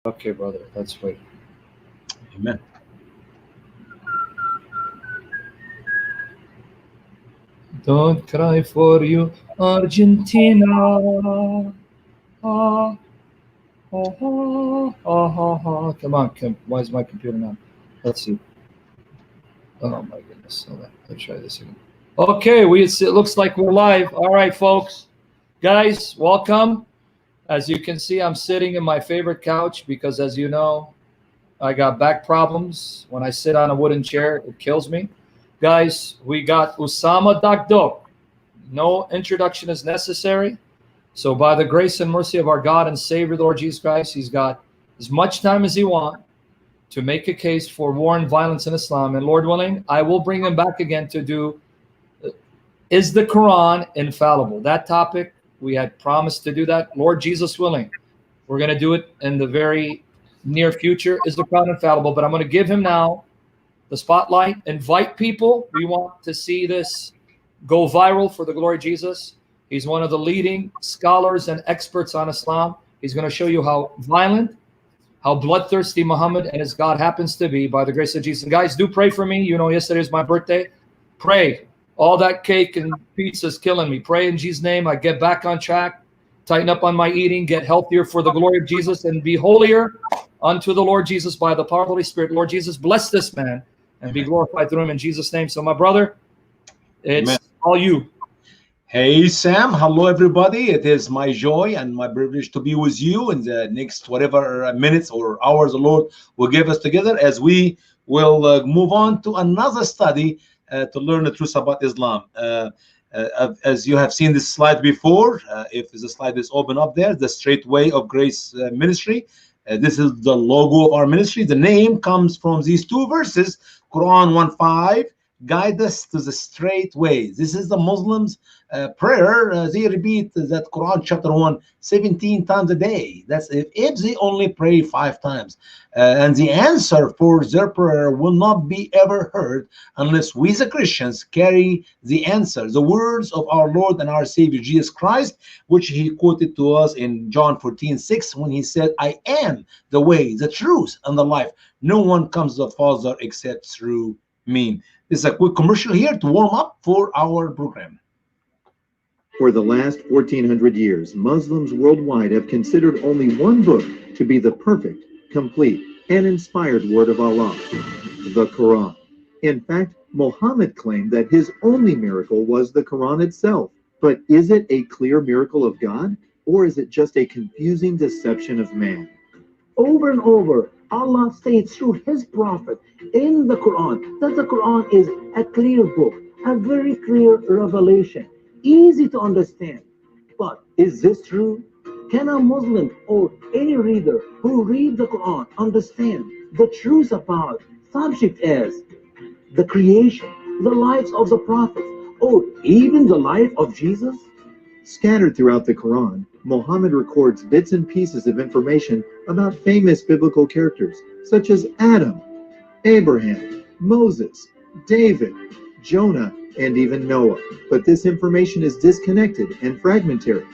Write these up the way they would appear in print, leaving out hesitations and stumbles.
Okay, brother, let's wait. Amen. Don't cry for you, Argentina. Ah, ah, ah, ah, ah, ah. Come on, why is my computer not? Let's see. Oh my goodness. Hold on. Let's try this again. Okay, it looks like we're live. All right, folks. Guys, welcome. As you can see, I'm sitting in my favorite couch because, as you know, I got back problems. When I sit on a wooden chair, it kills me. Guys, we got Usama Dakdok. No introduction is necessary. So by the grace and mercy of our God and Savior, the Lord Jesus Christ, he's got as much time as he wants to make a case for war and violence in Islam. And Lord willing, I will bring him back again to do, is the Quran infallible? That topic, we had promised to do that. Lord Jesus willing, we're going to do it in the very near future. Is the Quran infallible? But I'm going to give him now the spotlight. Invite people. We want to see this go viral for the glory of Jesus. He's one of the leading scholars and experts on Islam. He's going to show you how violent, how bloodthirsty Muhammad and his God happens to be by the grace of Jesus. And guys, do pray for me. You know, yesterday is my birthday. Pray. All that cake and pizza is killing me. Pray in Jesus' name. I get back on track, tighten up on my eating, get healthier for the glory of Jesus, and be holier unto the Lord Jesus by the power of the Holy Spirit. Lord Jesus, bless this man and be glorified through him in Jesus' name. So, my brother, it's Amen. all you. Hey, Sam. Hello, everybody. It is my joy and my privilege to be with you in the next whatever minutes or hours the Lord will give us together as we will move on to another study to learn the truth about Islam. As you have seen this slide before, if the slide is open up there, the Straight Way of Grace Ministry. This is the logo of our ministry. The name comes from these two verses, Quran 1:5. Guide us to the straight way. This is the Muslims' prayer. They repeat that Quran chapter 1 17 times a day. That's if they only pray 5 times. And the answer for their prayer will not be ever heard unless we, the Christians, carry the answer, the words of our Lord and our Savior Jesus Christ, which he quoted to us in John 14:6 when he said, I am the way, the truth, and the life. No one comes to the Father except through me. This is a quick commercial here to warm up for our program. For the last 1400 years, Muslims worldwide have considered only one book to be the perfect, complete, and inspired word of Allah, the Quran. In fact, Muhammad claimed that his only miracle was the Quran itself. But is it a clear miracle of God, or is it just a confusing deception of man? Over and over, Allah states through his prophet in the Quran that the Quran is a clear book, a very clear revelation, easy to understand. But is this true? Can a Muslim or any reader who reads the Quran understand the truth about subject as the creation, the lives of the prophets, or even the life of Jesus? Scattered throughout the Quran, Muhammad records bits and pieces of information about famous biblical characters such as Adam, Abraham, Moses, David, Jonah, and even Noah. But this information is disconnected and fragmentary,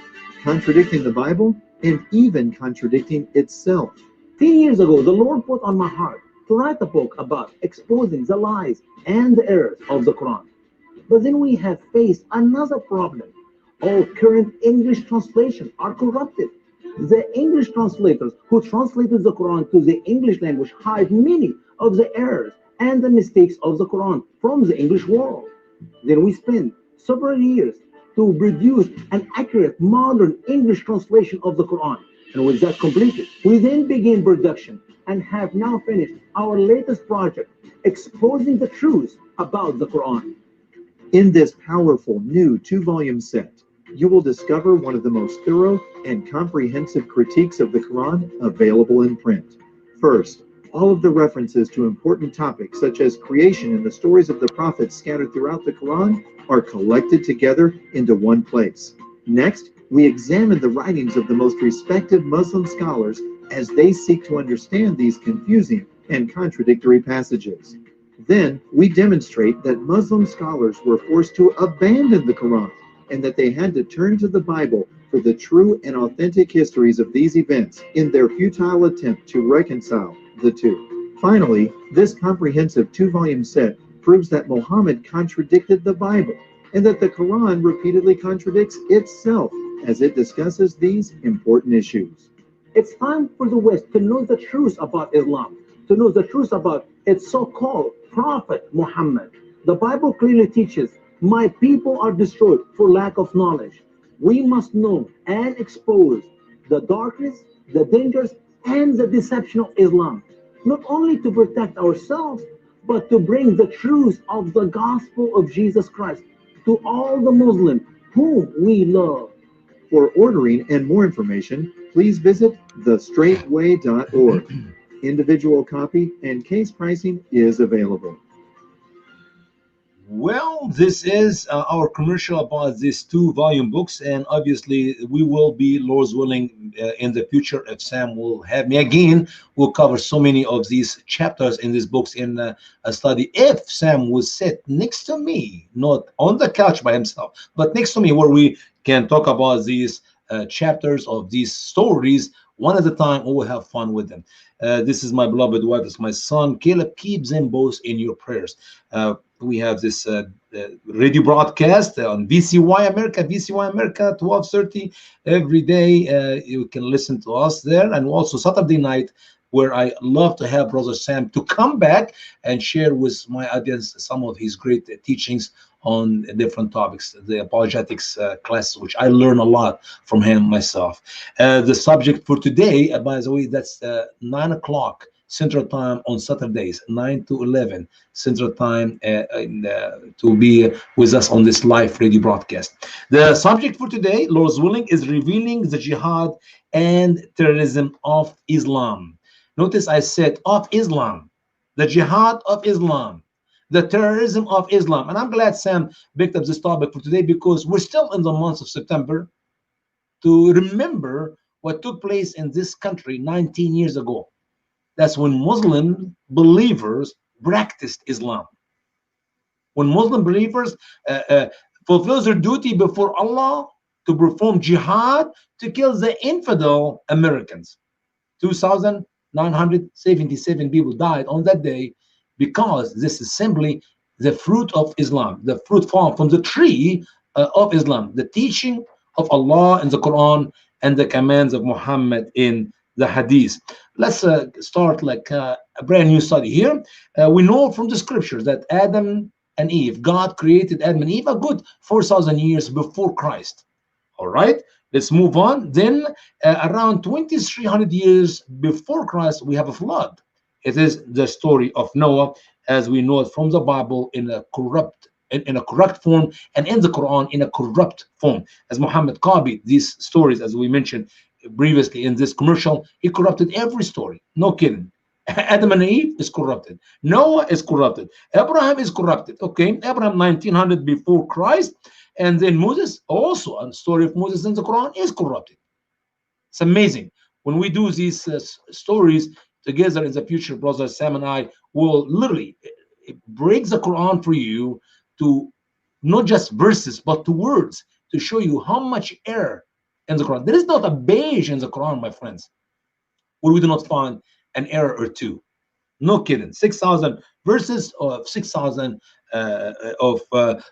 contradicting the Bible and even contradicting itself. 10 years ago, the Lord put on my heart to write a book about exposing the lies and the errors of the Quran. But then we have faced another problem. All current English translations are corrupted. The English translators who translated the Quran to the English language hide many of the errors and the mistakes of the Quran from the English world. Then we spend several years to produce an accurate modern English translation of the Quran. And with that completed, we then begin production and have now finished our latest project, exposing the truth about the Quran. In this powerful new 2-volume set, you will discover one of the most thorough and comprehensive critiques of the Quran available in print. First, all of the references to important topics such as creation and the stories of the prophets scattered throughout the Quran are collected together into one place. Next, we examine the writings of the most respected Muslim scholars as they seek to understand these confusing and contradictory passages. Then, we demonstrate that Muslim scholars were forced to abandon the Quran and that they had to turn to the Bible for the true and authentic histories of these events in their futile attempt to reconcile the two. Finally, this comprehensive two-volume set proves that Muhammad contradicted the Bible and that the Quran repeatedly contradicts itself as it discusses these important issues. It's time for the West to know the truth about Islam, to know the truth about its so-called Prophet Muhammad. The Bible clearly teaches, my people are destroyed for lack of knowledge. We must know and expose the darkness, the dangers, and the deception of Islam, not only to protect ourselves, but to bring the truth of the gospel of Jesus Christ to all the Muslims whom we love. For ordering and more information, please visit thestraightway.org. Individual copy and case pricing is available. Well, this is our commercial about these two-volume books, and obviously we will be, Lord's willing, in the future, if Sam will have me again, we'll cover so many of these chapters in these books in a study. If Sam will sit next to me, not on the couch by himself, but next to me, where we can talk about these chapters of these stories one at a time, and we'll have fun with them. This is my beloved wife, this is my son, Caleb. Keep them both in your prayers. We have this radio broadcast on VCY America, 12:30 every day. You can listen to us there, and also Saturday night, where I love to have Brother Sam to come back and share with my audience some of his great teachings on different topics, the apologetics class, which I learn a lot from him myself. The subject for today, by the way, that's 9 o'clock Central Time on Saturdays, 9 to 11 Central Time, to be with us on this live radio broadcast. The subject for today, Lord's willing, is revealing the jihad and terrorism of Islam. Notice I said of Islam, the jihad of Islam, the terrorism of Islam. And I'm glad Sam picked up this topic for today, because we're still in the month of September to remember what took place in this country 19 years ago. That's when Muslim believers practiced Islam. When Muslim believers fulfill their duty before Allah to perform jihad to kill the infidel Americans. 2,977 people died on that day, because this is simply the fruit of Islam, the fruit fall from the tree of Islam, the teaching of Allah in the Quran and the commands of Muhammad in the Hadith. Let's start like a brand new study here. We know from the scriptures that Adam and Eve, God created Adam and Eve a good 4,000 years before Christ. All right, let's move on. Then around 2,300 years before Christ, we have a flood. It is the story of Noah, as we know it from the Bible, in a corrupt form, and in the Quran in a corrupt form. As Muhammad copied these stories, as we mentioned previously in this commercial, he corrupted every story. No kidding. Adam and Eve is corrupted. Noah is corrupted. Abraham is corrupted. Okay, Abraham 1900 before Christ, and then Moses, also a story of Moses in the Quran, is corrupted. It's amazing. When we do these stories together in the future, Brother Sam and I will literally break the Quran for you to not just verses, but to words, to show you how much error in the Quran. There is not a beige in the Quran, my friends, where we do not find an error or two. No kidding. 6,000 verses of 6,000 of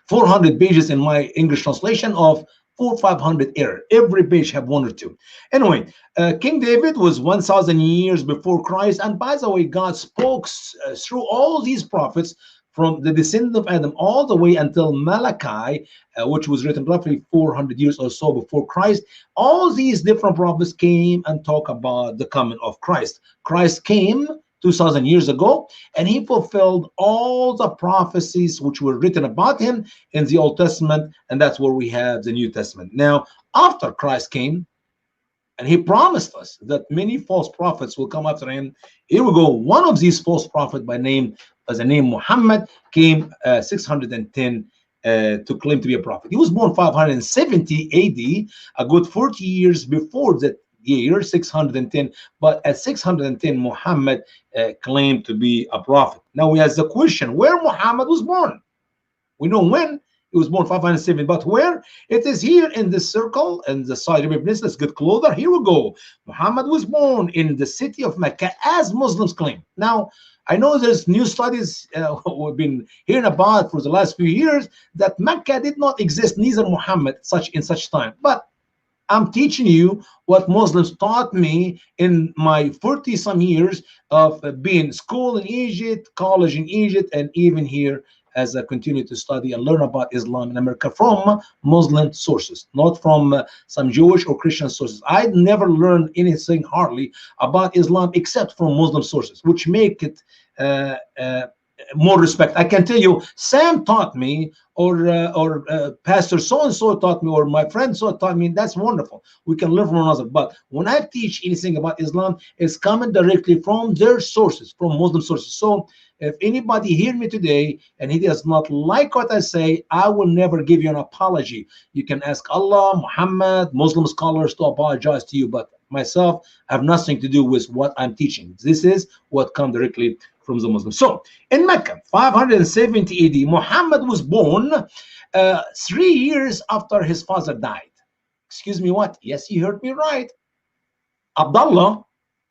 400 pages in my English translation of 400-500 error. Every page have one or two. Anyway, King David was 1,000 years before Christ, and by the way, God spoke through all these prophets from the descendant of Adam all the way until Malachi, which was written roughly 400 years or so before Christ. All these different prophets came and talk about the coming of Christ. Christ came 2,000 years ago, and he fulfilled all the prophecies which were written about him in the Old Testament, and that's where we have the New Testament. Now, after Christ came, and he promised us that many false prophets will come after him. Here we go. One of these false prophets by name, as the name Muhammad, came 610 to claim to be a prophet. He was born 570 AD, a good 40 years before that year, 610. But at 610, Muhammad claimed to be a prophet. Now we ask the question, where Muhammad was born? We know when. He was born 570. But where? It is here in this circle, in the Saudi Arabia Peninsula. Let's get closer. Here we go. Muhammad was born in the city of Mecca, as Muslims claim. Now, I know there's new studies we've been hearing about for the last few years that Mecca did not exist, neither Muhammad in such time. But I'm teaching you what Muslims taught me in my 40 some years of being school in Egypt, college in Egypt, and even here as I continue to study and learn about Islam in America from Muslim sources, not from some Jewish or Christian sources. I never learned anything hardly about Islam except from Muslim sources, which make it uh, uh, more respect. I can tell you, Sam taught me, or Pastor so and so taught me, or my friend so taught me. That's wonderful. We can learn from one another. But when I teach anything about Islam, it's coming directly from their sources, from Muslim sources. So if anybody hear me today and he does not like what I say, I will never give you an apology. You can ask Allah, Muhammad, Muslim scholars to apologize to you, but myself, I have nothing to do with what I'm teaching. This is what comes directly from the Muslims. So in Mecca, 570 AD, Muhammad was born 3 years after his father died. Excuse me, what? Yes, you heard me right. Abdullah,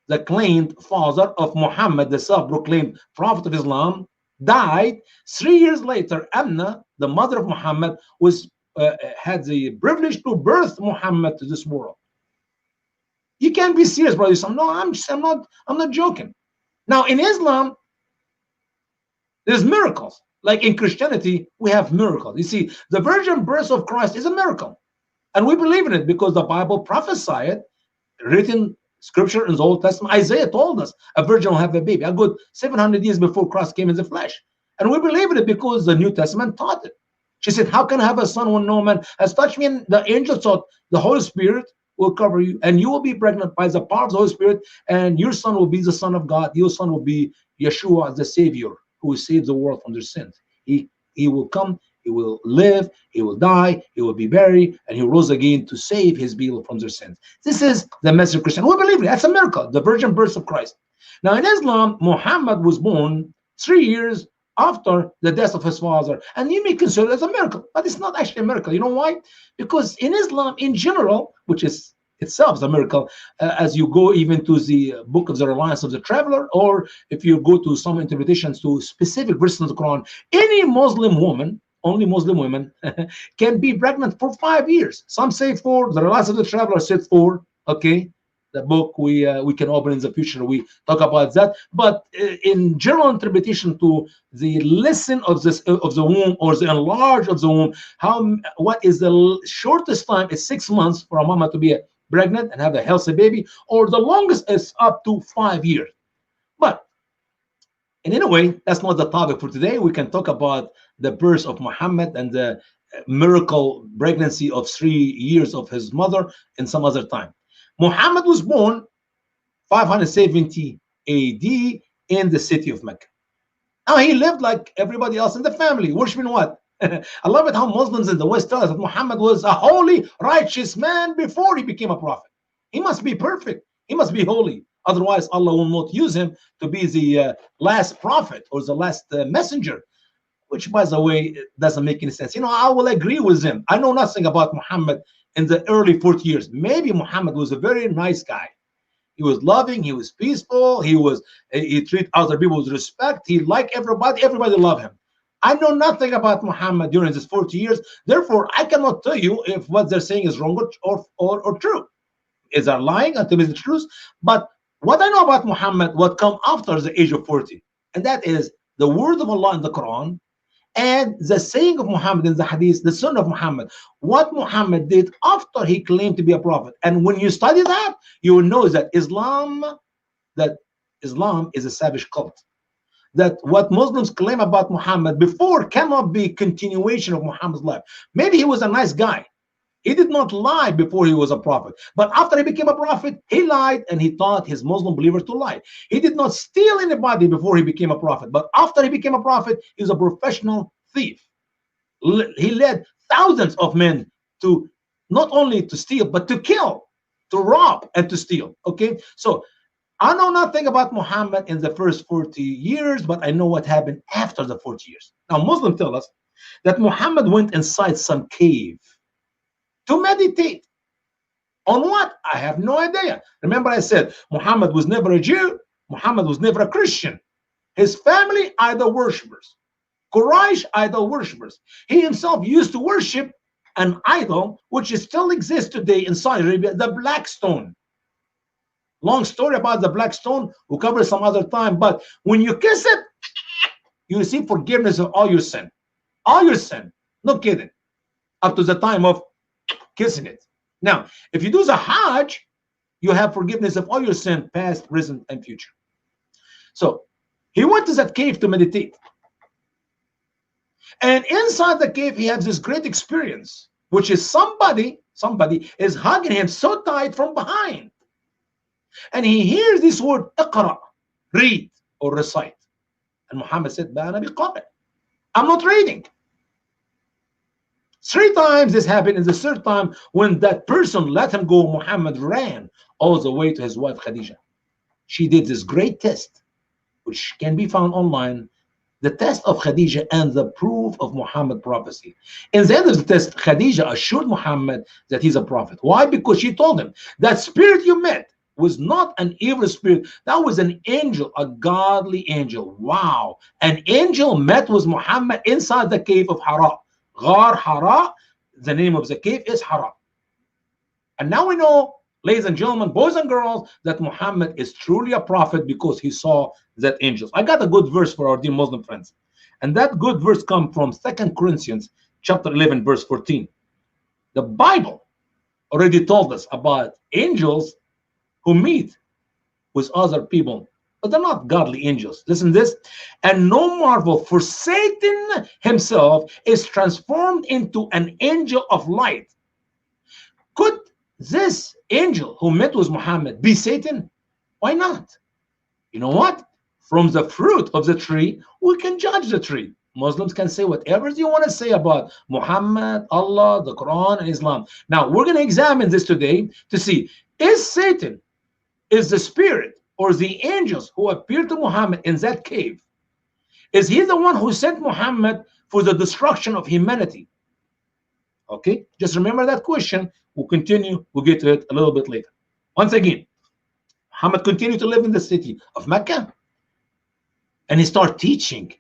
the claimed father of Muhammad, the self-proclaimed prophet of Islam, died. 3 years later, Amna, the mother of Muhammad, had the privilege to birth Muhammad to this world. You can't be serious, brother. No, I'm not joking. Now, in Islam, there's miracles. Like in Christianity, we have miracles. You see, the virgin birth of Christ is a miracle. And we believe in it because the Bible prophesied, written scripture in the Old Testament. Isaiah told us a virgin will have a baby. A good 700 years before Christ came in the flesh. And we believe in it because the New Testament taught it. She said, how can I have a son when no man has touched me? And the angel thought, the Holy Spirit will cover you, and you will be pregnant by the power of the Holy Spirit, and your son will be the Son of God. Your son will be Yeshua, the Savior, who will save the world from their sins. He will come, he will live, he will die, he will be buried, and he rose again to save his people from their sins. This is the message of Christian. We believe it. That's a miracle, the virgin birth of Christ. Now in Islam, Muhammad was born 3 years after the death of his father, and you may consider it as a miracle, but it's not actually a miracle. You know why? Because in Islam in general, which is itself is a miracle, as you go even to the book of the Reliance of the Traveler, or if you go to some interpretations to specific verses of the Quran, any Muslim woman, only Muslim women, can be pregnant for 5 years. Some say 4, the Reliance of the Traveler said 4, okay? The book we can open in the future, we talk about that. But in general interpretation to the lesson of this of the womb, or the enlarge of the womb, what is the shortest time is 6 months for a mama to be pregnant and have a healthy baby, or the longest is up to 5 years. But in any way, that's not the topic for today. We can talk about the birth of Muhammad and the miracle pregnancy of 3 years of his mother in some other time. Muhammad was born 570 AD in the city of Mecca. Now he lived like everybody else in the family, worshiping what? I love it how Muslims in the West tell us that Muhammad was a holy, righteous man before he became a prophet. He must be perfect. He must be holy. Otherwise, Allah will not use him to be the last prophet or the last messenger, which, by the way, doesn't make any sense. You know, I will agree with him. I know nothing about Muhammad in the early 40 years. Maybe Muhammad was a very nice guy. He was loving, he was peaceful, he treated other people with respect, he liked everybody loved him. I know nothing about Muhammad during this 40 years, therefore I cannot tell you if what they're saying is wrong or true. Is they lying and tell me the truth? But what I know about Muhammad, what come after the age of 40, and that is the word of Allah in the Quran, and the saying of Muhammad in the hadith, the son of Muhammad, what Muhammad did after he claimed to be a prophet. And when you study that, you will know that Islam is a savage cult. That what Muslims claim about Muhammad before cannot be continuation of Muhammad's life. Maybe he was a nice guy. He did not lie before he was a prophet. But after he became a prophet, he lied, and he taught his Muslim believers to lie. He did not steal anybody before he became a prophet. But after he became a prophet, he was a professional thief. He led thousands of men to not only to steal, but to kill, to rob, and to steal. Okay? So I know nothing about Muhammad in the first 40 years, but I know what happened after the 40 years. Now, Muslims tell us that Muhammad went inside some cave to meditate. On what? I have no idea. Remember I said Muhammad was never a Jew. Muhammad was never a Christian. His family, idol worshippers. Quraysh, idol worshippers. He himself used to worship an idol which still exists today in Saudi Arabia, the black stone. Long story about the black stone. We'll cover some other time. But when you kiss it, you receive forgiveness of all your sin. All your sin. No kidding. Up to the time of kissing it. Now, if you do the Hajj, you have forgiveness of all your sin, past, present, and future. So he went to that cave to meditate. And inside the cave, he has this great experience, which is somebody is hugging him so tight from behind. And he hears this word, Iqra, read or recite. And Muhammad said, I'm not reading. 3 times this happened. And the 3rd time, when that person let him go, Muhammad ran all the way to his wife Khadija. She did this great test, which can be found online, the test of Khadija and the proof of Muhammad prophecy. In the end of the test, Khadija assured Muhammad that he's a prophet. Why? Because she told him, that spirit you met was not an evil spirit. That was an angel, a godly angel. Wow. An angel met with Muhammad inside the cave of Hira. Ghar Hira, the name of the cave is Hira. And now we know, ladies and gentlemen, boys and girls, that Muhammad is truly a prophet because he saw that angels. I got a good verse for our dear Muslim friends. And that good verse comes from 2 Corinthians chapter 11, verse 14. The Bible already told us about angels who meet with other people, but they're not godly angels. Listen to this. And no marvel, for Satan himself is transformed into an angel of light. Could this angel who met with Muhammad be Satan? Why not? You know what? From the fruit of the tree, we can judge the tree. Muslims can say whatever you want to say about Muhammad, Allah, the Quran, and Islam. Now, we're going to examine this today to see, is Satan, is the spirit or the angels who appeared to Muhammad in that cave, is he the one who sent Muhammad for the destruction of humanity? Okay, just remember that question. We'll continue. We'll get to it a little bit later. Once again, Muhammad continued to live in the city of Mecca, and he started teaching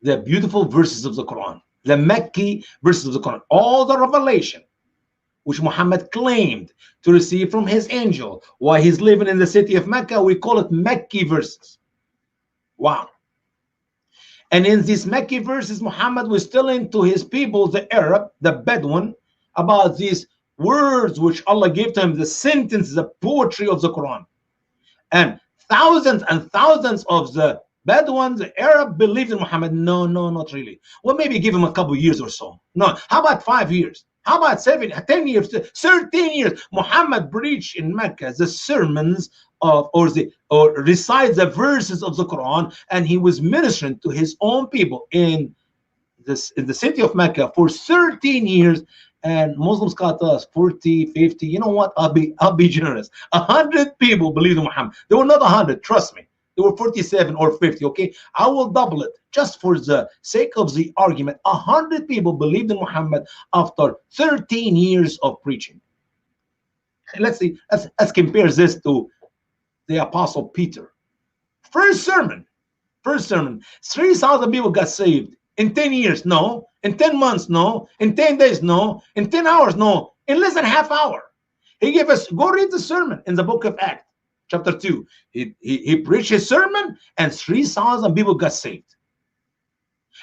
the beautiful verses of the Quran, the Mecca verses of the Quran, all the revelation which Muhammad claimed to receive from his angel while he's living in the city of Mecca. We call it Mecca verses. Wow. And in these Mecca verses, Muhammad was telling to his people, the Arab, the Bedouin, about these words which Allah gave to him, the sentences, the poetry of the Quran. And thousands of the Bedouins, the Arab, believed in Muhammad. No, not really. Well, maybe give him a couple years or so. No, how about 5 years? How about 7, 10 years, 13 years? Muhammad preached in Mecca the sermons of, or recites the verses of the Quran, and he was ministering to his own people in the city of Mecca for 13 years. And Muslims got us 40, 50. You know what? I'll be generous. 100 people believed in Muhammad. They were not 100, trust me. They were 47 or 50. Okay, I will double it just for the sake of the argument. 100 people believed in Muhammad after 13 years of preaching. Let's see. Let's compare this to the Apostle Peter. First sermon, 3,000 people got saved in 10 years. No. In 10 months. No. In 10 days. No. In 10 hours. No. In less than half hour. He gave us, go read the sermon in the book of Acts, chapter 2. He preached his sermon and 3,000 people got saved.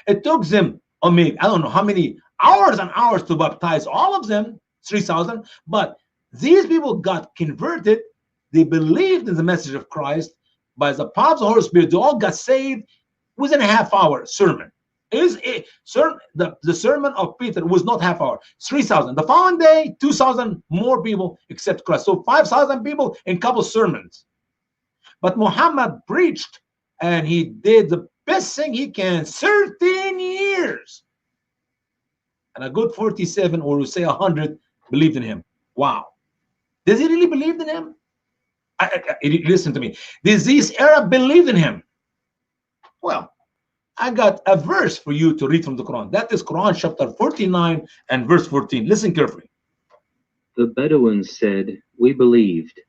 It took them, I mean, I don't know how many hours and hours to baptize all of them, 3,000, but these people got converted. They believed in the message of Christ by the power of the Holy Spirit. They all got saved within a half hour sermon. The sermon of Peter was not half hour, 3,000. The following day, 2,000 more people accept Christ. So 5,000 people in couple sermons. But Muhammad preached, and he did the best thing he can, 13 years. And a good 47, or we say 100, believed in him. Wow. Does he really believe in him? Listen to me. These Arab believed in him. Well, I got a verse for you to read from the Quran. That is Quran chapter 49 and verse 14. Listen carefully. The Bedouins said, "We believed."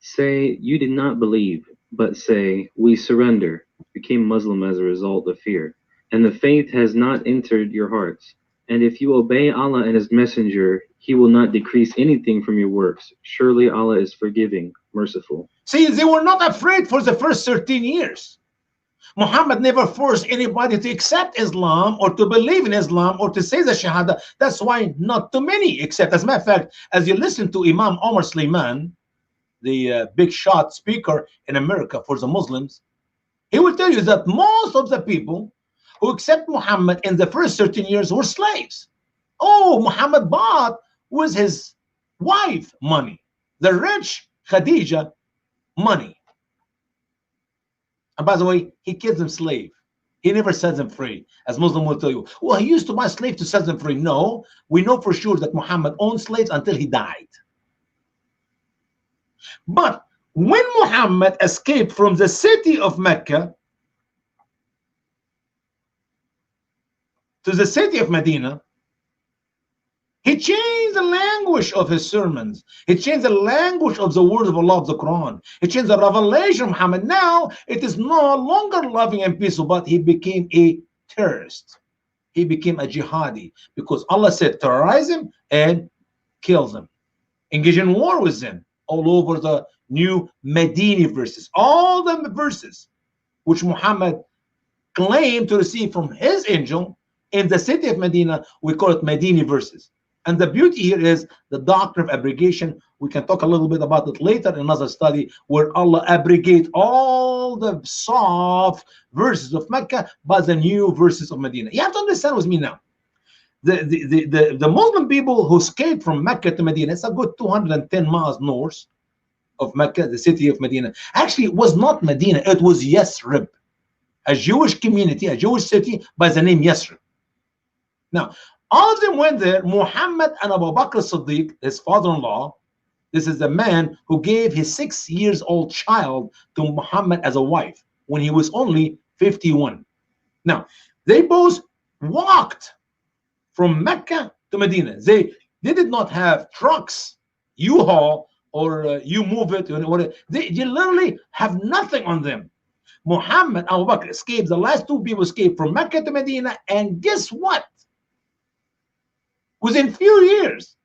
Say, "You did not believe," but say, "We surrender," became Muslim as a result of fear. And the faith has not entered your hearts. And if you obey Allah and His Messenger, He will not decrease anything from your works. Surely Allah is forgiving, merciful. See, they were not afraid for the first 13 years. Muhammad never forced anybody to accept Islam or to believe in Islam or to say the Shahada. That's why not too many accept. As a matter of fact, as you listen to Imam Omar Suleiman, the big shot speaker in America for the Muslims, he will tell you that most of the people who accept Muhammad in the first 13 years were slaves. Oh, Muhammad bought with his wife money, the rich Khadija money. And by the way, he kept them slave. He never set them free. As Muslim will tell you, well, he used to buy slaves to set them free. No, we know for sure that Muhammad owned slaves until he died. But when Muhammad escaped from the city of Mecca to the city of Medina, he changed the language of his sermons. He changed the language of the word of Allah of the Quran. He changed the revelation of Muhammad. Now it is no longer loving and peaceful, but he became a terrorist. He became a jihadi because Allah said terrorize him and kill them. Engage in war with them. All over the new Medini verses. All the verses which Muhammad claimed to receive from his angel in the city of Medina, we call it Medini verses. And the beauty here is the doctrine of abrogation. We can talk a little bit about it later in another study where Allah abrogate all the soft verses of Mecca by the new verses of Medina. You have to understand with me now. The Muslim people who escaped from Mecca to Medina, it's a good 210 miles north of Mecca, the city of Medina. Actually, it was not Medina, it was Yathrib, a Jewish community, a Jewish city by the name Yathrib. Now, all of them went there. Muhammad and Abu Bakr Siddiq, his father-in-law, this is the man who gave his 6-year-old child to Muhammad as a wife when he was only 51. Now, they both walked from Mecca to Medina. They did not have trucks, U-Haul, or you move it. They literally have nothing on them. Muhammad and Abu Bakr escaped. The last two people escaped from Mecca to Medina. And guess what? Within few years,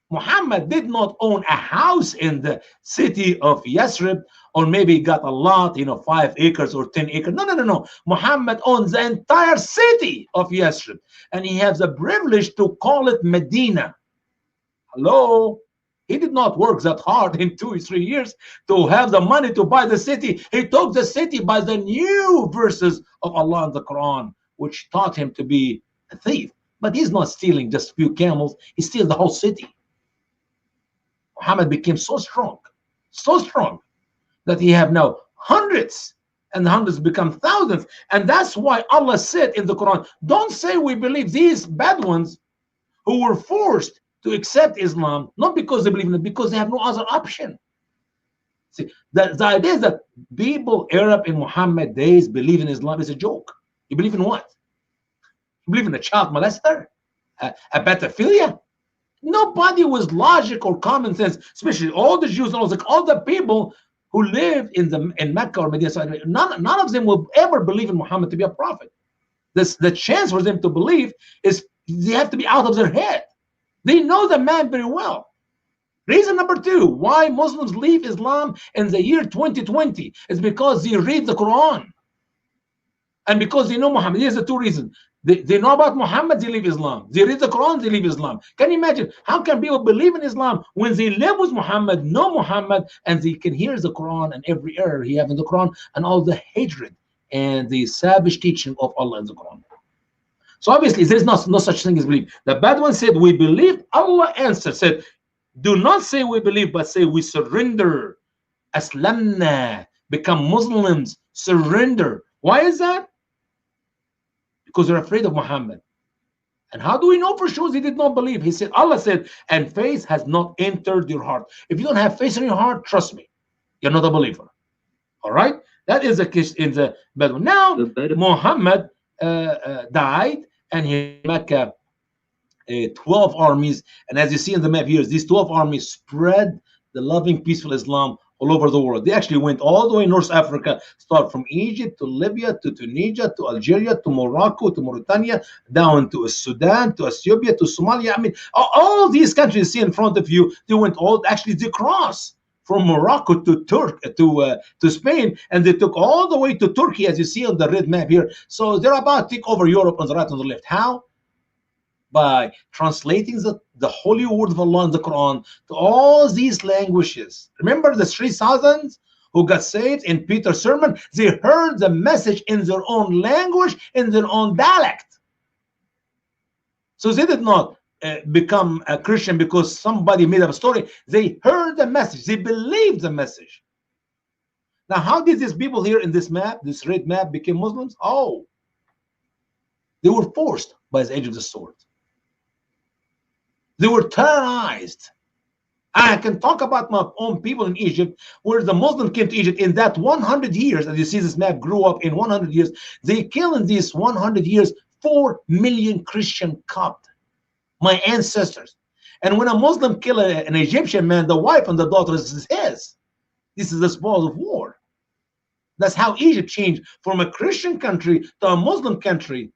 Muhammad did not own a house in the city of Yathrib, or maybe got a lot, 5 acres or 10 acres. No. Muhammad owns the entire city of Yathrib, and he has the privilege to call it Medina. Hello? He did not work that hard in 2 or 3 years to have the money to buy the city. He took the city by the new verses of Allah in the Quran, which taught him to be a thief. But he's not stealing just a few camels. He steals the whole city. Muhammad became so strong that he have now hundreds, and the hundreds become thousands. And that's why Allah said in the Quran, don't say we believe. These bad ones who were forced to accept Islam, not because they believe in it, because they have no other option. See, the idea is that people, Arab in Muhammad days, believe in Islam is a joke. You believe in what? You believe in a child molester? A pedophilia? Nobody with logic or common sense, especially all the Jews and all the people who live in Mecca or Medina, none of them will ever believe in Muhammad to be a prophet. The chance for them to believe is they have to be out of their head. They know the man very well. Reason number 2, why Muslims leave Islam in the year 2020 is because they read the Quran. And because they know Muhammad. Here's the 2 reasons. They know about Muhammad, they leave Islam. They read the Quran, they leave Islam. Can you imagine? How can people believe in Islam when they live with Muhammad, know Muhammad, and they can hear the Quran and every error he have in the Quran and all the hatred and the savage teaching of Allah in the Quran? So obviously there's no such thing as belief. The bad one said, we believe. Allah answered, said, do not say we believe, but say we surrender. Aslamna, become Muslims, surrender. Why is that? Because they're afraid of Muhammad. And how do we know for sure they did not believe? He said, Allah said, and faith has not entered your heart. If you don't have faith in your heart, trust me, you're not a believer. All right? That is the case in the Bedouin. Now, Muhammad died, and he had Mecca 12 armies. And as you see in the map here, these 12 armies spread the loving, peaceful Islam all over the world. They actually went all the way North Africa, start from Egypt to Libya to Tunisia to Algeria to Morocco to Mauritania, down to Sudan to Ethiopia to Somalia. I mean, all these countries you see in front of you, they went all, actually they crossed from Morocco to to Spain, and they took all the way to Turkey, as you see on the red map here. So they're about to take over Europe on the right and the left. How? By translating the holy word of Allah in the Quran to all these languages. Remember the 3,000 who got saved in Peter's sermon? They heard the message in their own language, in their own dialect. So they did not become a Christian because somebody made up a story. They heard the message. They believed the message. Now, how did these people here in this map, this red map, become Muslims? Oh, they were forced by the edge of the sword. They were terrorized. I can talk about my own people in Egypt, where the Muslims came to Egypt in that 100 years, as you see this map grew up in 100 years. They killed in these 100 years 4 million Christian Copts, my ancestors. And when a Muslim kill an Egyptian man, the wife and the daughter is his. This is the spoils of war. That's how Egypt changed from a Christian country to a Muslim country,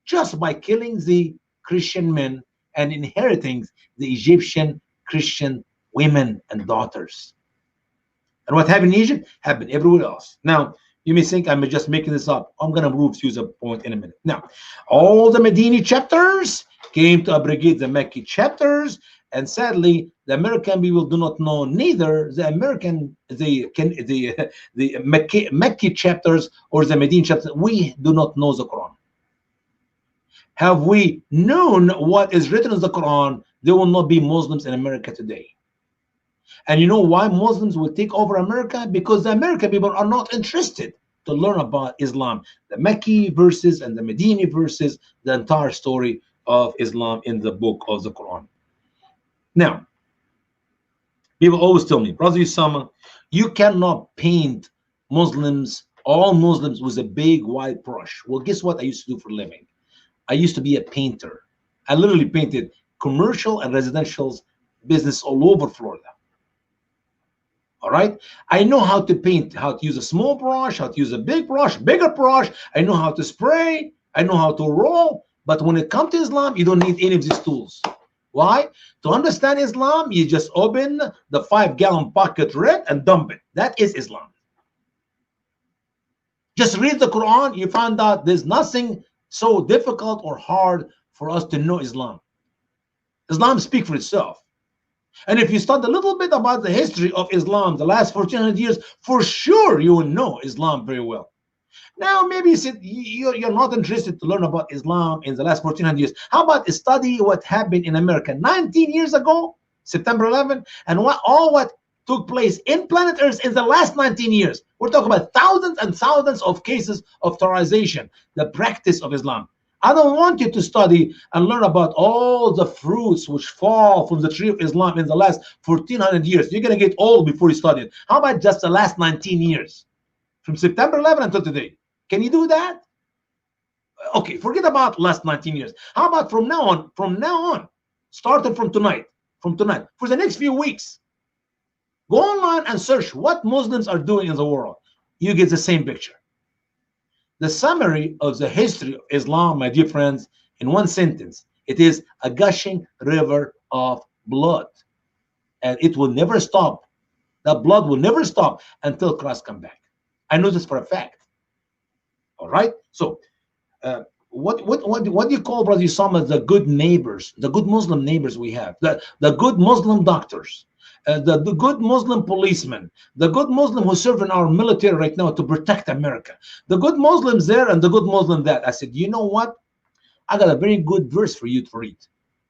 just by killing the Christian men and inheriting the Egyptian Christian women and daughters. And what happened in Egypt happened everywhere else. Now, you may think I'm just making this up. I'm going to prove to you the point in a minute. Now, all the Medini chapters came to abrogate the Mecca chapters, and sadly, the American people do not know neither the Mecca chapters or the Medini chapters. We do not know the Quran. Have we known what is written in the Quran, there will not be Muslims in America today. And you know why Muslims will take over America? Because the American people are not interested to learn about Islam, the Mecca verses and the Medini verses, the entire story of Islam in the book of the Quran. Now, people always tell me, Brother Usama, you cannot paint Muslims, all Muslims, with a big white brush. Well, guess what I used to do for a living? I used to be a painter. I literally painted commercial and residential business all over Florida. All right. I know how to paint, how to use a small brush, how to use a big brush, bigger brush. I know how to spray. I know how to roll. But when it comes to Islam, you don't need any of these tools. Why? To understand Islam, you just open the 5-gallon bucket red and dump it. That is Islam. Just read the Quran. You find out there's nothing so difficult or hard for us to know Islam. Islam speaks for itself. And if you study a little bit about the history of Islam, the last 1400 years, for sure you will know Islam very well. Now, maybe you said you're not interested to learn about Islam in the last 1400 years. How about study what happened in America 19 years ago, September 11, and what took place in planet Earth in the last 19 years? We're talking about thousands and thousands of cases of terrorization, the practice of Islam. I don't want you to study and learn about all the fruits which fall from the tree of Islam in the last 1400 years. You're going to get old before you study it. How about just the last 19 years? From September 11 until today. Can you do that? Okay, forget about last 19 years. How about from now on, starting from tonight, for the next few weeks, go online and search what Muslims are doing in the world. You get the same picture. The summary of the history of Islam, my dear friends, in one sentence, it is a gushing river of blood. And it will never stop. That blood will never stop until Christ comes back. I know this for a fact. All right? So, what do you call, Brother Usama, the good neighbors, the good Muslim neighbors we have, the good Muslim doctors, the good Muslim policemen, the good Muslim who serve in our military right now to protect America, the good Muslims there and the good Muslim that. I said, you know what? I got a very good verse for you to read.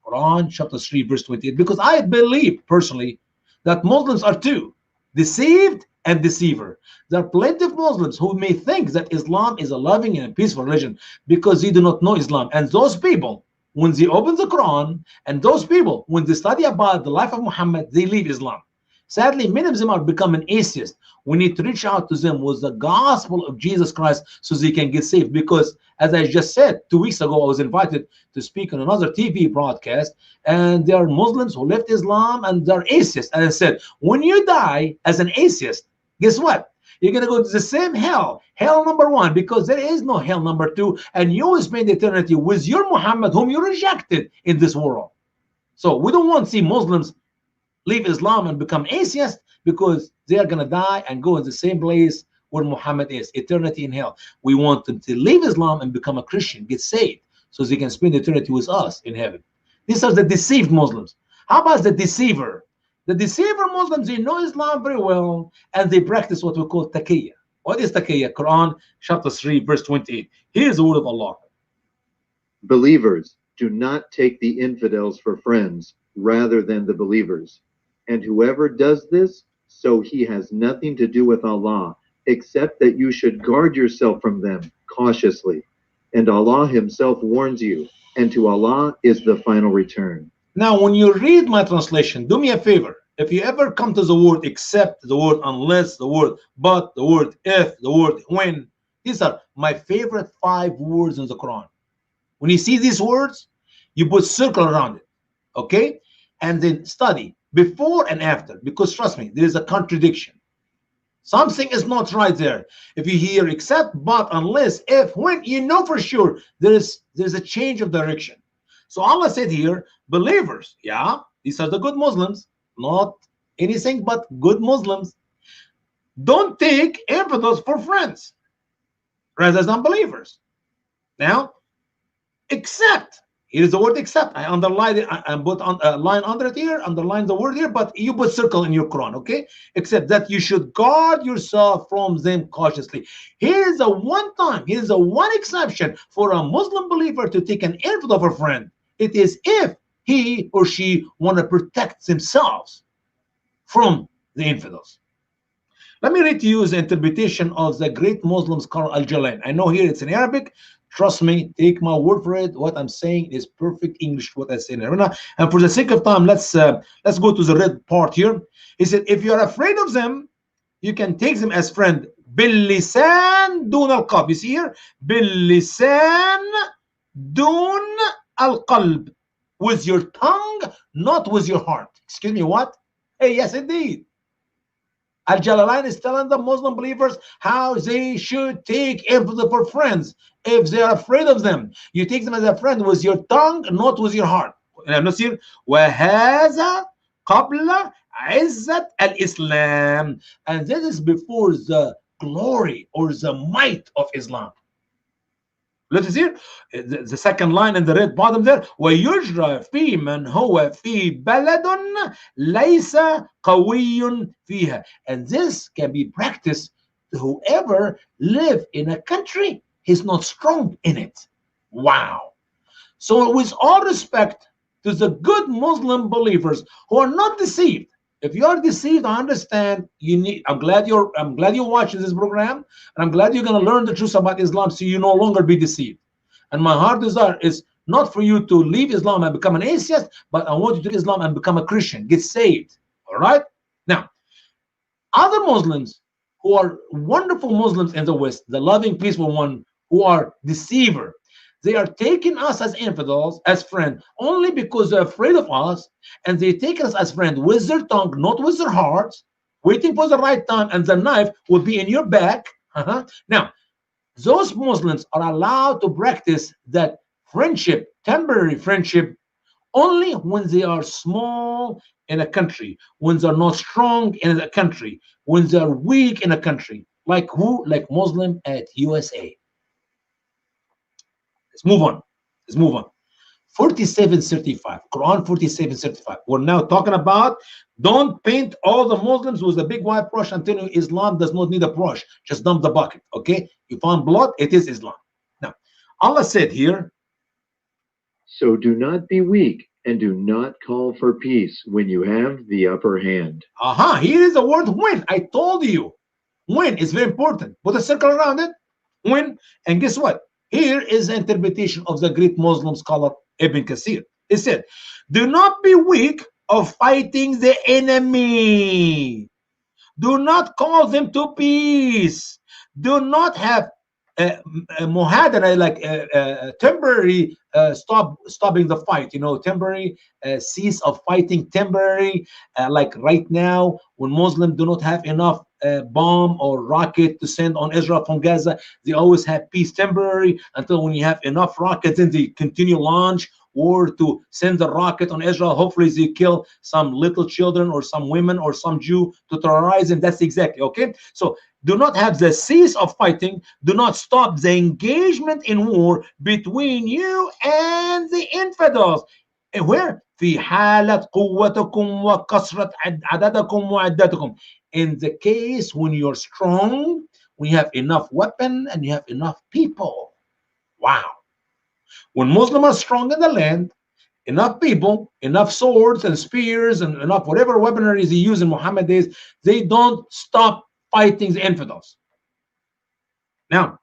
Quran chapter 3 verse 28, because I believe personally that Muslims are two, deceived and deceiver. There are plenty of Muslims who may think that Islam is a loving and a peaceful religion because they do not know Islam. And those people, when they open the Quran, and those people, when they study about the life of Muhammad, they leave Islam. Sadly, many of them are becoming atheists. We need to reach out to them with the gospel of Jesus Christ so they can get saved. Because, as I just said, 2 weeks ago, I was invited to speak on another TV broadcast, and there are Muslims who left Islam and they're atheists. And I said, when you die as an atheist, guess what? You're going to go to the same hell number one, because there is no hell number two, and you will spend eternity with your Muhammad, whom you rejected in this world. So we don't want to see Muslims leave Islam and become atheists, because they are going to die and go in the same place where Muhammad is, eternity in hell. We want them to leave Islam and become a Christian, get saved, so they can spend eternity with us in heaven. These are the deceived Muslims. How about the deceiver? The deceiver Muslims, they know Islam very well, and they practice what we call taqiyya. What is taqiyya? Quran chapter 3, verse 28. Here's the word of Allah. Believers, do not take the infidels for friends rather than the believers. And whoever does this, so he has nothing to do with Allah, except that you should guard yourself from them cautiously. And Allah himself warns you, and to Allah is the final return. Now, when you read my translation, do me a favor. If you ever come to the word except, the word unless, the word but, the word if, the word when, these are my favorite 5 words in the Quran. When you see these words, you put circle around it, okay? And then study before and after, because trust me, there is a contradiction. Something is not right there. If you hear except, but, unless, if, when, you know for sure there's a change of direction. So Allah said here, believers, yeah, these are the good Muslims, not anything but good Muslims. Don't take infidels for friends rather than believers. Now, except, here is the word except. I underline it, I put on a line under it here, underline the word here, but you put circle in your Quran, okay? Except that you should guard yourself from them cautiously. Here's a one time, here's a one exception for a Muslim believer to take an infidel for friend. It is if he or she want to protect themselves from the infidels. Let me read to you the interpretation of the great Muslim scholar Al-Jalain. I know here it's in Arabic. Trust me, take my word for it. What I'm saying is perfect English, what I say right now. And for the sake of time, let's go to the red part here. He said, if you're afraid of them, you can take them as friend. Bil-lisan dun al-qalb. You see here? Bil-lisan dun al-qalb. With your tongue, not with your heart. Excuse me, what? Hey, yes, indeed. Al-Jalalain is telling the Muslim believers how they should take infidels for friends. If they are afraid of them, you take them as a friend with your tongue, not with your heart. And I'm not saying, وَهَذَا قَبْلَ عِزَّةِ الْإِسْلَامِ. And this is before the glory or the might of Islam. Let us hear the second line in the red bottom there. وَيُجْرَى فِي مَنْ هُوَ فِي بَلَدٌ لَيْسَ قَوِيٌّ فِيهَا. And this can be practiced to whoever live in a country is not strong in it. Wow. So with all respect to the good Muslim believers who are not deceived, if you are deceived, I understand. I'm glad you're watching this program, and I'm glad you're going to learn the truth about Islam, so you no longer be deceived. And my heart desire is not for you to leave Islam and become an atheist, but I want you to leave Islam and become a Christian, get saved. All right. Now, other Muslims who are wonderful Muslims in the West, the loving, peaceful one, who are deceiver, they are taking us as infidels, as friends, only because they're afraid of us, and they take us as friends with their tongue, not with their hearts, waiting for the right time, and the knife will be in your back. Now, those Muslims are allowed to practice that friendship, temporary friendship, only when they are small in a country, when they're not strong in a country, when they're weak in a country. Like who? Like Muslim at USA. Let's move on. Let's move on. 4735, Quran 4735. We're now talking about don't paint all the Muslims with a big white brush and tell you Islam does not need a brush. Just dump the bucket. Okay? You found blood, it is Islam. Now, Allah said here, so do not be weak and do not call for peace when you have the upper hand. Here is the word when. I told you. When is very important. Put a circle around it. When. And guess what? Here is the interpretation of the great Muslim scholar Ibn Kathir. He said, do not be weak of fighting the enemy. Do not call them to peace. Do not have muhadara, like temporary stopping the fight. You know, temporary cease of fighting, temporary. Like right now, when Muslims do not have enough bomb or rocket to send on Israel from Gaza, they always have peace temporary until when you have enough rockets, then they continue launch or to send the rocket on Israel. Hopefully they kill some little children or some women or some Jew to terrorize them. That's exactly okay. So do not have the cease of fighting. Do not stop the engagement in war between you and the infidels. Where في حالة قوتكم وكثرة عددكم وعدتكم. In the case when you're strong, when you have enough weapon and you have enough people. Wow. When Muslims are strong in the land, enough people, enough swords and spears and enough whatever weaponry they use in Muhammad days, they don't stop fighting the infidels. Now,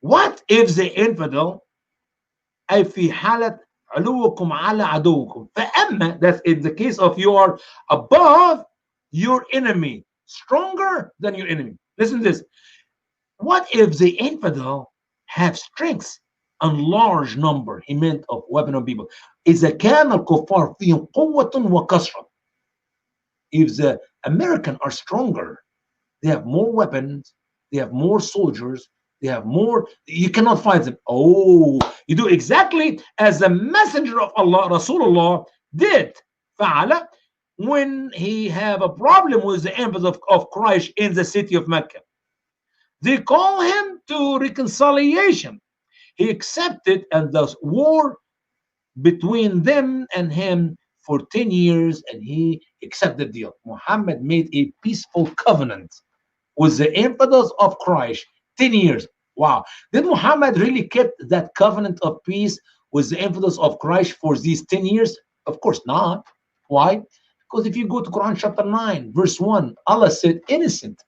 what if the infidel أي في حالة علوكم على عدوكم فأما, that's in the case of you are above your enemy, stronger than your enemy. Listen to this. What if the infidel have strength and large number, he meant, of weapon of people. إذا كان الكفار فيهم قوة وكثرة. If the American are stronger, they have more weapons, they have more soldiers, they have more, you cannot fight them. Oh, you do exactly as the messenger of Allah, Rasulullah, did. فعل when he have a problem with the emperor of Quraysh in the city of Mecca. They call him to reconciliation. He accepted, and the war between them and him for 10 years, and he accepted the deal. Muhammad made a peaceful covenant with the infidels of Quraysh. 10 years. Wow. Did Muhammad really keep that covenant of peace with the infidels of Quraysh for these 10 years? Of course not. Why? Because if you go to Quran chapter 9, verse 1, Allah said innocent.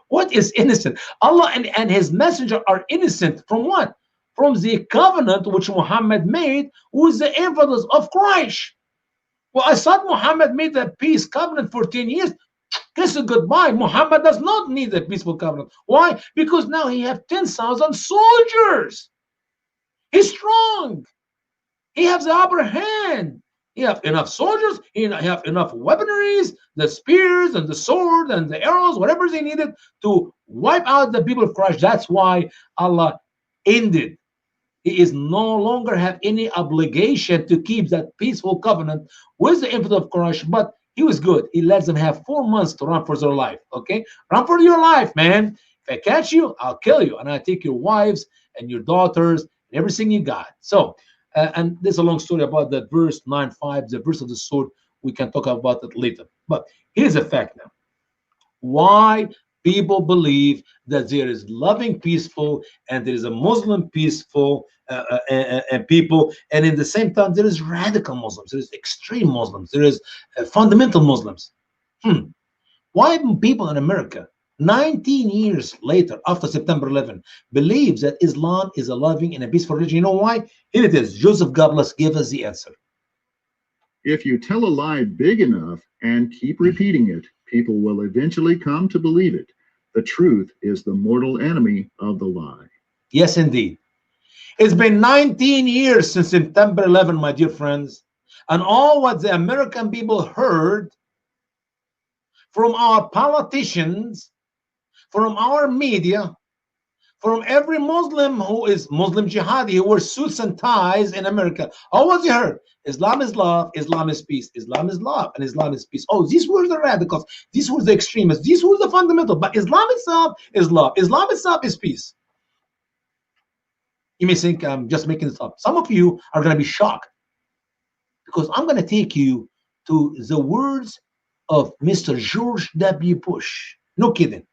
What is innocent? Allah and his messenger are innocent from what? From the covenant which Muhammad made with the infidels of Quraysh. Well, I thought Muhammad made a peace covenant for 10 years. Kiss it goodbye. Muhammad does not need a peaceful covenant. Why? Because now he has 10,000 soldiers. He's strong. He has the upper hand. He have enough soldiers. He have enough weaponries, the spears and the sword and the arrows, whatever they needed to wipe out the people of Quraysh. That's why Allah ended. He is no longer have any obligation to keep that peaceful covenant with the infidel of Quraysh, but he was good. He lets them have 4 months to run for their life. Okay, run for your life, man. If I catch you, I'll kill you, and I take your wives and your daughters and everything you got. So, and there's a long story about that verse 9:5, the verse of the sword. We can talk about it later. But here's a fact now. Why people believe that there is loving peaceful and there is a Muslim peaceful and people, and in the same time there is radical Muslims, there is extreme Muslims, there is fundamental Muslims. Why do people in America 19 years later after September 11 believes that Islam is a loving and a peaceful religion? You know why? Here it is. Joseph Goebbels gave us the answer. If you tell a lie big enough and keep repeating it, people will eventually come to believe it. The truth is the mortal enemy of the lie. Yes, indeed. It's been 19 years since September 11, my dear friends, and all what the American people heard from our politicians, from our media, from every Muslim who is Muslim jihadi who wears suits and ties in America. All what you heard: Islam is love, Islam is peace, Islam is love, and Islam is peace. Oh, these were the radicals, these were the extremists, these were the fundamental. But Islam itself is love, Islam itself is peace. You may think I'm just making this up. Some of you are going to be shocked because I'm going to take you to the words of Mr. George W. Bush. No kidding.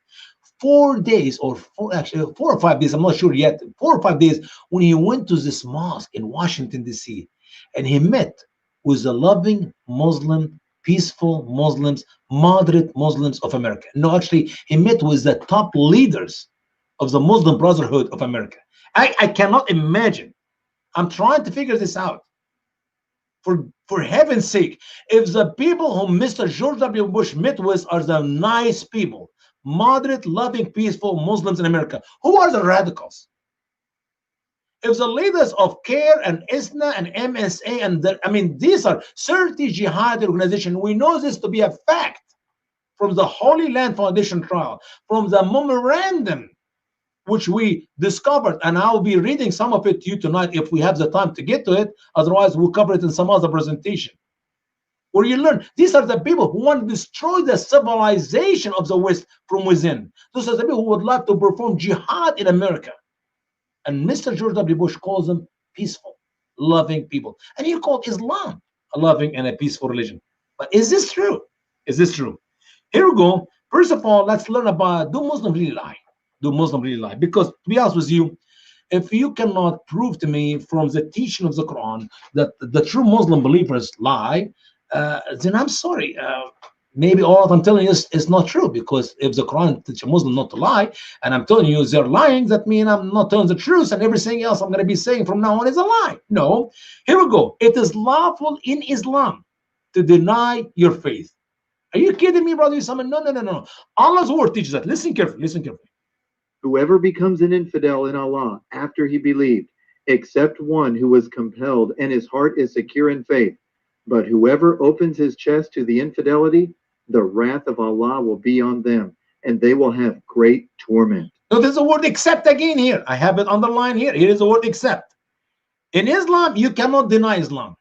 4 days, or actually 4 or 5 days, I'm not sure yet, 4 or 5 days, when he went to this mosque in Washington, D.C., and he met with the loving Muslim, peaceful Muslims, moderate Muslims of America. No, actually, he met with the top leaders of the Muslim Brotherhood of America. I cannot imagine. I'm trying to figure this out. For heaven's sake, if the people whom Mr. George W. Bush met with are the nice people, moderate, loving, peaceful Muslims in America, who are the radicals? If the leaders of CARE and ISNA and MSA and these are 30 jihad organizations, we know this to be a fact from the Holy Land Foundation trial, from the memorandum which we discovered, and I'll be reading some of it to you tonight if we have the time to get to it. Otherwise, we'll cover it in some other presentation. Where you learn, these are the people who want to destroy the civilization of the West from within. Those are the people who would like to perform jihad in America. And Mr. George W. Bush calls them peaceful, loving people. And you call Islam a loving and a peaceful religion. But is this true? Is this true? Here we go. First of all, let's learn about, do Muslims really lie? Do Muslims really lie? Because to be honest with you, if you cannot prove to me from the teaching of the Quran that the true Muslim believers lie, then I'm sorry. Maybe all of I'm telling you is not true, because if the Quran teaches a Muslim not to lie, and I'm telling you they're lying, that means I'm not telling the truth, and everything else I'm going to be saying from now on is a lie. No. Here we go. It is lawful in Islam to deny your faith. Are you kidding me, brother Usama? No. Allah's word teaches that. Listen carefully. Listen carefully. Whoever becomes an infidel in Allah after he believed, except one who was compelled and his heart is secure in faith, but whoever opens his chest to the infidelity, the wrath of Allah will be on them, and they will have great torment. So there's a word except again here. I have it underlined here. Here is the word except. In Islam, you cannot deny Islam.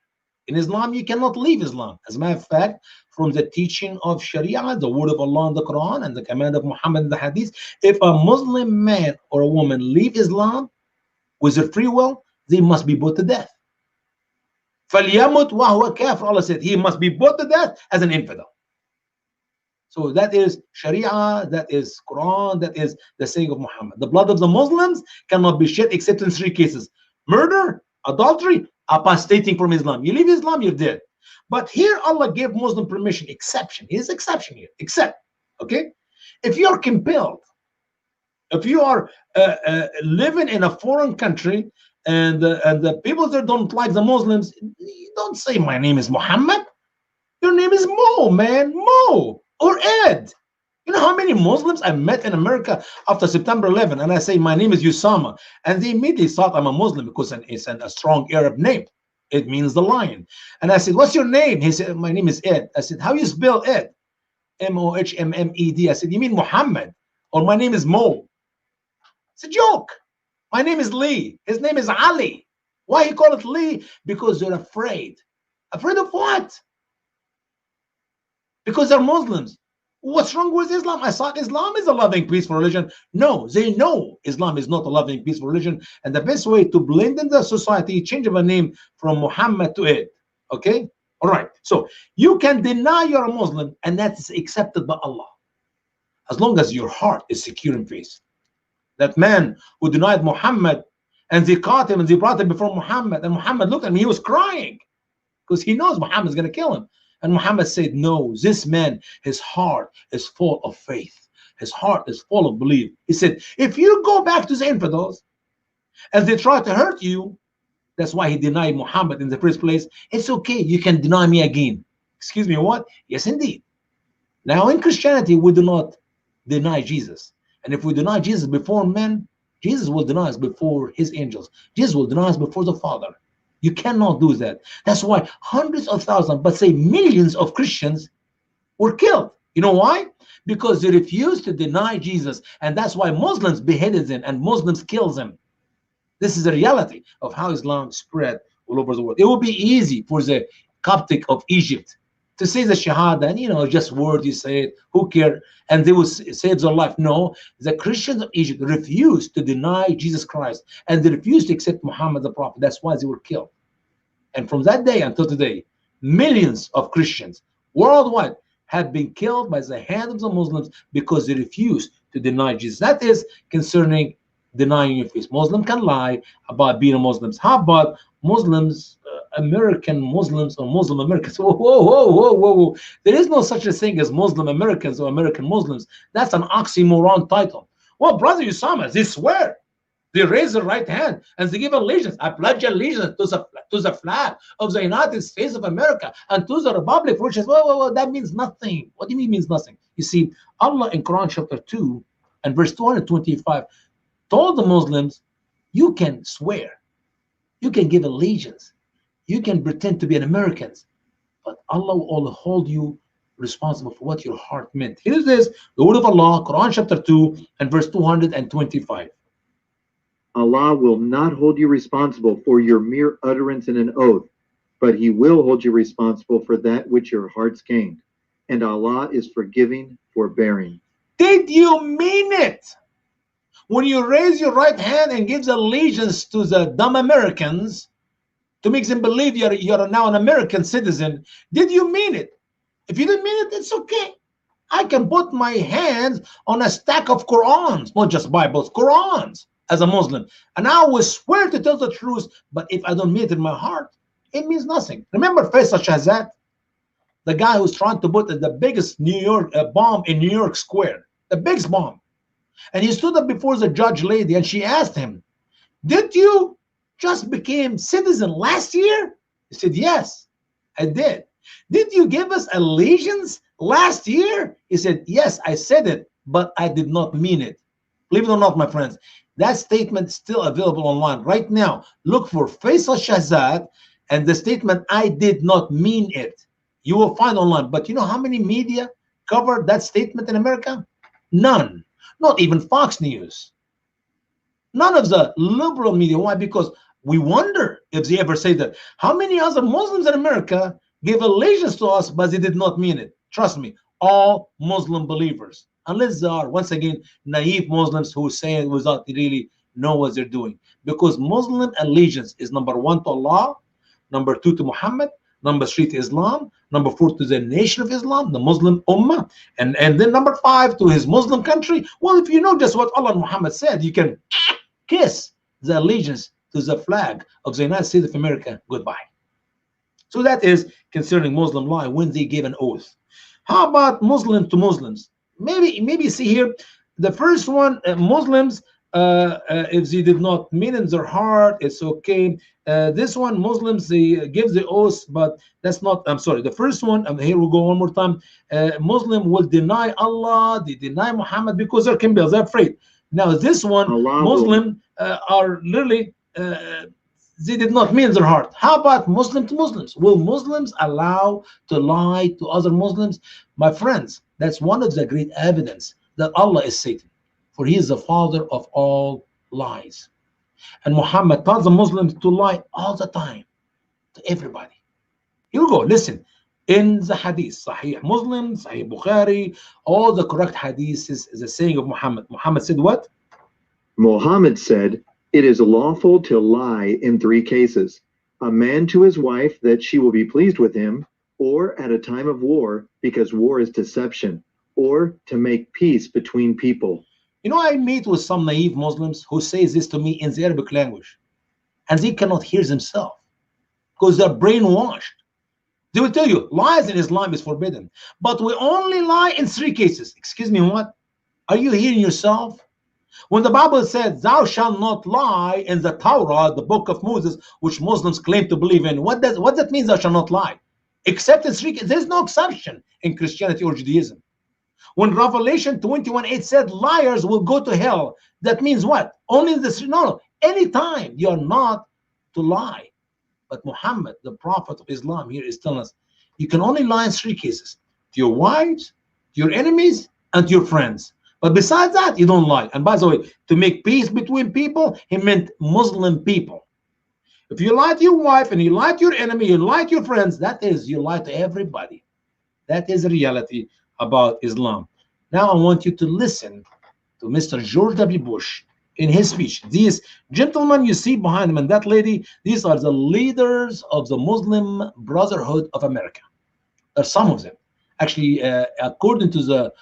In Islam, you cannot leave Islam. As a matter of fact, from the teaching of Sharia, the word of Allah in the Quran, and the command of Muhammad in the Hadith, if a Muslim man or a woman leave Islam with their free will, they must be put to death. فَلْيَمُتْ وَهُوَ كَافِرٌ. Allah said he must be put to death as an infidel. So that is Sharia, that is Quran, that is the saying of Muhammad. The blood of the Muslims cannot be shed except in 3 cases: murder, adultery, apostating from Islam. You leave Islam, you're dead. But here Allah gave Muslim permission, exception. Here's exception here, except, okay? If you are compelled, if you are living in a foreign country and the people there don't like the Muslims, you don't say my name is Muhammad. Your name is Mo, man, Mo or Ed. You know how many Muslims I met in America after September 11, and I say my name is Usama, and they immediately thought I'm a Muslim because it's a strong Arab name. It means the lion. And I said, what's your name? He said, my name is Ed. I said, how you spell Ed? M-O-H-M-M-E-D. I said, you mean Muhammad? Or my name is Mo. It's a joke. My name is Lee. His name is Ali. Why he call it Lee? Because they're afraid. Afraid of what? Because they're Muslims. What's wrong with Islam? I thought Islam is a loving, peaceful religion. No, they know Islam is not a loving, peaceful religion. And the best way to blend in the society, change of a name from Muhammad to Ed. Okay? All right. So you can deny you're a Muslim, and that is accepted by Allah, as long as your heart is secure in faith. That man who denied Muhammad, and they caught him and they brought him before Muhammad, and Muhammad looked at him, he was crying because he knows Muhammad is going to kill him. And Muhammad said, no, this man, his heart is full of faith. His heart is full of belief. He said, if you go back to the infidels and they try to hurt you, that's why he denied Muhammad in the first place. It's okay, you can deny me again. Excuse me, what? Yes, indeed. Now in Christianity, we do not deny Jesus. And if we deny Jesus before men, Jesus will deny us before his angels. Jesus will deny us before the Father. You cannot do that. That's why hundreds of thousands, but say millions of Christians were killed. You know why? Because they refused to deny Jesus. And that's why Muslims beheaded them and Muslims killed them. This is the reality of how Islam spread all over the world. It would be easy for the Coptic of Egypt to say the Shahada, and just words you say it, who cares? And they will save their life. No, the Christians of Egypt refused to deny Jesus Christ, and they refused to accept Muhammad the Prophet. That's why they were killed. And from that day until today, millions of Christians worldwide have been killed by the hand of the Muslims because they refused to deny Jesus. That is concerning denying your faith. Muslim can lie about being a Muslim. How about Muslims, American Muslims or Muslim Americans? Whoa. There is no such a thing as Muslim Americans or American Muslims. That's an oxymoron title. Well, brother Usama, they swear They raise their right hand and they give allegiance. I pledge allegiance to the flag of the United States of America and to the republic, which is, well, that means nothing. What do you mean means nothing? You see, Allah in Quran chapter 2 and verse 225 told the Muslims, you can swear, you can give allegiance, you can pretend to be an American, but Allah will hold you responsible for what your heart meant. Here it is, the word of Allah, Quran chapter 2 and verse 225. Allah will not hold you responsible for your mere utterance in an oath, but He will hold you responsible for that which your hearts gained. And Allah is forgiving, forbearing. Did you mean it? When you raise your right hand and gives allegiance to the dumb Americans to make them believe you're now an American citizen, did you mean it? If you didn't mean it, it's okay. I can put my hands on a stack of Qurans, not just Bibles, Qurans, as a Muslim, and I will swear to tell the truth, but if I don't mean it in my heart, it means nothing. Remember Faisal Shahzad, the guy who's trying to put the biggest New York bomb in New York Square, the biggest bomb, and he stood up before the judge lady and she asked him, did you just became citizen last year? He said, yes, I did. Did you give us allegiance last year? He said, yes, I said it, but I did not mean it. Believe it or not, my friends, that statement is still available online right now. Look for Faisal Shahzad and the statement, I did not mean it. You will find online. But you know how many media covered that statement in America? None. Not even Fox News. None of the liberal media. Why? Because we wonder if they ever say that. How many other Muslims in America gave allegiance to us, but they did not mean it? Trust me, all Muslim believers, unless they are, once again, naive Muslims who say it without really know what they're doing. Because Muslim allegiance is number 1 to Allah, number 2 to Muhammad, number 3 to Islam, number 4 to the nation of Islam, the Muslim Ummah, and then number 5 to his Muslim country. Well, if you know just what Allah and Muhammad said, you can kiss the allegiance to the flag of the United States of America goodbye. So that is concerning Muslim law when they gave an oath. How about Muslim to Muslims? Maybe see here, the first one, Muslims, if they did not mean in their heart, it's okay. This one, Muslims, they give the oath, but that's not, I'm sorry, the first one, here we go one more time. Muslim will deny Allah, they deny Muhammad because they're Kimbels, they're afraid. Now this one, Allah Muslim are literally, they did not mean in their heart. How about Muslim to Muslims? Will Muslims allow to lie to other Muslims? My friends, that's one of the great evidence that Allah is Satan, for he is the father of all lies. And Muhammad taught the Muslims to lie all the time to everybody. Here we go, listen. In the hadith, Sahih Muslim, Sahih Bukhari, all the correct hadiths is the saying of Muhammad. Muhammad said what? Muhammad said, it is lawful to lie in 3 cases. A man to his wife that she will be pleased with him, or at a time of war, because war is deception, or to make peace between people. You know, I meet with some naive Muslims who say this to me in the Arabic language, and they cannot hear themselves because they're brainwashed. They will tell you lies in Islam is forbidden, but we only lie in 3 cases. Excuse me, what? Are you hearing yourself? When the Bible said, thou shalt not lie in the Torah, the book of Moses, which Muslims claim to believe in, what that mean, thou shalt not lie? Except in 3 cases. There's no exception in Christianity or Judaism. When Revelation 21:8 said liars will go to hell, that means what? Only in the no, anytime you're not to lie. But Muhammad, the prophet of Islam, here is telling us you can only lie in 3 cases: to your wives, to your enemies, and to your friends. But besides that, you don't lie. And by the way, to make peace between people, he meant Muslim people. If you lie to your wife and you lie to your enemy, you lie to your friends, that is, you lie to everybody. That is the reality about Islam. Now I want you to listen to Mr. George W. Bush in his speech. These gentlemen you see behind him and that lady, these are the leaders of the Muslim Brotherhood of America. There are some of them. Actually, according to the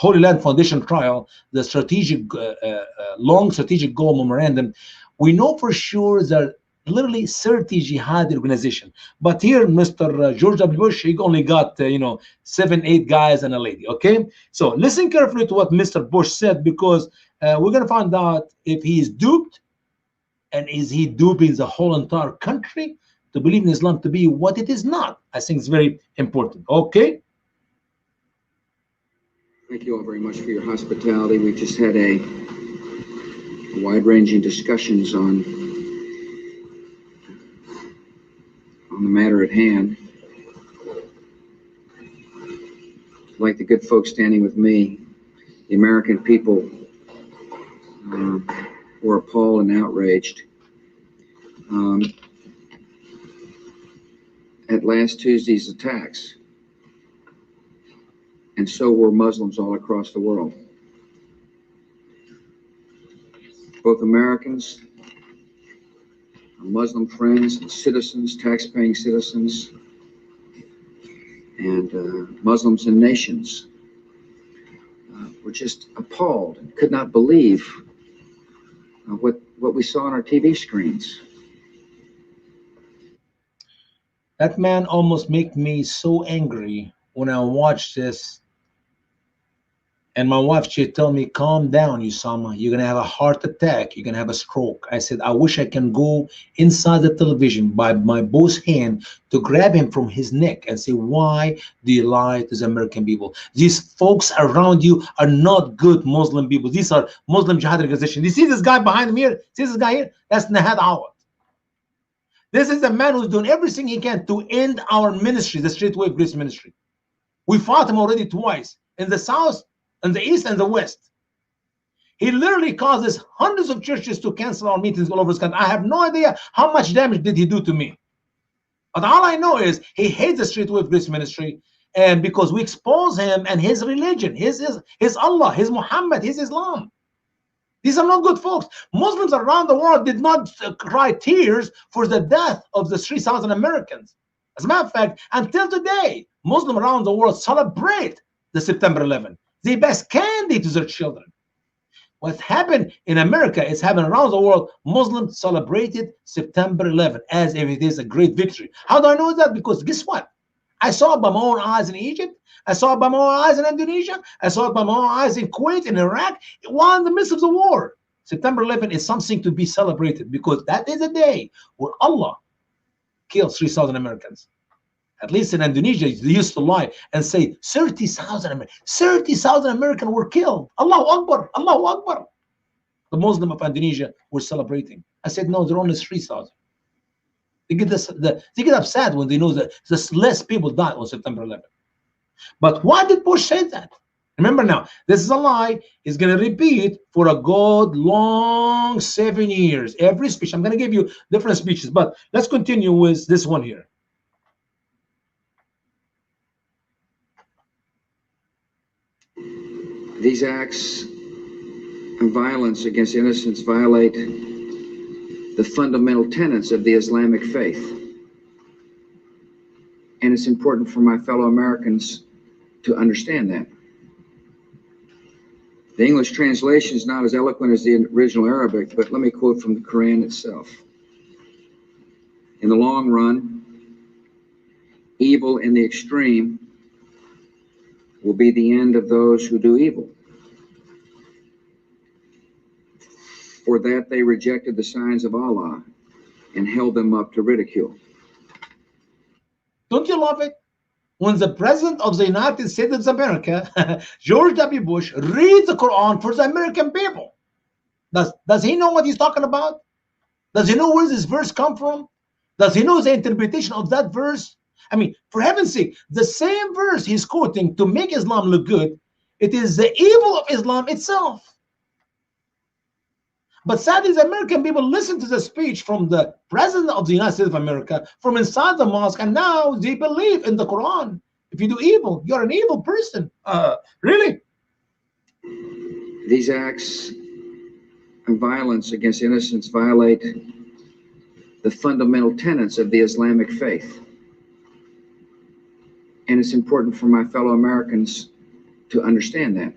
Holy Land Foundation trial, the strategic long strategic goal memorandum, we know for sure that literally 30 jihad organization. But here, Mr. George W. Bush, he only got, 7, 8 guys and a lady. Okay, so listen carefully to what Mr. Bush said, because we're going to find out if he is duped, and is he duping the whole entire country to believe in Islam to be what it is not. I think it's very important. Okay. Thank you all very much for your hospitality. We've just had a wide-ranging discussions on the matter at hand. Like the good folks standing with me, the American people were appalled and outraged at last Tuesday's attacks, and so were Muslims all across the world. Both Americans, Muslim friends, and citizens, tax-paying citizens, and Muslims in nations were just appalled and could not believe what we saw on our TV screens. That man almost made me so angry when I watched this. And my wife, she told me, calm down, Usama. You're going to have a heart attack. You're going to have a stroke. I said, I wish I can go inside the television by my boss hand to grab him from his neck and say, why do you lie to the American people? These folks around you are not good Muslim people. These are Muslim jihad organizations. You see this guy behind me here? See this guy here? That's Nahad Awad. This is a man who's doing everything he can to end our ministry, the Straight Wave Grace Ministry. We fought him already twice, in the south, in the east, and the west. He literally causes hundreds of churches to cancel our meetings all over his country. I have no idea how much damage did he do to me. But all I know is he hates the Straight Wave Grace Ministry, and because we expose him and his religion, his Allah, his Muhammad, his Islam. These are not good folks. Muslims around the world did not cry tears for the death of the 3,000 Americans. As a matter of fact, until today, Muslims around the world celebrate the September 11th. They pass candy to their children. What happened in America is happening around the world. Muslims celebrated September 11th as if it is a great victory. How do I know that? Because guess what? I saw it by my own eyes in Egypt. I saw it by my own eyes in Indonesia. I saw it by my own eyes in Kuwait and Iraq, while in the midst of the war. September 11th is something to be celebrated, because that is a day where Allah killed 3,000 Americans. At least in Indonesia, they used to lie and say 30,000 Americans were killed. Allahu Akbar, Allahu Akbar. The Muslim of Indonesia were celebrating. I said, no, there are only 3,000. They get upset when they know that there's less people died on September 11th. But why did Bush say that? Remember now, this is a lie. He's going to repeat for a good long 7 years. Every speech, I'm going to give you different speeches, but let's continue with this one here. These acts of violence against innocents violate the fundamental tenets of the Islamic faith. And it's important for my fellow Americans to understand that. The English translation is not as eloquent as the original Arabic, but let me quote from the Quran itself. In the long run, evil in the extreme will be the end of those who do evil. For that they rejected the signs of Allah and held them up to ridicule. Don't you love it? When the President of the United States of America, George W. Bush, reads the Quran for the American people. Does he know what he's talking about? Does he know where this verse come from? Does he know the interpretation of that verse? I mean, for heaven's sake, the same verse he's quoting to make Islam look good, it is the evil of Islam itself. But sadly, the American people listen to the speech from the President of the United States of America from inside the mosque, and now they believe in the Quran. If you do evil, you're an evil person. Really? These acts of violence against innocents violate the fundamental tenets of the Islamic faith. And it's important for my fellow Americans to understand that.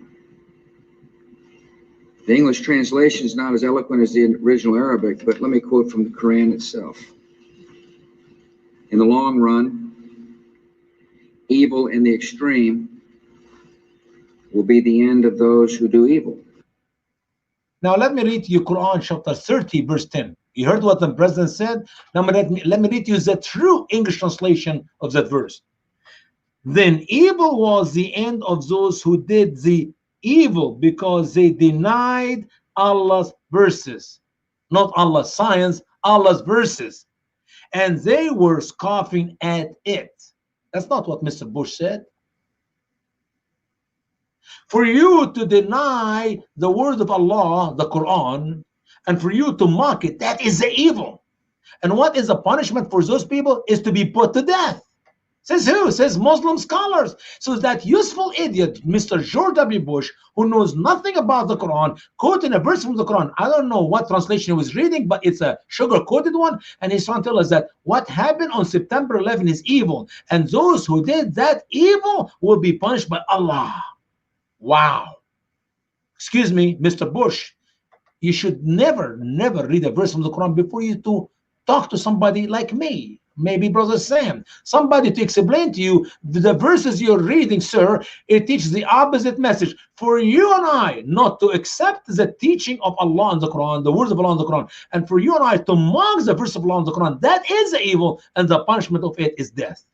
The English translation is not as eloquent as the original Arabic, but let me quote from the Quran itself. In the long run, evil in the extreme will be the end of those who do evil. Now let me read you Quran chapter 30 verse 10. You heard what the president said? Now let me read you the true English translation of that verse. Then evil was the end of those who did the evil because they denied Allah's verses. Not Allah's science, Allah's verses. And they were scoffing at it. That's not what Mr. Bush said. For you to deny the word of Allah, the Quran, and for you to mock it, that is the evil. And what is the punishment for those people is to be put to death. Says who? Says Muslim scholars. So that useful idiot, Mr. George W. Bush, who knows nothing about the Quran, quoting a verse from the Quran. I don't know what translation he was reading, but it's a sugar-coated one. And he's trying to tell us that what happened on September 11 is evil. And those who did that evil will be punished by Allah. Wow. Excuse me, Mr. Bush. You should never read a verse from the Quran before you to talk to somebody like me. Maybe Brother Sam, somebody to explain to you the verses you're reading, sir. It teaches the opposite message. For you and I not to accept the teaching of Allah in the Quran, the words of Allah in the Quran, and for you and I to mock the verse of Allah in the Quran, that is evil, and the punishment of it is death.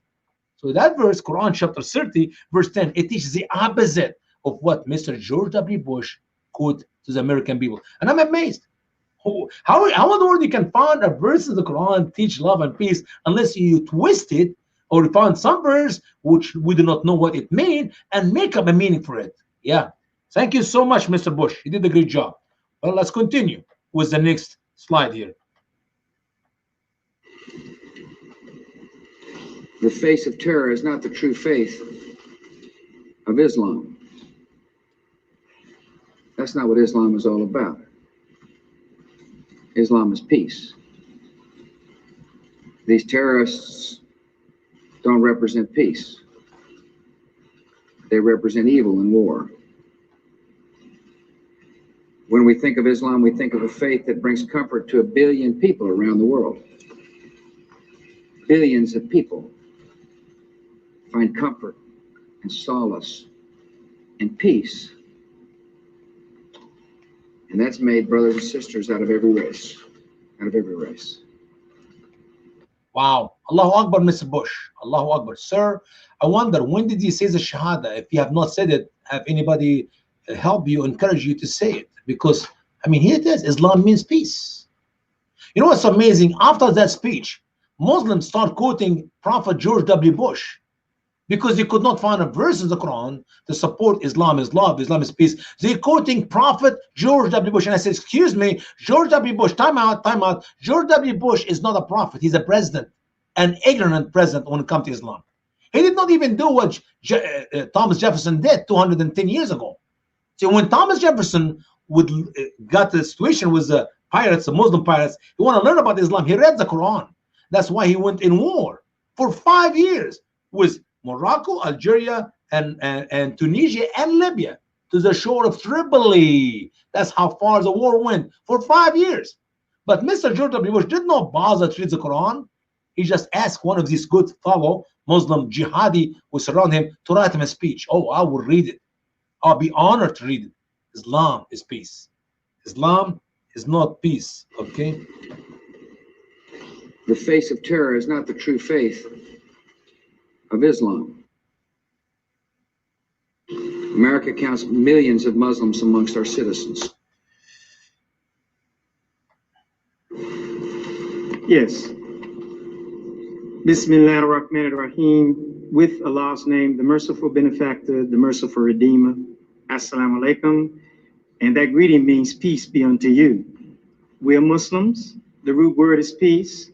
So that verse, Quran chapter 30, verse 10, it teaches the opposite of what Mr. George W. Bush quote to the American people. And I'm amazed. How in the world you can find a verse in the Quran teach love and peace unless you twist it or you find some verse which we do not know what it means and make up a meaning for it. Yeah. Thank you so much, Mr. Bush. You did a great job. Well, let's continue with the next slide here. The face of terror is not the true faith of Islam. That's not what Islam is all about. Islam is peace. These terrorists don't represent peace. They represent evil and war. When we think of Islam, we think of a faith that brings comfort to 1 billion people around the world. Billions of people find comfort and solace and peace. And that's made brothers and sisters out of every race. Out of every race. Wow. Allahu Akbar, Mr. Bush. Allahu Akbar. Sir, I wonder, when did you say the Shahada? If you have not said it, have anybody help you, encourage you to say it? Because, I mean, here it is. Islam means peace. You know what's amazing? After that speech, Muslims start quoting Prophet George W. Bush, because they could not find a verse in the Quran to support Islam is love, Islam is peace. They're quoting Prophet George W. Bush. And I said, excuse me, George W. Bush, time out, time out. George W. Bush is not a prophet. He's a president, an ignorant president when it comes to Islam. He did not even do what Thomas Jefferson did 210 years ago. So when Thomas Jefferson got the situation with the pirates, the Muslim pirates, he wanted to learn about Islam. He read the Quran. That's why he went in war for 5 years with Morocco, Algeria, and Tunisia, and Libya to the shore of Tripoli. That's how far the war went, for 5 years. But Mr. George W. Bush did not bother to read the Quran. He just asked one of these good fellow Muslim jihadi who surround him to write him a speech. Oh, I will read it. I'll be honored to read it. Islam is peace. Islam is not peace, okay? The face of terror is not the true faith of Islam. America counts millions of Muslims amongst our citizens. Yes. Bismillah ar-Rahman ar-Rahim. With Allah's name, the merciful benefactor, the merciful redeemer. Assalamu alaikum. And that greeting means peace be unto you. We are Muslims. The root word is peace.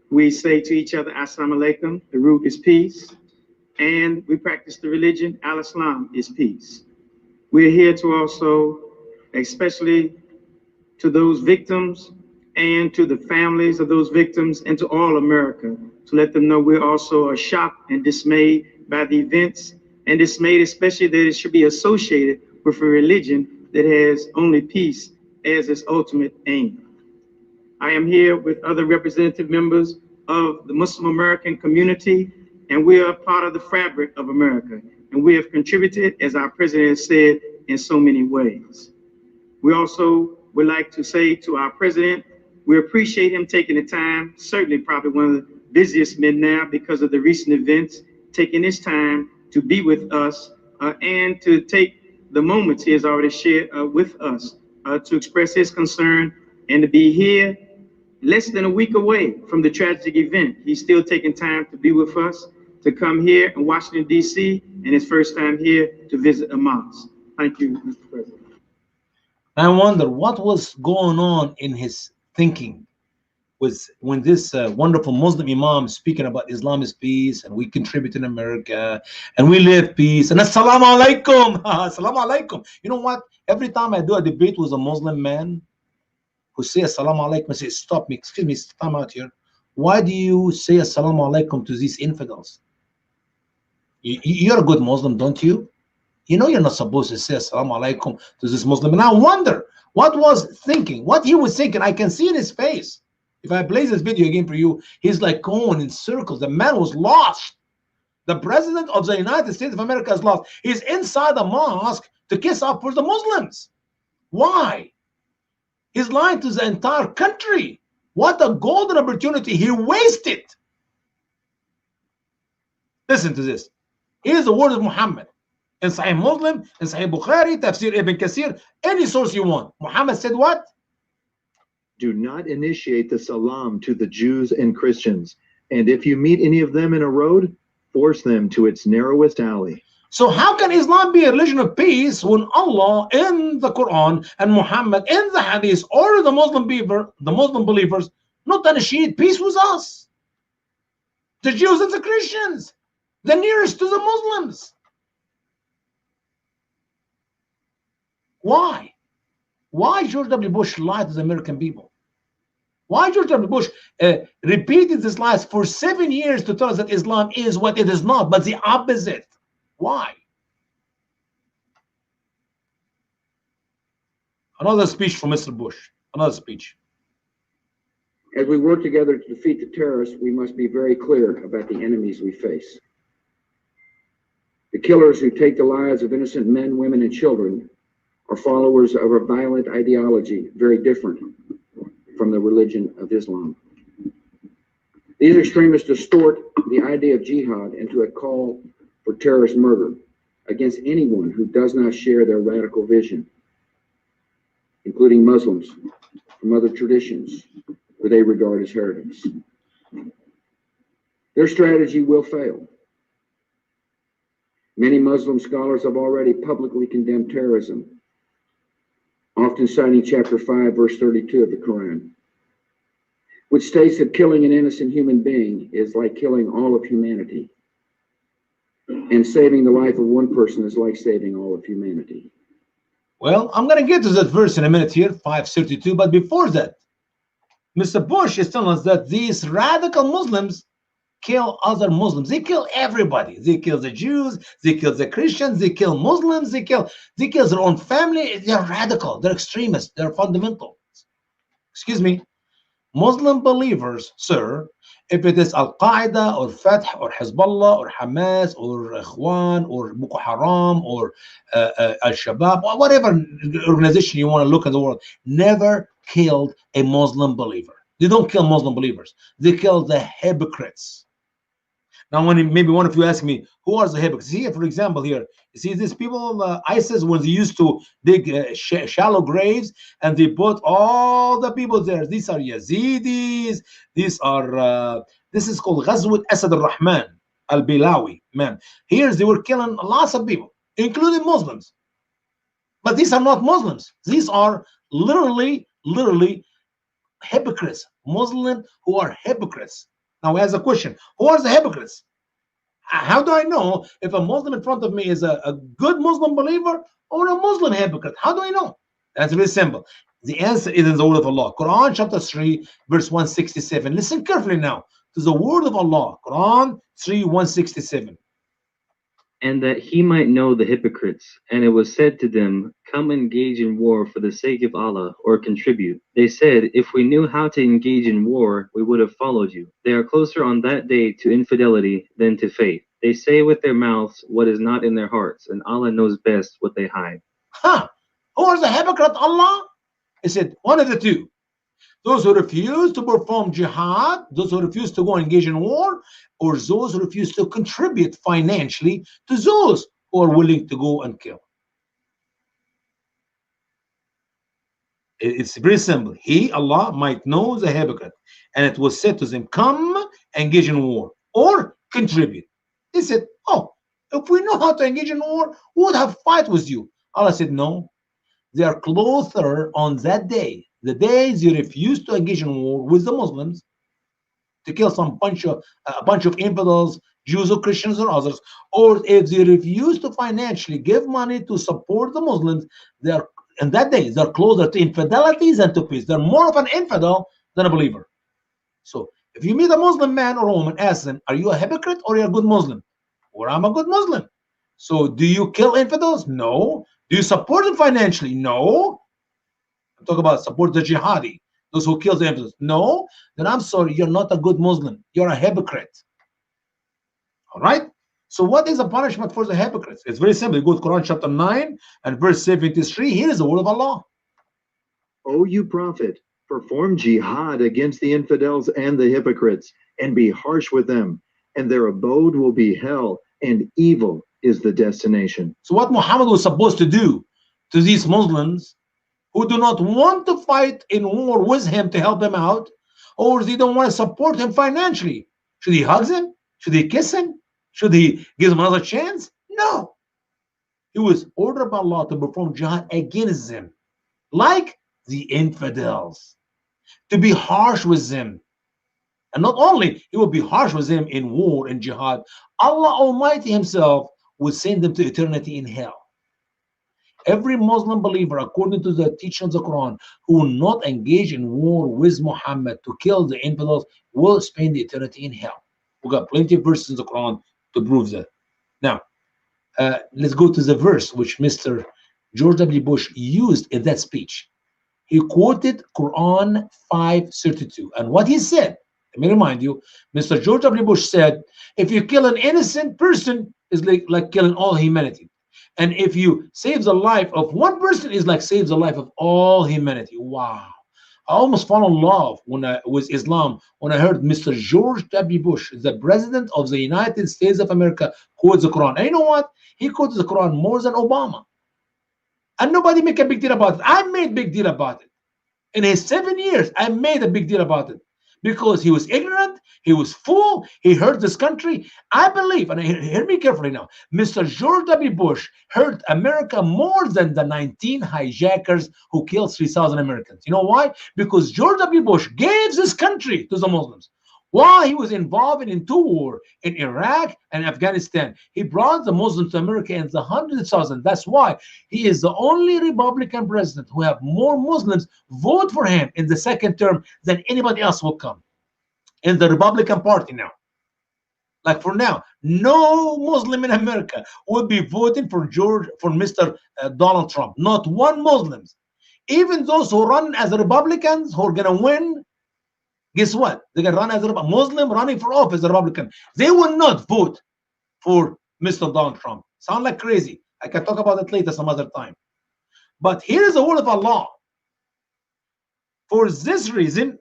We say to each other, Assalamu alaikum. The root is peace. And we practice the religion, Al-Islam is peace. We're here to also, especially to those victims and to the families of those victims and to all America, to let them know we're also shocked and dismayed by the events, and dismayed especially that it should be associated with a religion that has only peace as its ultimate aim. I am here with other representative members of the Muslim American community, and we are part of the fabric of America. And we have contributed, as our president has said, in so many ways. We also would like to say to our president, we appreciate him taking the time, certainly probably one of the busiest men now because of the recent events, taking his time to be with us and to take the moments he has already shared with us to express his concern and to be here less than a week away from the tragic event. He's still taking time to be with us, to come here in Washington, D.C., and his first time here to visit a mosque. Thank you, Mr. President. I wonder what was going on in his thinking was when this wonderful Muslim imam speaking about Islam is peace and we contribute in America and we live peace and assalamu alaikum, assalamu alaikum. You know what? Every time I do a debate with a Muslim man who say assalamu alaikum, I say, stop me, excuse me, time out here. Why do you say assalamu alaikum to these infidels? You're a good Muslim, don't you? You know you're not supposed to say assalamu alaikum to this Muslim. And I wonder what was thinking, what he was thinking. I can see in his face. If I play this video again for you, he's like going in circles. The man was lost. The president of the United States of America is lost. He's inside the mosque to kiss up for the Muslims. Why? He's lying to the entire country. What a golden opportunity he wasted. Listen to this. Here's the word of Muhammad. In Sahih Muslim, in Sahih Bukhari, Tafsir Ibn Kathir, any source you want. Muhammad said what? Do not initiate the salam to the Jews and Christians, and if you meet any of them in a road, force them to its narrowest alley. So how can Islam be a religion of peace when Allah in the Quran and Muhammad in the Hadith order the Muslim believers not to initiate peace with us? The Jews and the Christians, the nearest to the Muslims. Why? Why George W. Bush lied to the American people? Why George W. Bush repeated these lies for 7 years to tell us that Islam is what it is not, but the opposite? Why? Another speech from Mr. Bush. Another speech. As we work together to defeat the terrorists, we must be very clear about the enemies we face. The killers who take the lives of innocent men, women, and children are followers of a violent ideology very different from the religion of Islam. These extremists distort the idea of jihad into a call for terrorist murder against anyone who does not share their radical vision, including Muslims from other traditions who they regard as heretics. Their strategy will fail. Many Muslim scholars have already publicly condemned terrorism, often citing chapter 5, verse 32 of the Quran, which states that killing an innocent human being is like killing all of humanity, and saving the life of one person is like saving all of humanity. Well, I'm going to get to that verse in a minute here, 532, but before that, Mr. Bush is telling us that these radical Muslims kill other Muslims. They kill everybody. They kill the Jews, they kill the Christians, they kill Muslims, they kill their own family. They're radical, they're extremists, they're fundamental. Excuse me. Muslim believers, sir, if it is Al-Qaeda or Fatah or Hezbollah or Hamas or Ikhwan or Boko Haram or Al-Shabaab or whatever organization you want to look in the world, never killed a Muslim believer. They don't kill Muslim believers. They kill the hypocrites. Now, when maybe one of you ask me, who are the hypocrites? Here, for example, here, you see these people, ISIS, when they used to dig shallow graves and they put all the people there. These are Yazidis. These are, this is called Ghazwat Asad al-Rahman al-Bilawi, man. Here they were killing lots of people, including Muslims. But these are not Muslims. These are literally hypocrites, Muslims who are hypocrites. Now, we ask a question, who are the hypocrites? How do I know if a Muslim in front of me is a good Muslim believer or a Muslim hypocrite? How do I know? That's very simple. The answer is in the word of Allah. Quran chapter 3, verse 167. Listen carefully now to the word of Allah. Quran 3, 167. and that he might know the hypocrites. And it was said to them, come engage in war for the sake of Allah, or contribute. They said, if we knew how to engage in war, we would have followed you. They are closer on that day to infidelity than to faith. They say with their mouths what is not in their hearts, and Allah knows best what they hide. Huh? Who are the hypocrite, Allah? He said, one of the two. Those who refuse to perform jihad, those who refuse to go engage in war, or those who refuse to contribute financially to those who are willing to go and kill. It's very simple. He, Allah, might know the hypocrite. And it was said to them, come engage in war or contribute. They said, oh, if we know how to engage in war, we would have fight with you. Allah said, no. They are closer on that day, the days you refuse to engage in war with the Muslims, to kill some a bunch of infidels, Jews or Christians or others, or if they refuse to financially give money to support the Muslims, they are in that day they're closer to infidelity than to peace. They're more of an infidel than a believer. So if you meet a Muslim man or woman, ask them, are you a hypocrite or are you a good Muslim? Or I'm a good Muslim. So do you kill infidels? No. Do you support them financially? No. I'm talking about support the jihadi, those who kill the infidels. No. Then I'm sorry, you're not a good Muslim. You're a hypocrite. All right? So what is the punishment for the hypocrites? It's very simple. You go to Quran chapter 9 and verse 73. Here is the word of Allah. O you prophet, perform jihad against the infidels and the hypocrites, and be harsh with them, and their abode will be hell, and evil is the destination. So what Muhammad was supposed to do to these Muslims who do not want to fight in war with him to help him out, or they don't want to support him financially, should he hug him? Should he kiss him? Should he give him another chance? No. He was ordered by Allah to perform jihad against them, like the infidels, to be harsh with them. And not only he will be harsh with them in war and jihad, Allah Almighty himself will send them to eternity in hell. Every Muslim believer, according to the teaching of the Quran, who will not engage in war with Muhammad to kill the infidels, will spend eternity in hell. We got plenty of verses in the Quran to prove that. Now, let's go to the verse which Mr. George W. Bush used in that speech. He quoted Quran 5:32, and what he said, let me remind you, Mr. George W. Bush said, if you kill an innocent person, it's like killing all humanity. And if you save the life of one person, it's like saves the life of all humanity. Wow. I almost fell in love with Islam when I heard Mr. George W. Bush, the President of the United States of America, quotes the Quran. And you know what? He quotes the Quran more than Obama. And nobody make a big deal about it. I made a big deal about it. In his 7 years, I made a big deal about it. Because he was ignorant, he was fool, he hurt this country. I believe, and hear me carefully now, Mr. George W. Bush hurt America more than the 19 hijackers who killed 3,000 Americans. You know why? Because George W. Bush gave this country to the Muslims. While he was involved in two wars in Iraq and Afghanistan, he brought the Muslims to America in the hundreds of thousands. That's why he is the only Republican president who have more Muslims vote for him in the second term than anybody else will come in the Republican Party now. Like for now, no Muslim in America will be voting for Mr. Donald Trump. Not one Muslim. Even those who run as Republicans who are going to win, guess what? They're going to run as a Muslim running for office, a Republican. They will not vote for Mr. Donald Trump. Sound like crazy. I can talk about it later some other time. But here's the word of Allah. For this reason,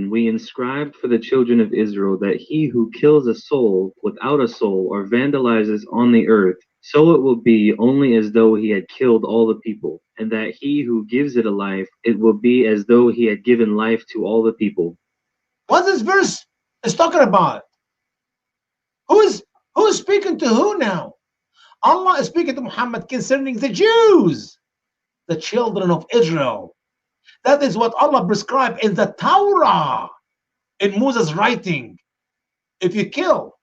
we inscribed for the children of Israel that he who kills a soul without a soul or vandalizes on the earth, so it will be only as though he had killed all the people, and that he who gives it a life, it will be as though he had given life to all the people. What this verse is talking about? Who is speaking to who now? Allah is speaking to Muhammad concerning the Jews, the children of Israel. That is what Allah prescribed in the Torah, in Moses' writing. If you kill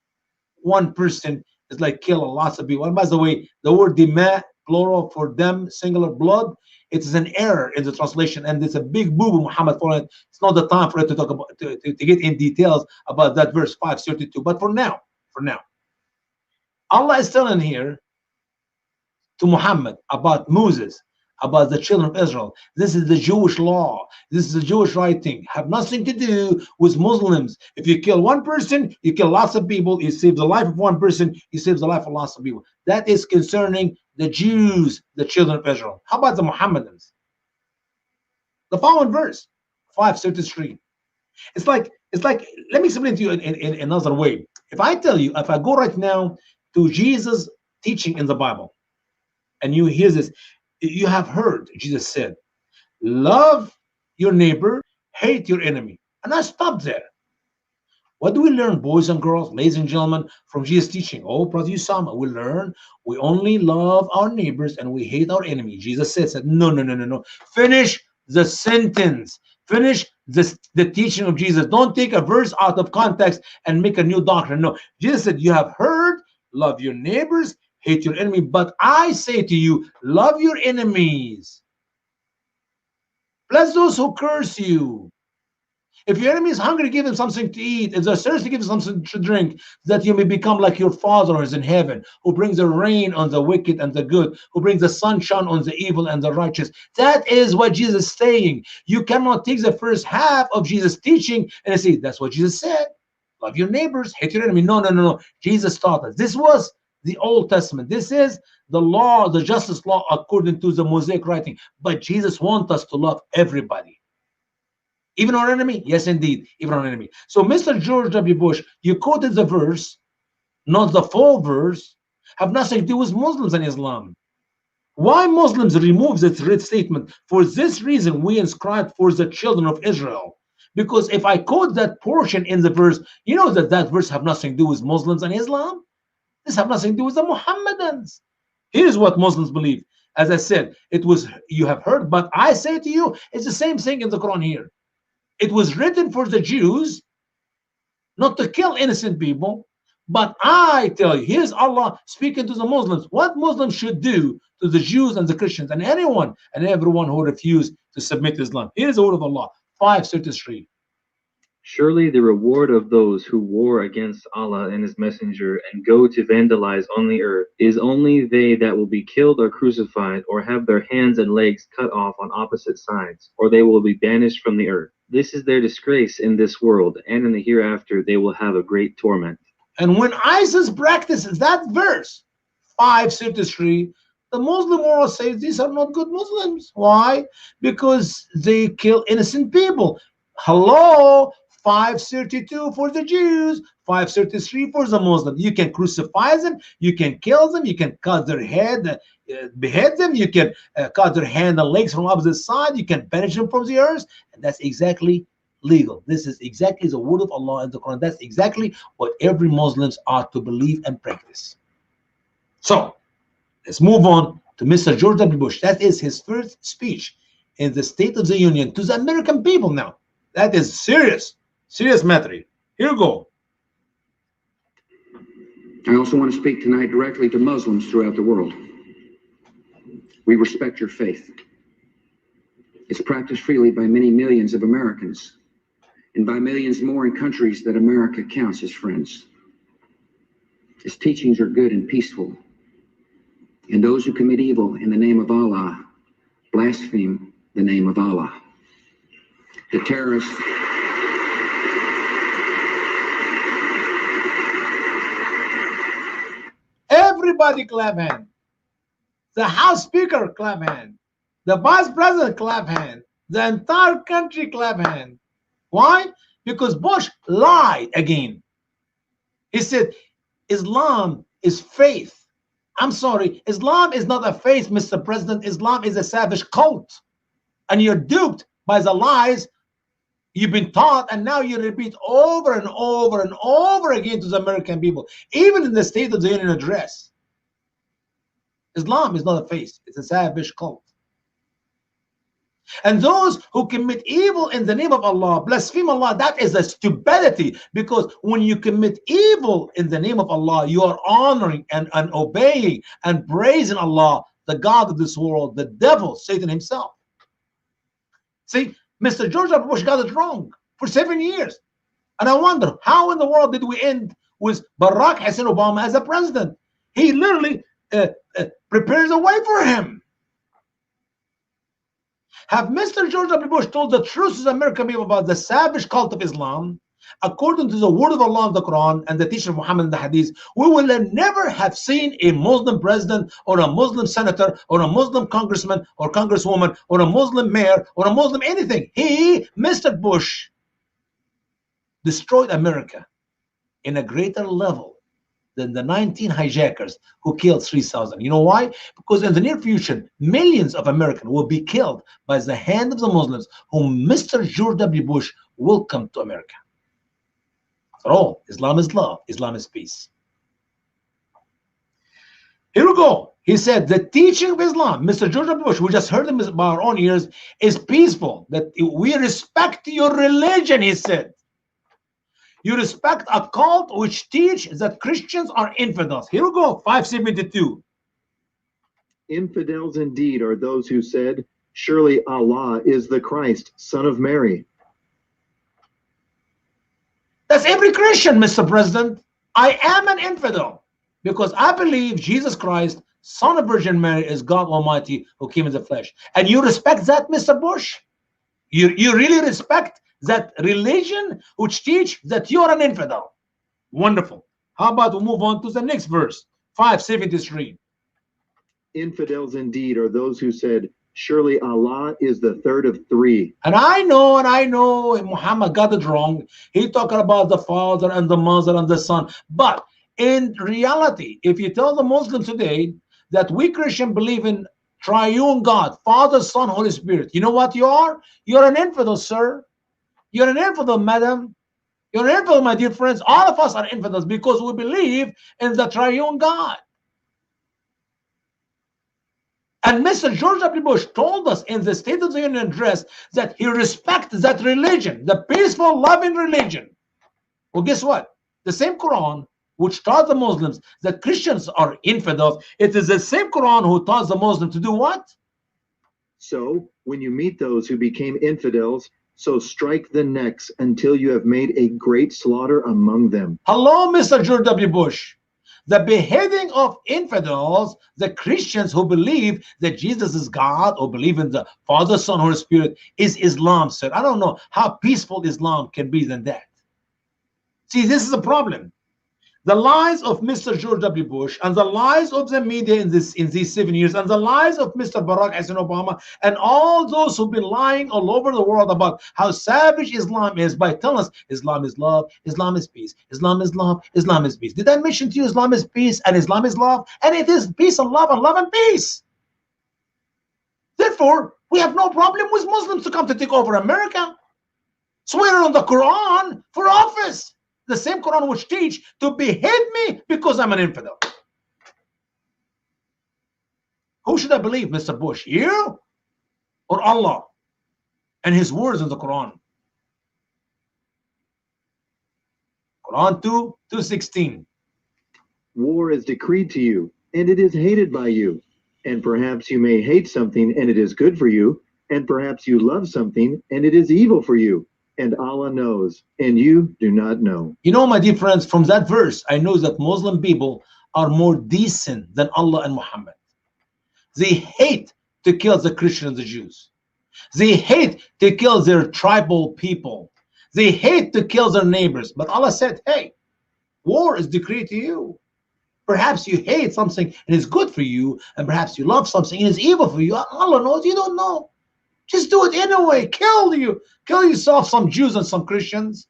one person, it's like kill lots of people. And by the way, the word dima, plural for them, singular blood, it is an error in the translation, and it's a big boo-boo, Muhammad, for it. It's not the time for it to talk about to get in details about that verse 5:32. But for now, Allah is telling here to Muhammad about Moses, about the children of Israel. This is the Jewish law. This is the Jewish writing. Have nothing to do with Muslims. If you kill one person, you kill lots of people. You save the life of one person, you save the life of lots of people. That is concerning the Jews, the children of Israel. How about the Muhammadans? The following verse, 5:33. It's like, let me explain to you in another way. If I tell you, if I go right now to Jesus' teaching in the Bible, and you hear this, you have heard Jesus said, love your neighbor, hate your enemy. And I stop there. What do we learn, boys and girls, ladies and gentlemen, from Jesus' teaching? Oh, Brother Usama, we learn we only love our neighbors and we hate our enemy. Jesus said, no, no, no, no, no. Finish the sentence. Finish the teaching of Jesus. Don't take a verse out of context and make a new doctrine. No, Jesus said, you have heard, love your neighbors, hate your enemy. But I say to you, love your enemies. Bless those who curse you. If your enemy is hungry, give him something to eat. If they're thirsty, give him something to drink, that you may become like your Father who is in heaven, who brings the rain on the wicked and the good, who brings the sunshine on the evil and the righteous. That is what Jesus is saying. You cannot take the first half of Jesus' teaching and say, that's what Jesus said. Love your neighbors, hate your enemy. No, no, no, no. Jesus taught us. This was the Old Testament. This is the law, the justice law according to the Mosaic writing. But Jesus wants us to love everybody. Even our enemy? Yes, indeed, even our enemy. So, Mr. George W. Bush, you quoted the verse, not the full verse, have nothing to do with Muslims and Islam. Why Muslims remove this red statement? For this reason, we inscribed for the children of Israel. Because if I quote that portion in the verse, you know that that verse have nothing to do with Muslims and Islam. This have nothing to do with the Muhammadans. Here's what Muslims believe. As I said, it was, you have heard, but I say to you, it's the same thing in the Quran here. It was written for the Jews not to kill innocent people, but I tell you, here's Allah speaking to the Muslims, what Muslims should do to the Jews and the Christians and anyone and everyone who refused to submit to Islam. Here's the word of Allah, 5:33. Surely the reward of those who war against Allah and His Messenger and go to vandalize on the earth is only they that will be killed or crucified or have their hands and legs cut off on opposite sides, or they will be banished from the earth. This is their disgrace in this world, and in the hereafter they will have a great torment. And when ISIS practices that verse, 5:33, the Muslim world says these are not good Muslims. Why? Because they kill innocent people. Hello? 5:32 for the Jews, 5:33 for the Muslims. You can crucify them, you can kill them, you can cut their head, behead them, you can cut their hand and legs from opposite side, you can banish them from the earth, and that's exactly legal. This is exactly the word of Allah in the Quran. That's exactly what every Muslims ought to believe and practice. So let's move on to Mr. George W. Bush. That is his first speech in the State of the Union to the American people now. That is serious matter. Here we go. I also want to speak tonight directly to Muslims throughout the world. We respect your faith. It's practiced freely by many millions of Americans and by millions more in countries that America counts as friends. Its teachings are good and peaceful, and those who commit evil in the name of Allah blaspheme the name of Allah. The terrorists Everybody clap hand. The House Speaker clap hand. The Vice President clap hand. The entire country clap hand. Why? Because Bush lied again. He said Islam is faith. I'm sorry, Islam is not a faith, Mr. President. Islam is a savage cult. And you're duped by the lies you've been taught, and now you repeat over and over and over again to the American people, even in the State of the Union address. Islam is not a faith, it's a savage cult. And those who commit evil in the name of Allah, blaspheme Allah, that is a stupidity, because when you commit evil in the name of Allah, you are honoring and obeying and praising Allah, the God of this world, the devil, Satan himself. See, Mr. George W. Bush got it wrong for 7 years. And I wonder, how in the world did we end with Barack Hussein Obama as a president? he literally prepares a way for him. Have Mr. George W. Bush told the truth to the American people about the savage cult of Islam? According to the word of Allah in the Quran and the teaching of Muhammad in the Hadith, we will never have seen a Muslim president or a Muslim senator or a Muslim congressman or congresswoman or a Muslim mayor or a Muslim anything. He, Mr. Bush, destroyed America in a greater level than the 19 hijackers who killed 3,000. You know why? Because in the near future, millions of Americans will be killed by the hand of the Muslims whom Mr. George W. Bush welcomed to America. After all, Islam is love, Islam is peace. Here we go. He said the teaching of Islam, Mr. George W. Bush, we just heard him by our own ears, is peaceful. That we respect your religion, he said. You respect a cult which teach that Christians are infidels. Here we go, 572. Infidels indeed are those who said, surely Allah is the Christ, son of Mary. That's every Christian, Mr. President. I am an infidel because I believe Jesus Christ, son of Virgin Mary, is God Almighty who came in the flesh. And you respect that, Mr. Bush? You really respect that religion which teach that you're an infidel? Wonderful. How about we move on to the next verse, 573. Infidels indeed are those who said, surely Allah is the third of three. And I know Muhammad got it wrong. He talking about the Father and the Mother and the Son. But in reality, if you tell the Muslims today that we Christians believe in triune God, Father, Son, Holy Spirit, you know what you are? You're an infidel, sir. You're an infidel, madam. You're an infidel, my dear friends. All of us are infidels because we believe in the triune God. And Mr. George W. Bush told us in the State of the Union address that he respects that religion, the peaceful, loving religion. Well, guess what? The same Quran which taught the Muslims that Christians are infidels, it is the same Quran who taught the Muslims to do what? So, when you meet those who became infidels, so strike the necks until you have made a great slaughter among them. Hello, Mr. George W. Bush. The beheading of infidels, the Christians who believe that Jesus is God or believe in the Father, Son, Holy Spirit, is Islam, sir. I don't know how peaceful Islam can be than that. See, this is a problem. The lies of Mr. George W. Bush and the lies of the media in these 7 years and the lies of Mr. Barack Hussein Obama and all those who've been lying all over the world about how savage Islam is by telling us Islam is love, Islam is peace, Islam is love, Islam is peace. Did I mention to you Islam is peace and Islam is love? And it is peace and love and peace. Therefore, we have no problem with Muslims to come to take over America. Swear on the Quran for office. The same Quran which teach to behead me because I'm an infidel. Who should I believe, Mr. Bush? You or Allah and his words in the Quran? Quran 2:16. War is decreed to you, and it is hated by you. And perhaps you may hate something, and it is good for you. And perhaps you love something, and it is evil for you. And Allah knows, and you do not know. You know, my dear friends, from that verse, I know that Muslim people are more decent than Allah and Muhammad. They hate to kill the Christians and the Jews. They hate to kill their tribal people. They hate to kill their neighbors. But Allah said, hey, war is decreed to you. Perhaps you hate something and it's good for you, and perhaps you love something and it's evil for you. Allah knows, you don't know. Just do it anyway. Kill yourself, some Jews and some Christians.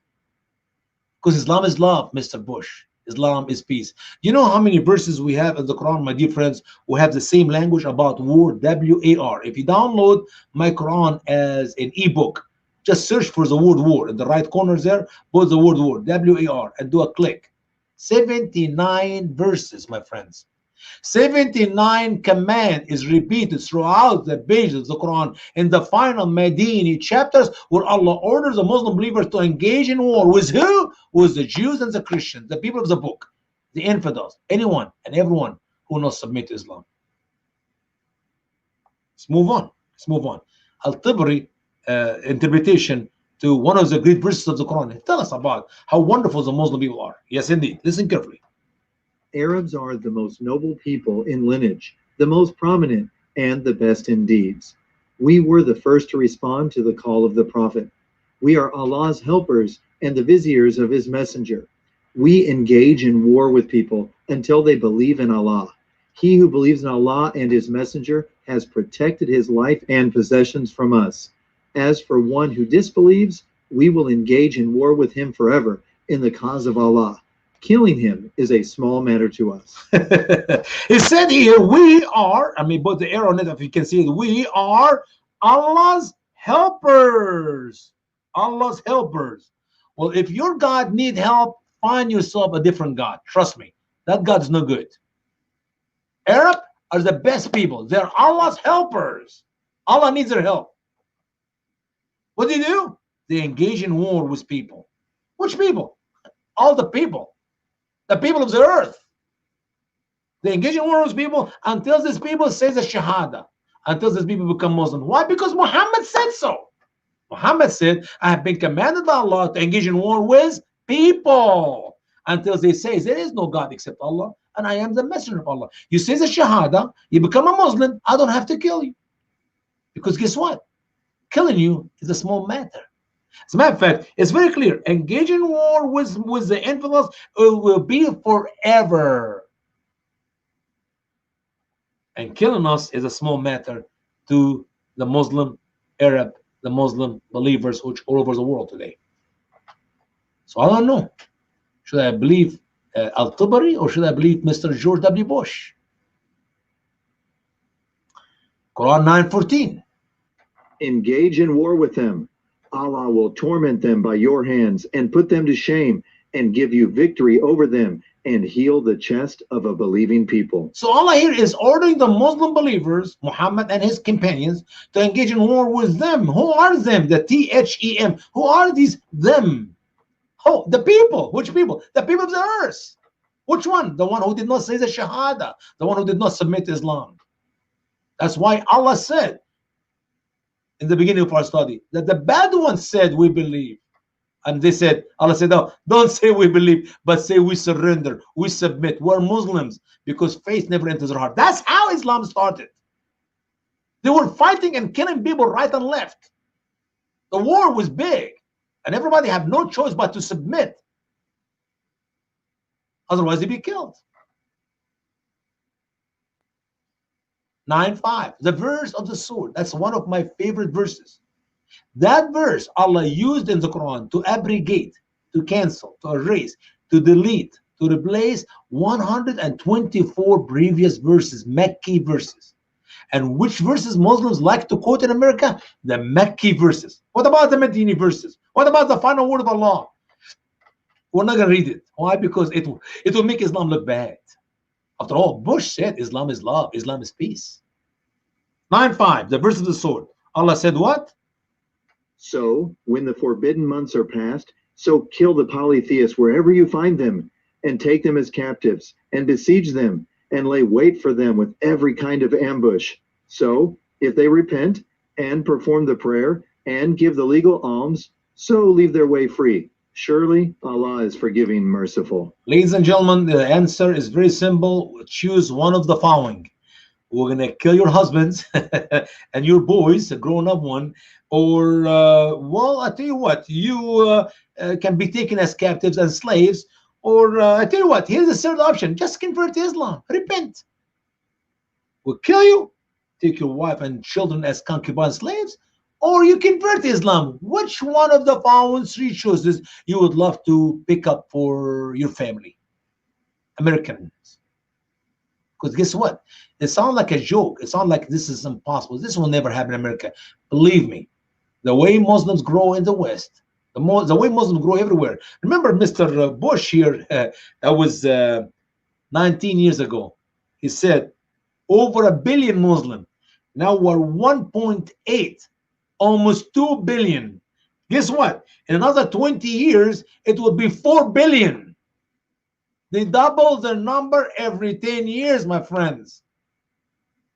Because Islam is love, Mr. Bush. Islam is peace. You know how many verses we have in the Quran, my dear friends, who have the same language about war, W-A-R. If you download my Quran as an ebook, just search for the word war. In the right corner there, put the word war, W-A-R, and do a click. 79 verses, my friends. 79 command is repeated throughout the pages of the Quran in the final Medini chapters, where Allah orders the Muslim believers to engage in war with who? With the Jews and the Christians, the people of the book, the infidels, anyone and everyone who will not submit to Islam. Let's move on. Let's move on. Al-Tabari interpretation to one of the great verses of the Quran. Tell us about how wonderful the Muslim people are. Yes, indeed. Listen carefully. Arabs are the most noble people in lineage, the most prominent, and the best in deeds. We were the first to respond to the call of the Prophet. We are Allah's helpers and the viziers of His messenger. We engage in war with people until they believe in Allah. He who believes in Allah and His messenger has protected his life and possessions from us. As for one who disbelieves, we will engage in war with him forever in the cause of Allah. Killing him is a small matter to us. It said here, we are, I mean, both the arrow on it, if you can see it, we are Allah's helpers. Allah's helpers. Well, if your God need help, find yourself a different God. Trust me, that God is no good. Arab are the best people. They're Allah's helpers. Allah needs their help. What do? They engage in war with people. Which people? All the people. The people of the earth. They engage in war with people until these people say the Shahada. Until these people become Muslim. Why? Because Muhammad said so. Muhammad said, I have been commanded by Allah to engage in war with people. Until they say, there is no God except Allah, and I am the messenger of Allah. You say the Shahada, you become a Muslim, I don't have to kill you. Because guess what? Killing you is a small matter. As a matter of fact, it's very clear. Engage in war with the infidels, it will be forever. And killing us is a small matter to the Muslim, Arab, the Muslim believers which all over the world today. So I don't know. Should I believe Al-Tabari or should I believe Mr. George W. Bush? Quran 9:14. Engage in war with them. Allah will torment them by your hands and put them to shame and give you victory over them and heal the chest of a believing people. So Allah here is ordering the Muslim believers, Muhammad and his companions, to engage in war with them. Who are them? The T-H-E-M. Who are these them? Oh, the people. Which people? The people of the earth. Which one? The one who did not say the Shahada. The one who did not submit to Islam. That's why Allah said in the beginning of our study that the bad ones said we believe. And they said, Allah said, no, don't say we believe, but say we surrender, we submit, we're Muslims, because faith never enters our heart. That's how Islam started. They were fighting and killing people right and left. The war was big, and everybody had no choice but to submit. Otherwise, they'd be killed. 9:5, the verse of the sword. That's one of my favorite verses. That verse Allah used in the Quran to abrogate, to cancel, to erase, to delete, to replace 124 previous verses, Mecca verses. And which verses Muslims like to quote in America? The Mecca verses. What about the Medini verses? What about the final word of Allah? We're not going to read it. Why? Because it will make Islam look bad. After all, Bush said Islam is love, Islam is peace. 9:5, the verse of the sword. Allah said what? So, when the forbidden months are past, so kill the polytheists wherever you find them, and take them as captives, and besiege them, and lay wait for them with every kind of ambush. So, if they repent, and perform the prayer, and give the legal alms, so leave their way free. Surely, Allah is forgiving, merciful. Ladies and gentlemen, the answer is very simple. Choose one of the following. We're going to kill your husbands and your boys, a grown-up one, or, well, I tell you what, you can be taken as captives and slaves, or I tell you what, here's the third option. Just convert to Islam. Repent. We'll kill you, take your wife and children as concubine slaves, or you convert to Islam. Which one of the following three choices you would love to pick up for your family? Americans. Because guess what? It sounds like a joke. It sounds like this is impossible. This will never happen in America. Believe me, the way Muslims grow in the West, the way Muslims grow everywhere. Remember Mr. Bush here, that was 19 years ago. He said, over 1 billion Muslims. Now we're 1.8, almost 2 billion. Guess what? In another 20 years, it will be 4 billion. They double their number every 10 years, my friends.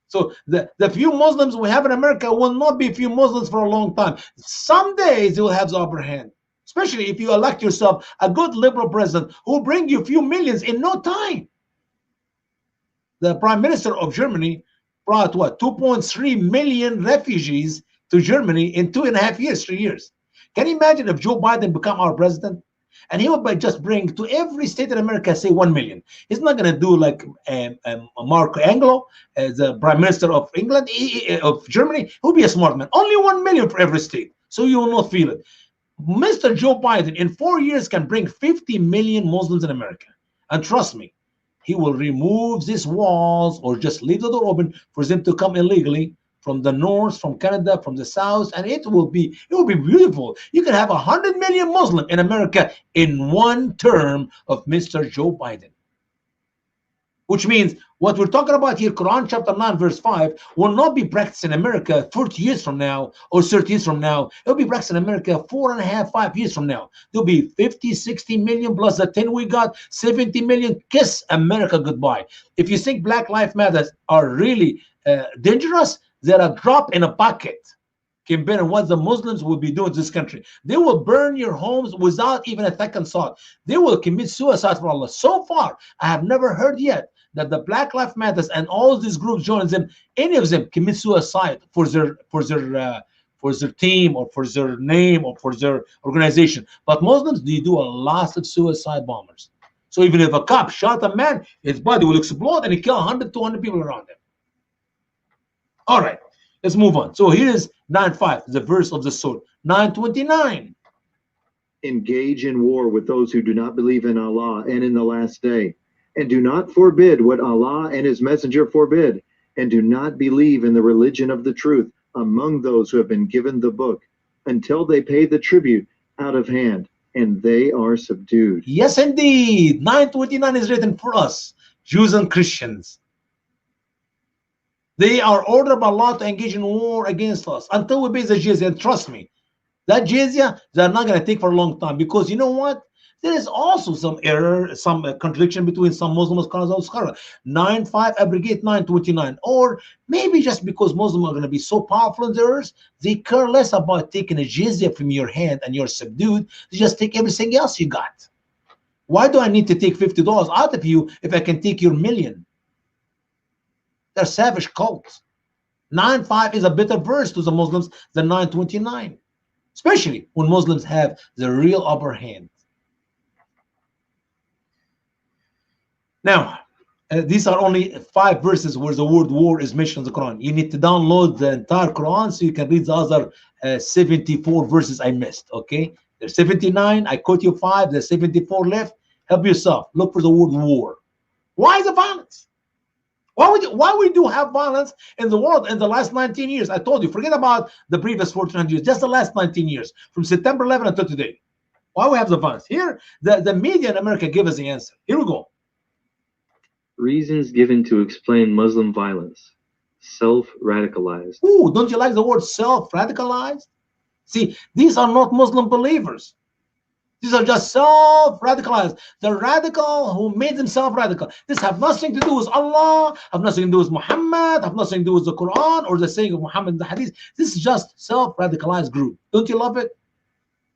So the few Muslims we have in America will not be few Muslims for a long time. Some days you will have the upper hand, especially if you elect yourself a good liberal president who will bring you a few millions in no time. The prime minister of Germany brought what, 2.3 million refugees to Germany in 2.5 years, 3 years. Can you imagine if Joe Biden become our president? And he would just bring to every state in America, say 1 million. He's not going to do like Marco Anglo, the prime minister of England, of Germany. He'll be a smart man. Only 1 million for every state, so you will not feel it. Mr. Joe Biden in 4 years can bring 50 million Muslims in America. And trust me, he will remove these walls or just leave the door open for them to come illegally from the north, from Canada, from the south, and it will be beautiful. You can have 100 million Muslim in America in one term of Mr. Joe Biden. Which means what we're talking about here, Quran chapter 9, verse 5, will not be practiced in America 40 years from now or 30 years from now. It'll be practiced in America 4.5, 5 years from now. There'll be 50, 60 million plus the 10 we got, 70 million. Kiss America goodbye. If you think Black Lives Matter are really dangerous, they're a drop in a bucket compared to what the Muslims will be doing in this country. They will burn your homes without even a second thought. They will commit suicide for Allah. So far, I have never heard yet that the Black Lives Matter and all these groups join them, any of them commit suicide for their team or for their name or for their organization. But Muslims, they do a lot of suicide bombers. So even if a cop shot a man, his body will explode and he kill 100, 200 people around him. All right, let's move on. So here is 9:5, the verse of the sword. 9:29. Engage in war with those who do not believe in Allah and in the last day, and do not forbid what Allah and his messenger forbid, and do not believe in the religion of the truth among those who have been given the book, until they pay the tribute out of hand, and they are subdued. Yes, indeed. 9:29 is written for us, Jews and Christians. They are ordered by Allah to engage in war against us until we pay the jizya. And trust me, that jizya, they're not going to take for a long time, because you know what? There is also some error, some contradiction between some Muslim scholars and scholars. 9:5 abrogate 9:29. Or maybe just because Muslims are going to be so powerful in the earth, they care less about taking a jizya from your hand and you're subdued. They just take everything else you got. Why do I need to take $50 out of you if I can take your million? They're savage cults. 9:5 is a better verse to the Muslims than 9:29, especially when Muslims have the real upper hand. Now, these are only 5 verses where the word war is mentioned in the Quran. You need to download the entire Quran so you can read the other 74 verses I missed. Okay, there's 79. I quote you 5. There's 74 left. Help yourself. Look for the word war. Why the violence? Why we do have violence in the world in the last 19 years? I told you, forget about the previous 1400 years, just the last 19 years, from September 11 until today. Why we have the violence? Here, the media in America give us the answer. Here we go. Reasons given to explain Muslim violence. Self-radicalized. Ooh, don't you like the word self-radicalized? See, these are not Muslim believers. These are just self-radicalized. The radical who made themselves radical. This have nothing to do with Allah, have nothing to do with Muhammad, have nothing to do with the Quran or the saying of Muhammad in the Hadith. This is just self-radicalized group. Don't you love it?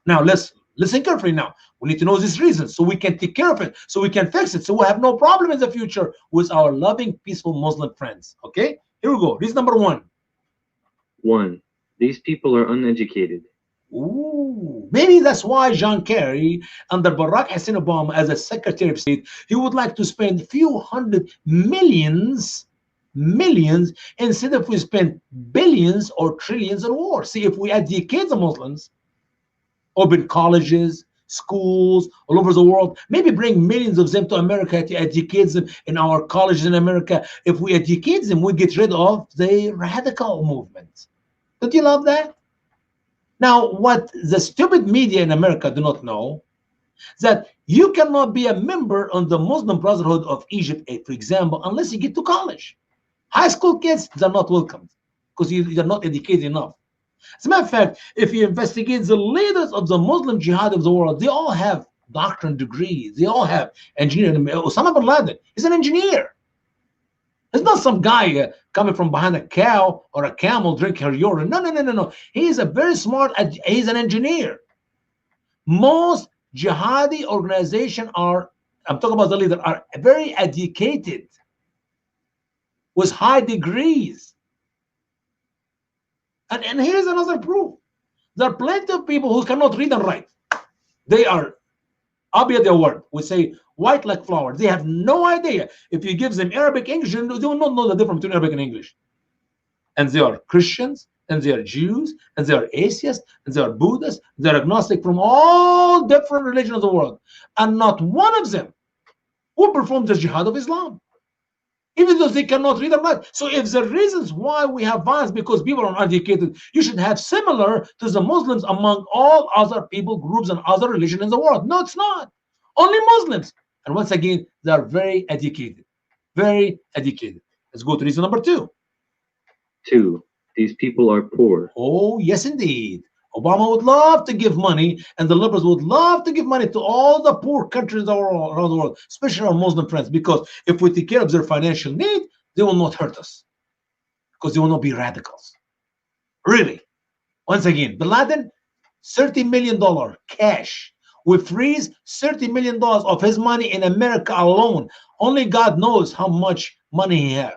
Now let's listen carefully now. We need to know these reasons so we can take care of it, so we can fix it, so we'll have no problem in the future with our loving, peaceful Muslim friends. Okay? Here we go. Reason number 1. 1. These people are uneducated. Ooh, maybe that's why John Kerry, under Barack Hussein Obama as a Secretary of State, he would like to spend a few hundred millions instead of we spend billions or trillions in war. See, if we educate the Muslims, open colleges, schools all over the world, maybe bring millions of them to America to educate them in our colleges in America. If we educate them, we get rid of the radical movement. Don't you love that? Now, what the stupid media in America do not know, that you cannot be a member of the Muslim Brotherhood of Egypt, for example, unless you get to college. High school kids, they're not welcomed because you're not educated enough. As a matter of fact, if you investigate the leaders of the Muslim jihad of the world, they all have doctorate degrees. They all have engineering. Usama bin Laden is an engineer. It's not some guy coming from behind a cow or a camel drinking her urine. No. He's a very smart, he's an engineer. Most jihadi organizations are, I'm talking about the leader, are very educated. with high degrees. And here's another proof. There are plenty of people who cannot read and write. They are Abiyad word. We say white like flour. They have no idea. If you give them Arabic, English, they will not know the difference between Arabic and English. And they are Christians, and they are Jews, and they are atheists, and they are Buddhists, they are agnostic from all different religions of the world. And not one of them will perform the jihad of Islam, even though they cannot read and write. So if the reasons why we have violence because people are uneducated, you should have similar to the Muslims among all other people groups and other religions in the world. No, it's not. Only Muslims. And once again, they are very educated. Very educated. Let's go to reason number 2. 2. These people are poor. Oh, yes, indeed. Obama would love to give money, and the liberals would love to give money to all the poor countries around the world, especially our Muslim friends, because if we take care of their financial need, they will not hurt us, because they will not be radicals. Really. Once again, Bin Laden, $30 million cash. We freeze $30 million of his money in America alone. Only God knows how much money he has.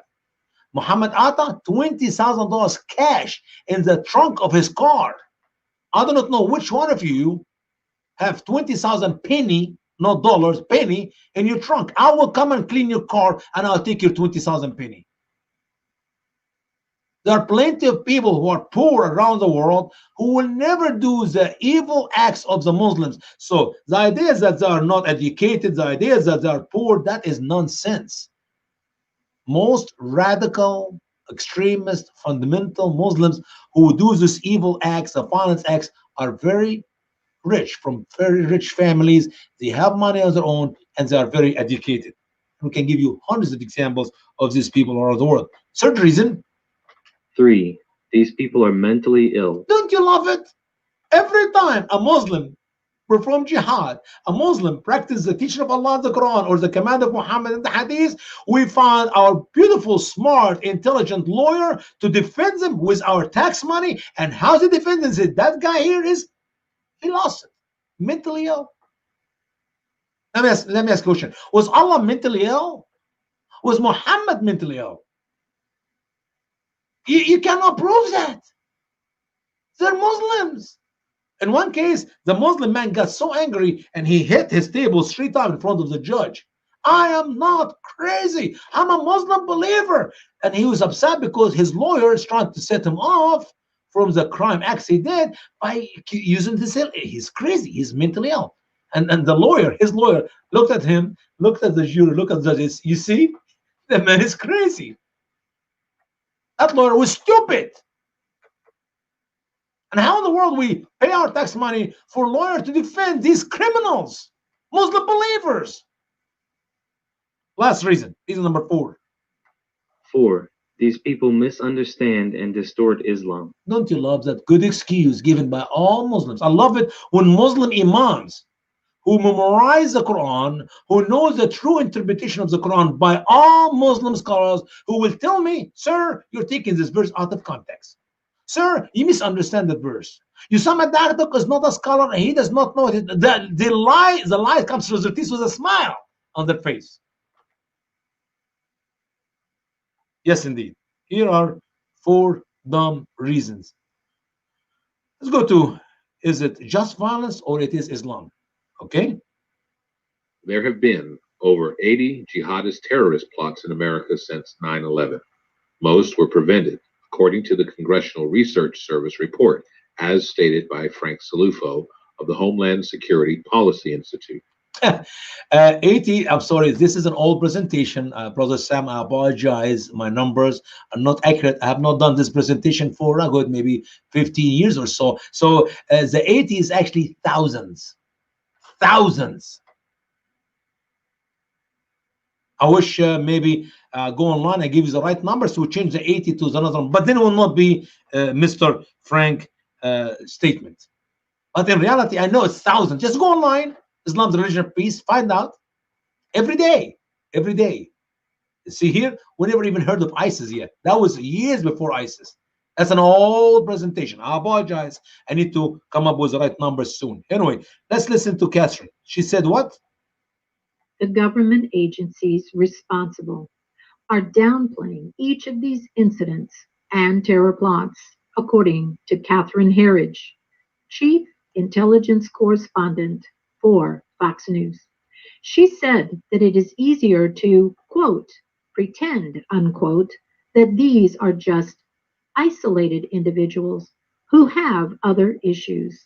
Muhammad Atta, $20,000 cash in the trunk of his car. I do not know which one of you have 20,000 penny, not dollars, penny in your trunk. I will come and clean your car and I'll take your 20,000 penny. There are plenty of people who are poor around the world who will never do the evil acts of the Muslims. So the idea is that they are not educated, the idea is that they are poor, that is nonsense. Most radical, extremist, fundamental Muslims who do these evil acts, the violence acts, are very rich, from very rich families. They have money on their own, and they are very educated. We can give you hundreds of examples of these people around the world. Third reason. 3. These people are mentally ill. Don't you love it? Every time a Muslim perform jihad, a Muslim practice the teaching of Allah in the Quran or the command of Muhammad in the Hadith, we find our beautiful, smart, intelligent lawyer to defend them with our tax money. And how they defend them? Say, that guy here he lost it, mentally ill. Let me ask a question. Was Allah mentally ill? Was Muhammad mentally ill? You cannot prove that. They're Muslims. In one case, the Muslim man got so angry and he hit his table 3 times in front of the judge. I am not crazy. I'm a Muslim believer. And he was upset because his lawyer is trying to set him off from the crime acts he did by using this. He's crazy. He's mentally ill. And the lawyer, his lawyer, looked at him, looked at the jury, looked at the judges. You see, the man is crazy. That lawyer was stupid. And how in the world we pay our tax money for lawyers to defend these criminals, Muslim believers? Last reason number 4. 4. These people misunderstand and distort Islam. Don't you love that good excuse given by all Muslims? I love it when Muslim imams who memorize the Quran, who knows the true interpretation of the Quran by all Muslim scholars, who will tell me, sir, you're taking this verse out of context. Sir, you misunderstand the verse. Usama Dakdok is not a scholar and he does not know it. The lie comes through their teeth with a smile on their face. Yes, indeed. Here are 4 dumb reasons. Let's go to, is it just violence or it is Islam? Okay. There have been over 80 jihadist terrorist plots in America since 9/11. Most were prevented, according to the Congressional Research Service report, as stated by Frank Salufo of the Homeland Security Policy Institute. 80, I'm sorry, this is an old presentation. Brother Sam, I apologize. My numbers are not accurate. I have not done this presentation for a good maybe 15 years or so. So the 80 is actually thousands. Thousands. I wish maybe go online and give you the right numbers to change the 80 to another one, but then it will not be Mr. Frank statement. But in reality, I know it's thousands. Just go online, Islam's the religion of peace, find out every day, every day. See here, we never even heard of ISIS yet. That was years before ISIS. That's an old presentation. I apologize. I need to come up with the right numbers soon. Anyway, let's listen to Catherine. She said what? The government agencies responsible are downplaying each of these incidents and terror plots, according to Catherine Herridge, Chief Intelligence Correspondent for Fox News. She said that it is easier to, quote, pretend, unquote, that these are just isolated individuals who have other issues.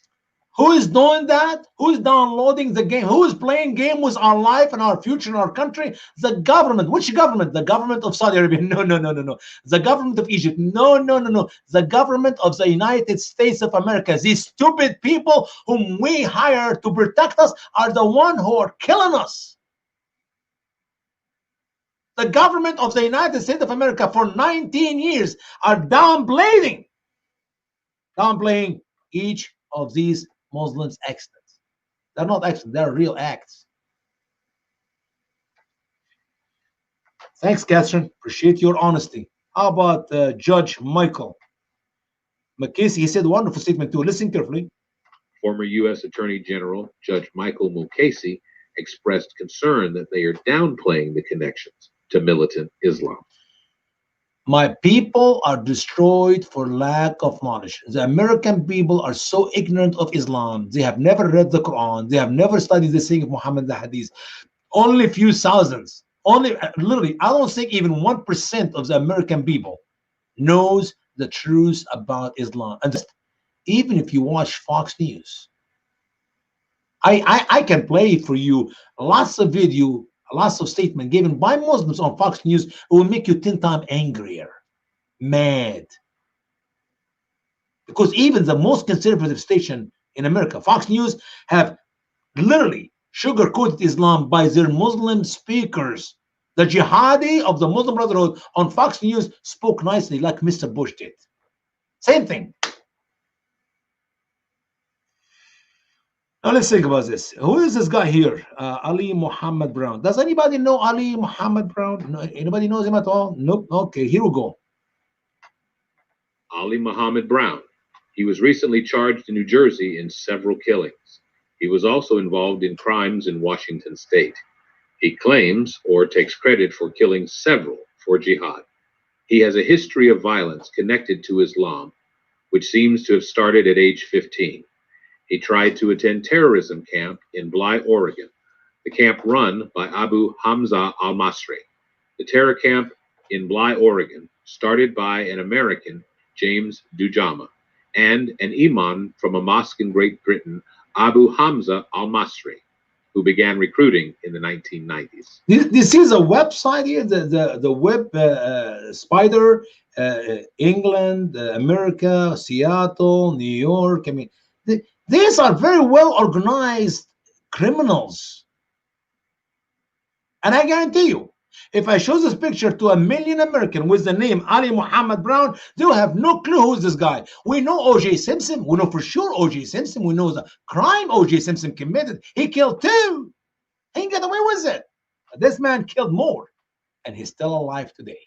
Who is doing that? Who is downloading the game? Who is playing game with our life and our future and our country? The government. Which government? The government of Saudi Arabia. No, no, no, no, no. The government of Egypt. No, no, no, no. The government of the United States of America. These stupid people whom we hire to protect us are the one who are killing us. The government of the United States of America for 19 years are downplaying each of these Muslims' accidents. They're not accidents, they're real acts. Thanks, Catherine. Appreciate your honesty. How about Judge Michael McCasey? He said a wonderful statement too. Listen carefully. Former U.S. Attorney General Judge Michael Mukasey expressed concern that they are downplaying the connections to militant Islam. My people are destroyed for lack of knowledge. The American people are so ignorant of Islam. They have never read the Quran. They have never studied the saying of Muhammad, the Hadith. Only a few thousands. Only, literally, I don't think even 1% of the American people knows the truth about Islam. And even if you watch Fox News, I can play for you lots of video, lots of statements given by Muslims on Fox News. It will make you 10 times angrier, mad. Because even the most conservative station in America, Fox News, have literally sugar-coated Islam by their Muslim speakers. The jihadi of the Muslim Brotherhood on Fox News spoke nicely like Mr. Bush did. Same thing. Now let's think about this. Who is this guy here? Ali Muhammad Brown. Does anybody know Ali Muhammad Brown? No, anybody knows him at all? Nope. Okay, here we go. Ali Muhammad Brown. He was recently charged in New Jersey in several killings. He was also involved in crimes in Washington state. He claims or takes credit for killing several for jihad. He has a history of violence connected to Islam, which seems to have started at age 15. He tried to attend terrorism camp in Bly, Oregon, the camp run by Abu Hamza al-Masri. The terror camp in Bly, Oregon, started by an American, James Dujama, and an imam from a mosque in Great Britain, Abu Hamza al-Masri, who began recruiting in the 1990s. This is a website here, the web spider, England, America, Seattle, New York. I mean, these are very well organized criminals. And I guarantee you, if I show this picture to 1 million Americans with the name Ali Muhammad Brown, they'll have no clue who's this guy. We know O.J. Simpson. We know for sure O.J. Simpson. We know the crime O.J. Simpson committed. He killed 2. He got away with it. But this man killed more, and he's still alive today.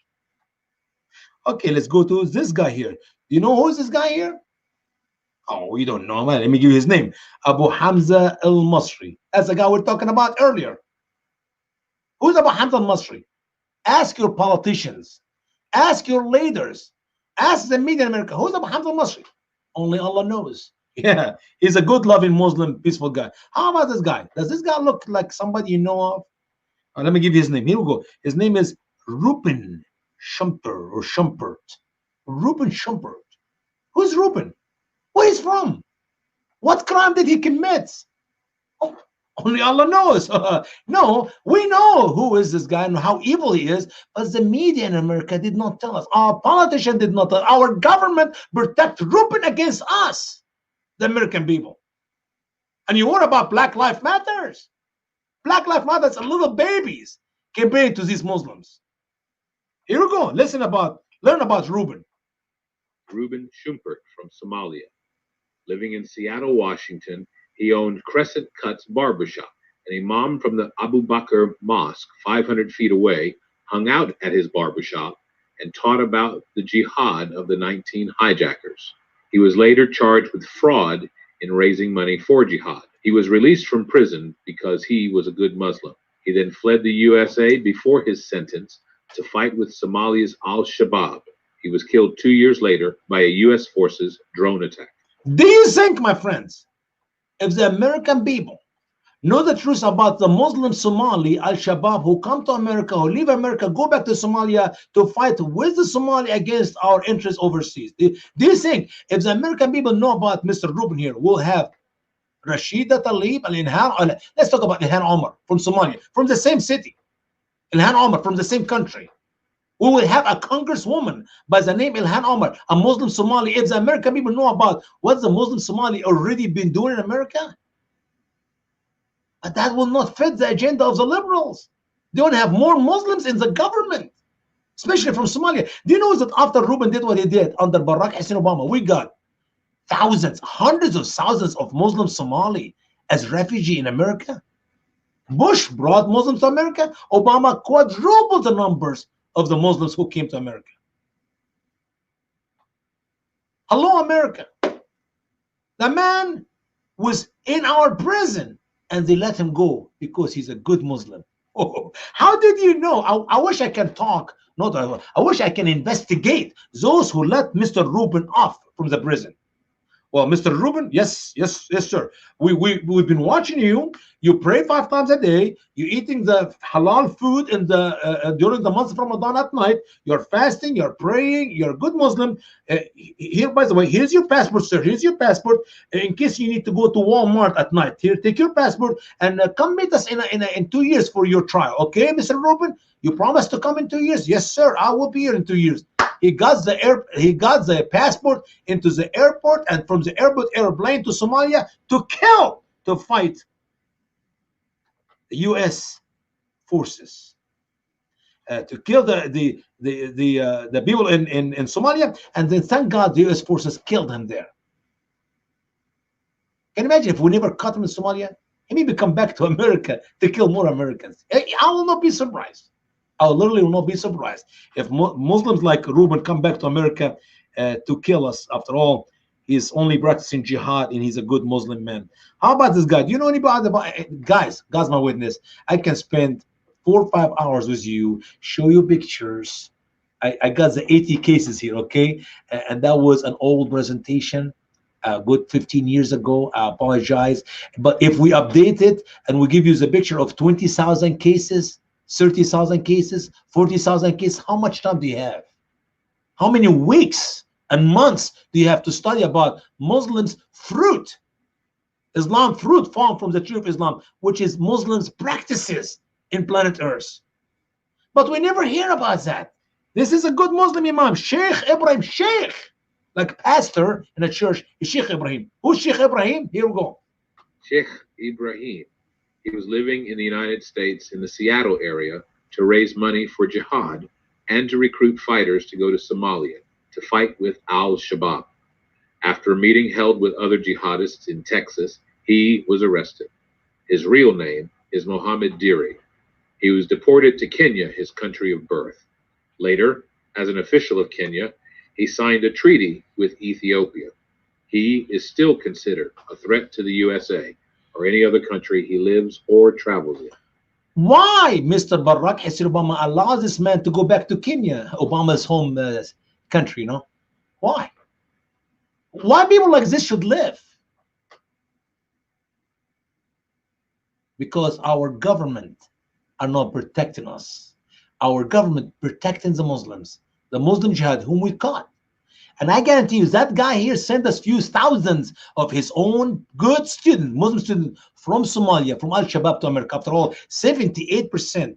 Okay, let's go to this guy here. Do you know who's this guy here? Oh, you don't know, man. Let me give you his name. Abu Hamza al-Masri. That's the guy we're talking about earlier. Who's Abu Hamza al-Masri? Ask your politicians. Ask your leaders. Ask the media in America. Who's Abu Hamza al-Masri? Only Allah knows. Yeah, he's a good, loving Muslim, peaceful guy. How about this guy? Does this guy look like somebody you know of? Let me give you his name. Here we go. His name is Reuben Shumper or Schumpert. Reuben Schumpert. Who's Reuben? Where he's from? What crime did he commit? Oh, only Allah knows. No, we know who is this guy and how evil he is, but the media in America did not tell us. Our politicians did not tell us. Our government protect Reuben against us, the American people. And you worry about Black Lives Matters. Black Lives Matter are little babies compared to these Muslims. Here we go. Learn about Reuben. Reuben Schumpert from Somalia. Living in Seattle, Washington, he owned Crescent Cuts Barbershop. An imam from the Abu Bakr Mosque, 500 feet away, hung out at his barbershop and taught about the jihad of the 19 hijackers. He was later charged with fraud in raising money for jihad. He was released from prison because he was a good Muslim. He then fled the USA before his sentence, to fight with Somalia's al-Shabaab. He was killed 2 years later by a U.S. forces drone attack. Do you think, my friends, if the American people know the truth about the Muslim Somali al-Shabaab who come to America, who leave America, go back to Somalia to fight with the Somali against our interests overseas? Do you think if the American people know about Mr. Rubin here, we'll have Rashida Tlaib, let's talk about Ilhan Omar from Somalia, from the same city. Ilhan Omar from the same country. We will have a congresswoman by the name Ilhan Omar, a Muslim Somali. If the American people know about what the Muslim Somali already been doing in America, but that will not fit the agenda of the liberals. They want to have more Muslims in the government, especially from Somalia. Do you know that after Rubin did what he did under Barack Hussein Obama, we got thousands, hundreds of thousands of Muslim Somali as refugee in America? Bush brought Muslims to America. Obama quadrupled the numbers of the Muslims who came to America. Hello, America. The man was in our prison and they let him go because he's a good Muslim. Oh, how did you know? I wish I can talk. I wish I can investigate those who let Mr. Rubin off from the prison. Well, Mr. Rubin, yes, sir. We've been watching you. You pray 5 times a day. You're eating the halal food in the during the month of Ramadan at night. You're fasting. You're praying. You're a good Muslim. Here, by the way, here's your passport, sir. Here's your passport. In case you need to go to Walmart at night, here, take your passport and come meet us in 2 years for your trial. Okay, Mr. Rubin, you promise to come in 2 years? Yes, sir. I will be here in 2 years. He got the passport into the airport, and from the airplane to Somalia to fight the U.S. forces, to kill the people in Somalia, and then thank God the U.S. forces killed him there. Can you imagine if we never caught him in Somalia? He maybe come back to America to kill more Americans. I will not be surprised. I literally will not be surprised if Muslims like Rubin come back to America to kill us. After all, he's only practicing jihad and he's a good Muslim man. How about this guy? Do you know anybody about guys? God's my witness. I can spend 4 or 5 hours with you, show you pictures. I got the 80 cases here, okay? And that was an old presentation, a good 15 years ago. I apologize. But if we update it and we give you the picture of 20,000 cases, 30,000 cases, 40,000 cases, how much time do you have? How many weeks and months do you have to study about Muslims' fruit? Islam fruit formed from the tree of Islam, which is Muslims' practices in planet Earth. But we never hear about that. This is a good Muslim Imam, Sheikh Ibrahim, Sheikh, like pastor in a church, Sheikh Ibrahim. Who's Sheikh Ibrahim? Here we go. Sheikh Ibrahim. He was living in the United States in the Seattle area to raise money for jihad and to recruit fighters to go to Somalia to fight with al-Shabaab. After a meeting held with other jihadists in Texas, he was arrested. His real name is Mohammed Diri. He was deported to Kenya, his country of birth. Later, as an official of Kenya, he signed a treaty with Ethiopia. He is still considered a threat to the USA or any other country he lives or travels in. Why Mr. Barack Hussein Obama allows this man to go back to Kenya, Obama's home country, you know? Why? Why people like this should live? Because our government are not protecting us. Our government protecting the Muslims, the Muslim jihad whom we caught. And I guarantee you, that guy here sent us few thousands of his own good students, Muslim students from Somalia, from al-Shabaab to America. After all, 78%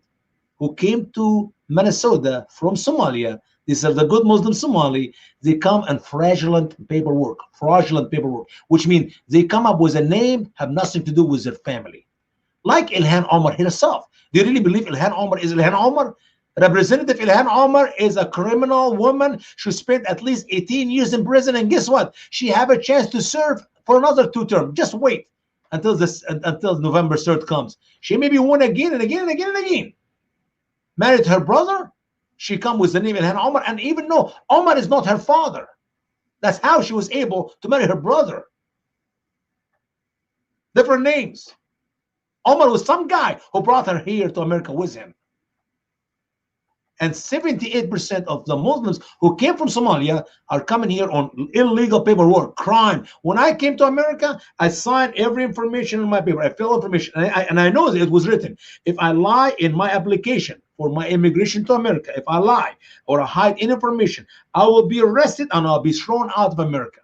who came to Minnesota from Somalia, these are the good Muslim Somali, they come in fraudulent paperwork, which means they come up with a name, have nothing to do with their family. Like Ilhan Omar herself. Do you really believe Ilhan Omar is Ilhan Omar? Representative Ilhan Omar is a criminal woman. She spent at least 18 years in prison, and guess what? She have a chance to serve for another 2 terms. Just wait until November 3rd comes. She may be won again and again and again and again. Married her brother. She come with the name Ilhan Omar, and even though Omar is not her father, that's how she was able to marry her brother. Different names. Omar was some guy who brought her here to America with him. And 78% of the Muslims who came from Somalia are coming here on illegal paperwork, crime. When I came to America, I signed every information in my paper. I filled information, and I know that it was written. If I lie in my application for my immigration to America, if I lie or I hide any information, I will be arrested and I'll be thrown out of America.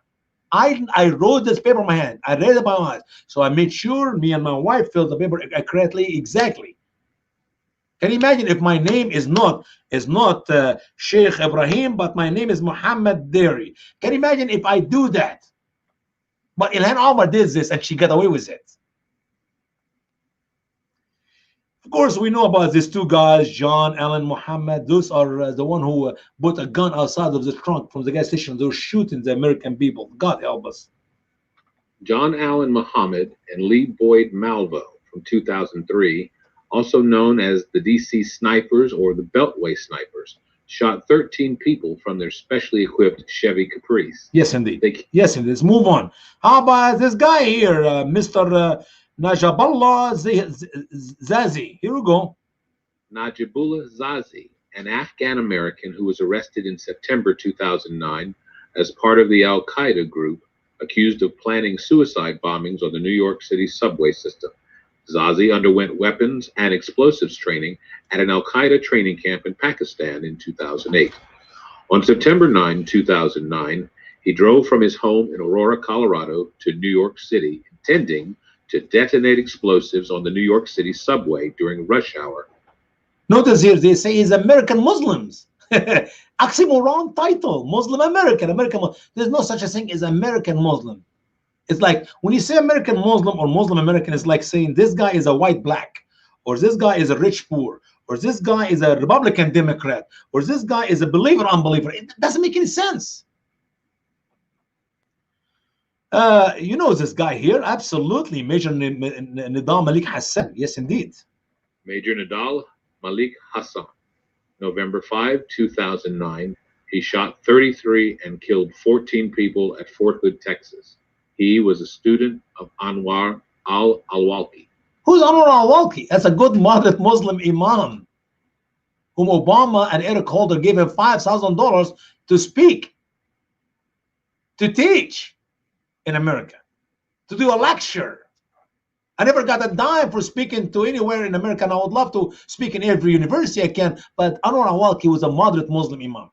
I wrote this paper in my hand. I read it by my eyes. So I made sure me and my wife filled the paper correctly, exactly. Can you imagine if my name is not Sheikh Ibrahim, but my name is Muhammad Deri? Can you imagine if I do that? But Ilhan Omar did this and she got away with it. Of course, we know about these two guys, John Allen Muhammad. Those are the one who put a gun outside of the trunk from the gas station. They were shooting the American people. God help us. John Allen Muhammad and Lee Boyd Malvo from 2003, also known as the DC Snipers or the Beltway Snipers, shot 13 people from their specially equipped Chevy Caprice. Yes, indeed. Yes, indeed. Let's move on. How about this guy here, Mr. Najaballah Zazi? Here we go. Najibullah Zazi, an Afghan American who was arrested in September 2009 as part of the Al Qaeda group accused of planning suicide bombings on the New York City subway system. Zazi underwent weapons and explosives training at an Al Qaeda training camp in Pakistan in 2008. On September 9, 2009, he drove from his home in Aurora, Colorado to New York City, intending to detonate explosives on the New York City subway during rush hour. Notice here, they say he's American Muslims. Oxymoron title, Muslim American. There's no such a thing as American Muslim. It's like when you say American Muslim or Muslim American, it's like saying this guy is a white black, or this guy is a rich poor, or this guy is a Republican Democrat, or this guy is a believer unbeliever. It doesn't make any sense. You know this guy here, absolutely, Major Nidal Malik Hassan. Yes, indeed. Major Nidal Malik Hassan, November 5, 2009. He shot 33 and killed 14 people at Fort Hood, Texas. He was a student of Anwar al-Awlaki. Who's Anwar al-Awlaki? That's a good moderate Muslim imam whom Obama and Eric Holder gave him $5,000 to speak, to teach in America, to do a lecture. I never got a dime for speaking to anywhere in America, and I would love to speak in every university I can, but Anwar al-Awlaki was a moderate Muslim imam.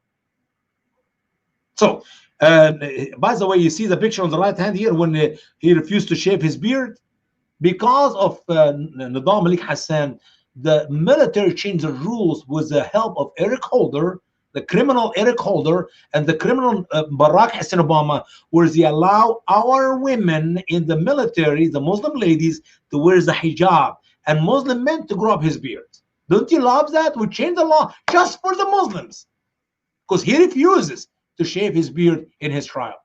So, by the way, you see the picture on the right hand here when he refused to shave his beard. Because of Nidal Malik Hassan, the military changed the rules with the help of Eric Holder, the criminal Eric Holder, and the criminal Barack Hussein Obama, where they allow our women in the military, the Muslim ladies, to wear the hijab, and Muslim men to grow up his beard. Don't you love that? We changed the law just for the Muslims, because he refuses to shave his beard in his trial.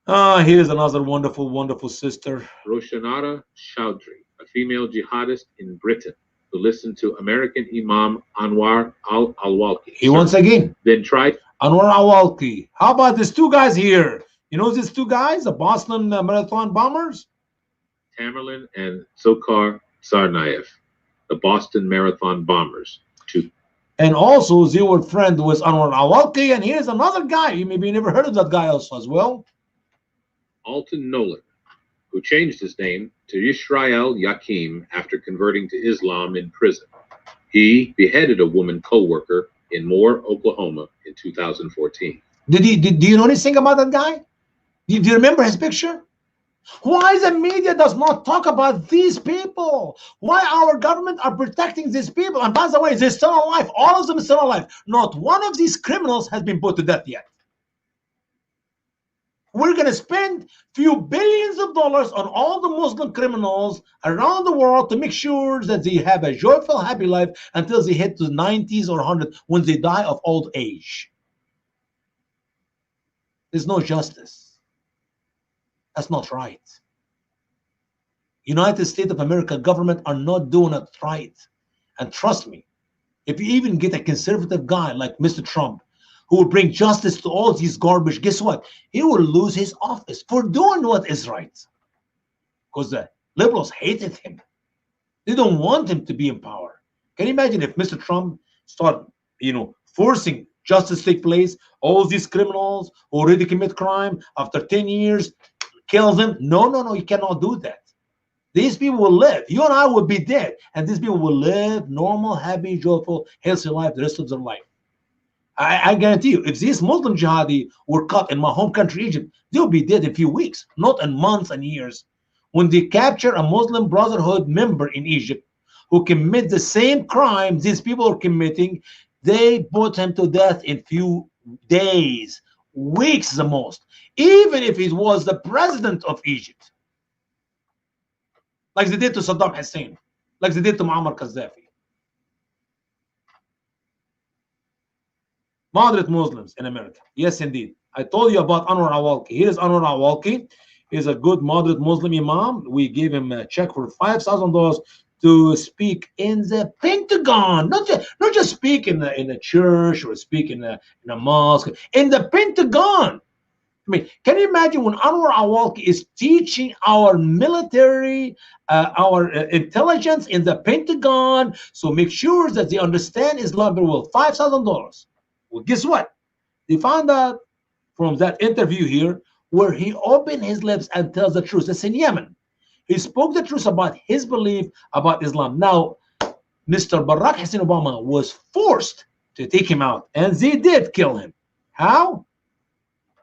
Here's another wonderful, wonderful sister. Roshanara Chowdhury, a female jihadist in Britain who listened to American Imam Anwar al-Awlaki. He once again then tried Anwar al-Awlaki. How about these two guys here? You know these two guys, the Boston Marathon bombers? Tamerlan and Dzhokhar Tsarnaev, the Boston Marathon bombers. And also they were friends with Anwar al-Awlaki. And here's another guy. You maybe never heard of that guy also as well. Alton Nolan, who changed his name to Yisrael Yakim after converting to Islam in prison. He beheaded a woman co-worker in Moore, Oklahoma in 2014. Do you know anything about that guy? Do you remember his picture? Why the media does not talk about these people? Why our government are protecting these people? And by the way, they're still alive. All of them are still alive. Not one of these criminals has been put to death yet. We're going to spend few billions of dollars on all the Muslim criminals around the world to make sure that they have a joyful, happy life until they hit the 90s or 100 when they die of old age. There's no justice. That's not right. United States of America government are not doing it right. And trust me, if you even get a conservative guy like Mr. Trump, who will bring justice to all these garbage, guess what? He will lose his office for doing what is right. Because the liberals hated him. They don't want him to be in power. Can you imagine if Mr. Trump start, forcing justice take place? All these criminals who already commit crime after 10 years, kill them? No, no, no, you cannot do that. These people will live. You and I will be dead, and these people will live normal, happy, joyful, healthy life the rest of their life. I guarantee you, if these Muslim jihadi were caught in my home country, Egypt, they'll be dead in a few weeks, not in months and years. When they capture a Muslim Brotherhood member in Egypt who commit the same crime these people are committing, they put him to death in few days, weeks the most, even if he was the president of Egypt, like they did to Saddam Hussein, like they did to Muammar Gaddafi. Moderate Muslims in America. Yes, indeed. I told you about Anwar Awalki. Here is Anwar Awalki. He's a good moderate Muslim imam. We gave him a check for $5,000 to speak in the Pentagon, not just speak in a church or speak in a mosque, in the Pentagon. I mean, can you imagine when Anwar Awalki is teaching our military, our intelligence in the Pentagon, so make sure that they understand Islam very well. $5,000. Well, guess what? They found out from that interview here where he opened his lips and tells the truth. It's in Yemen. He spoke the truth about his belief about Islam. Now, Mr. Barack Hussein Obama was forced to take him out, and they did kill him. How?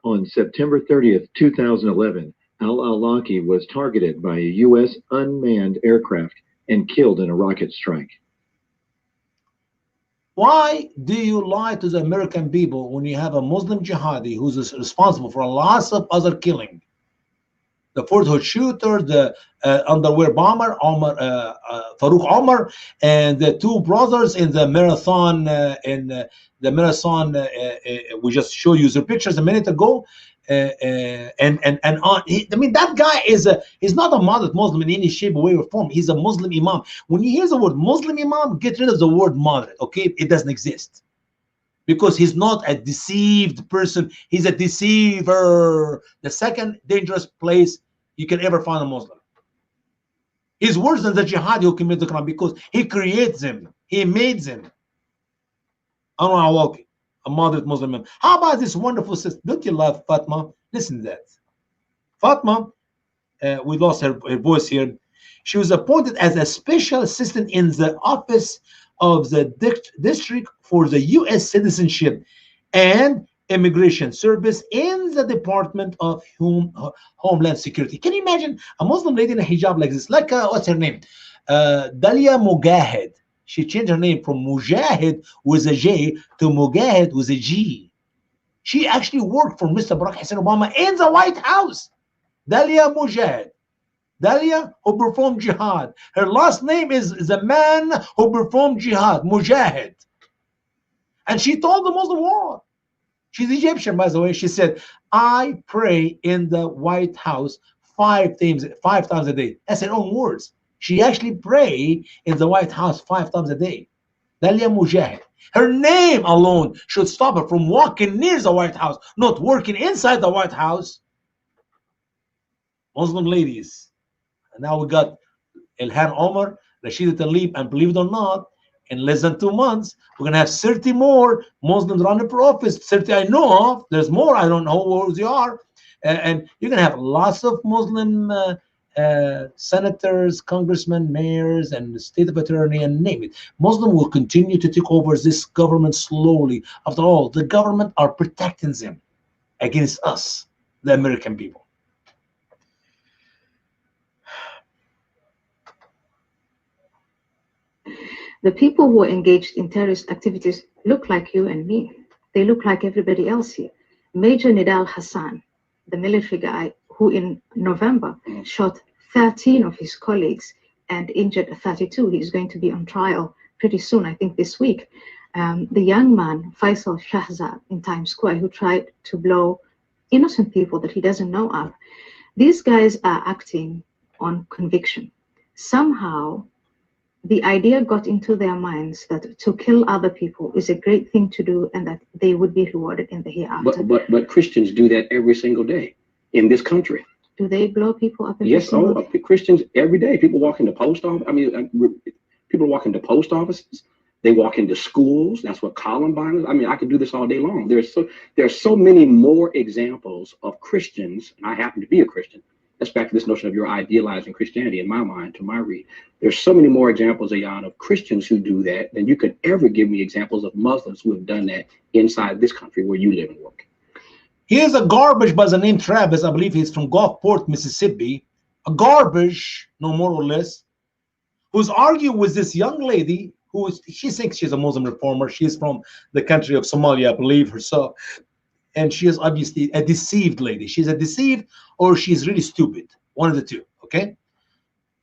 On September 30th, 2011, al-Awlaki was targeted by a U.S. unmanned aircraft and killed in a rocket strike. Why do you lie to the American people when you have a Muslim jihadi who's responsible for lots of other killing? The Fort Hood shooter, the underwear bomber, Farouk Omar, and the two brothers in the marathon. We just showed you the pictures a minute ago. I mean, that guy is not a moderate Muslim in any shape, way, or form. He's a Muslim imam. When you hear the word Muslim imam, get rid of the word moderate. Okay, it doesn't exist, because he's not a deceived person. He's a deceiver. The second dangerous place you can ever find a Muslim. He's worse than the jihadi who commit the crime, because he creates them. He made them. Anwar Awalki, a moderate Muslim man. How about this wonderful sister? Don't you love Fatma? Listen to that. Fatma, we lost her voice here. She was appointed as a special assistant in the office of the district for the U.S. Citizenship and Immigration Service in the Department of Homeland Security. Can you imagine a Muslim lady in a hijab like this? Like, what's her name? Dalia Mujahid. She changed her name from Mujahid with a J to Mujahid with a G. She actually worked for Mr. Barack Hussein Obama in the White House. Dalia Mujahid. Dalia, who performed jihad. Her last name is the man who performed jihad, Mujahid. And she told the Muslim world. She's Egyptian, by the way. She said, I pray in the White House 5 times a day. That's her own words. She actually prayed in the White House 5 times a day. Dalia Mujahid. Her name alone should stop her from walking near the White House, not working inside the White House. Muslim ladies. And now we got Ilhan Omar, Rashida Tlaib, and believe it or not, in less than 2 months, we're going to have 30 more Muslims running for office. 30 I know of. There's more. I don't know who they are. And you're going to have lots of Muslim senators, congressmen, mayors, and the state of attorney, and name it. Muslim will continue to take over this government slowly. After all, the government are protecting them against us, the American people. The people who are engaged in terrorist activities look like you and me. They look like everybody else here. Major Nidal Hassan, the military guy who in November shot 13 of his colleagues and injured 32. He's going to be on trial pretty soon, I think this week. The young man, Faisal Shahzad, in Times Square, who tried to blow innocent people that he doesn't know of. These guys are acting on conviction. Somehow, the idea got into their minds that to kill other people is a great thing to do and that they would be rewarded in the hereafter. But Christians do that every single day in this country. Do they blow people up? Yes, Christians every day. People walk in the post office. I mean, People walk into post offices. They walk into schools. That's what Columbine is. I mean, I could do this all day long. There's so many more examples of Christians, and I happen to be a Christian. That's back to this notion of you're idealizing Christianity in my mind, to my read. There's so many more examples, Ayan, of Christians who do that than you could ever give me examples of Muslims who have done that inside this country where you live and work. Here's a garbage by the name Travis. I believe he's from Gulfport, Mississippi. A garbage, no more or less, who's arguing with this young lady she thinks she's a Muslim reformer. She's from the country of Somalia, I believe herself. And she is obviously a deceived lady. She's a deceived or she's really stupid. One of the two, okay?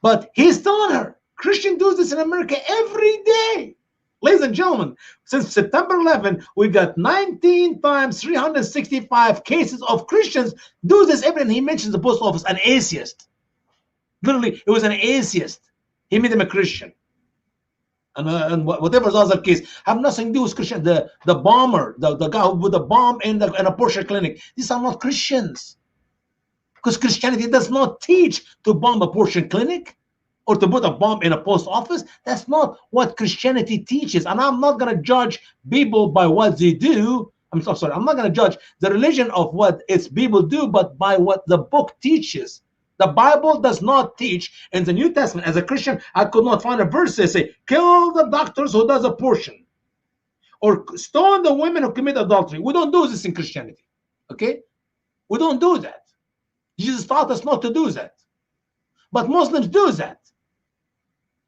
But he's telling her, Christian do this in America every day. Ladies and gentlemen, since September 11, we got 19 times 365 cases of Christians do this every day. And he mentions the post office, an atheist. Literally, it was an atheist. He made him a Christian. And whatever the other case, have nothing to do with Christian. The bomber, the guy with the bomb in a Porsche clinic, these are not Christians. Because Christianity does not teach to bomb a Porsche clinic or to put a bomb in a post office. That's not what Christianity teaches. And I'm not going to judge people by what they do. I'm sorry, I'm not going to judge the religion of what its people do, but by what the book teaches. The Bible does not teach. In the New Testament, as a Christian, I could not find a verse that say, kill the doctors who does abortion, or stone the women who commit adultery. We don't do this in Christianity, okay? We don't do that. Jesus taught us not to do that. But Muslims do that.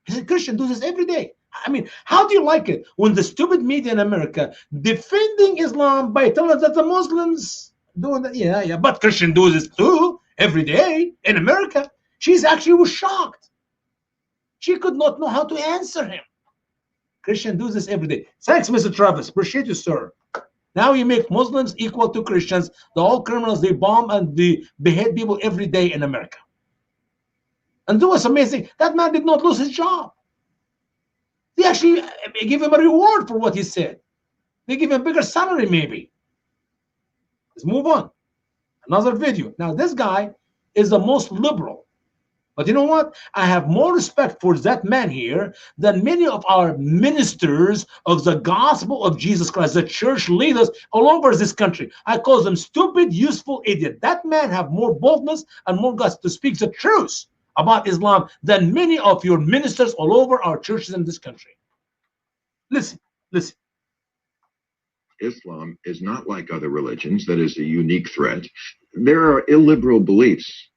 He said, Christians do this every day. I mean, how do you like it when the stupid media in America defending Islam by telling us that the Muslims doing that? Yeah, but Christians do this too. Every day in America. She's actually was shocked. She could not know how to answer him. Christian do this every day. Thanks, Mr. Travis. Appreciate you, sir. Now you make Muslims equal to Christians. The all criminals, they bomb and they behead people every day in America. And that was amazing. That man did not lose his job. They actually give him a reward for what he said. They give him a bigger salary, maybe. Let's move on. Another video. Now, this guy is the most liberal. But you know what? I have more respect for that man here than many of our ministers of the gospel of Jesus Christ, the church leaders all over this country. I call them stupid, useful idiot. That man have more boldness and more guts to speak the truth about Islam than many of your ministers all over our churches in this country. Listen. Islam is not like other religions. That is a unique threat. There are illiberal beliefs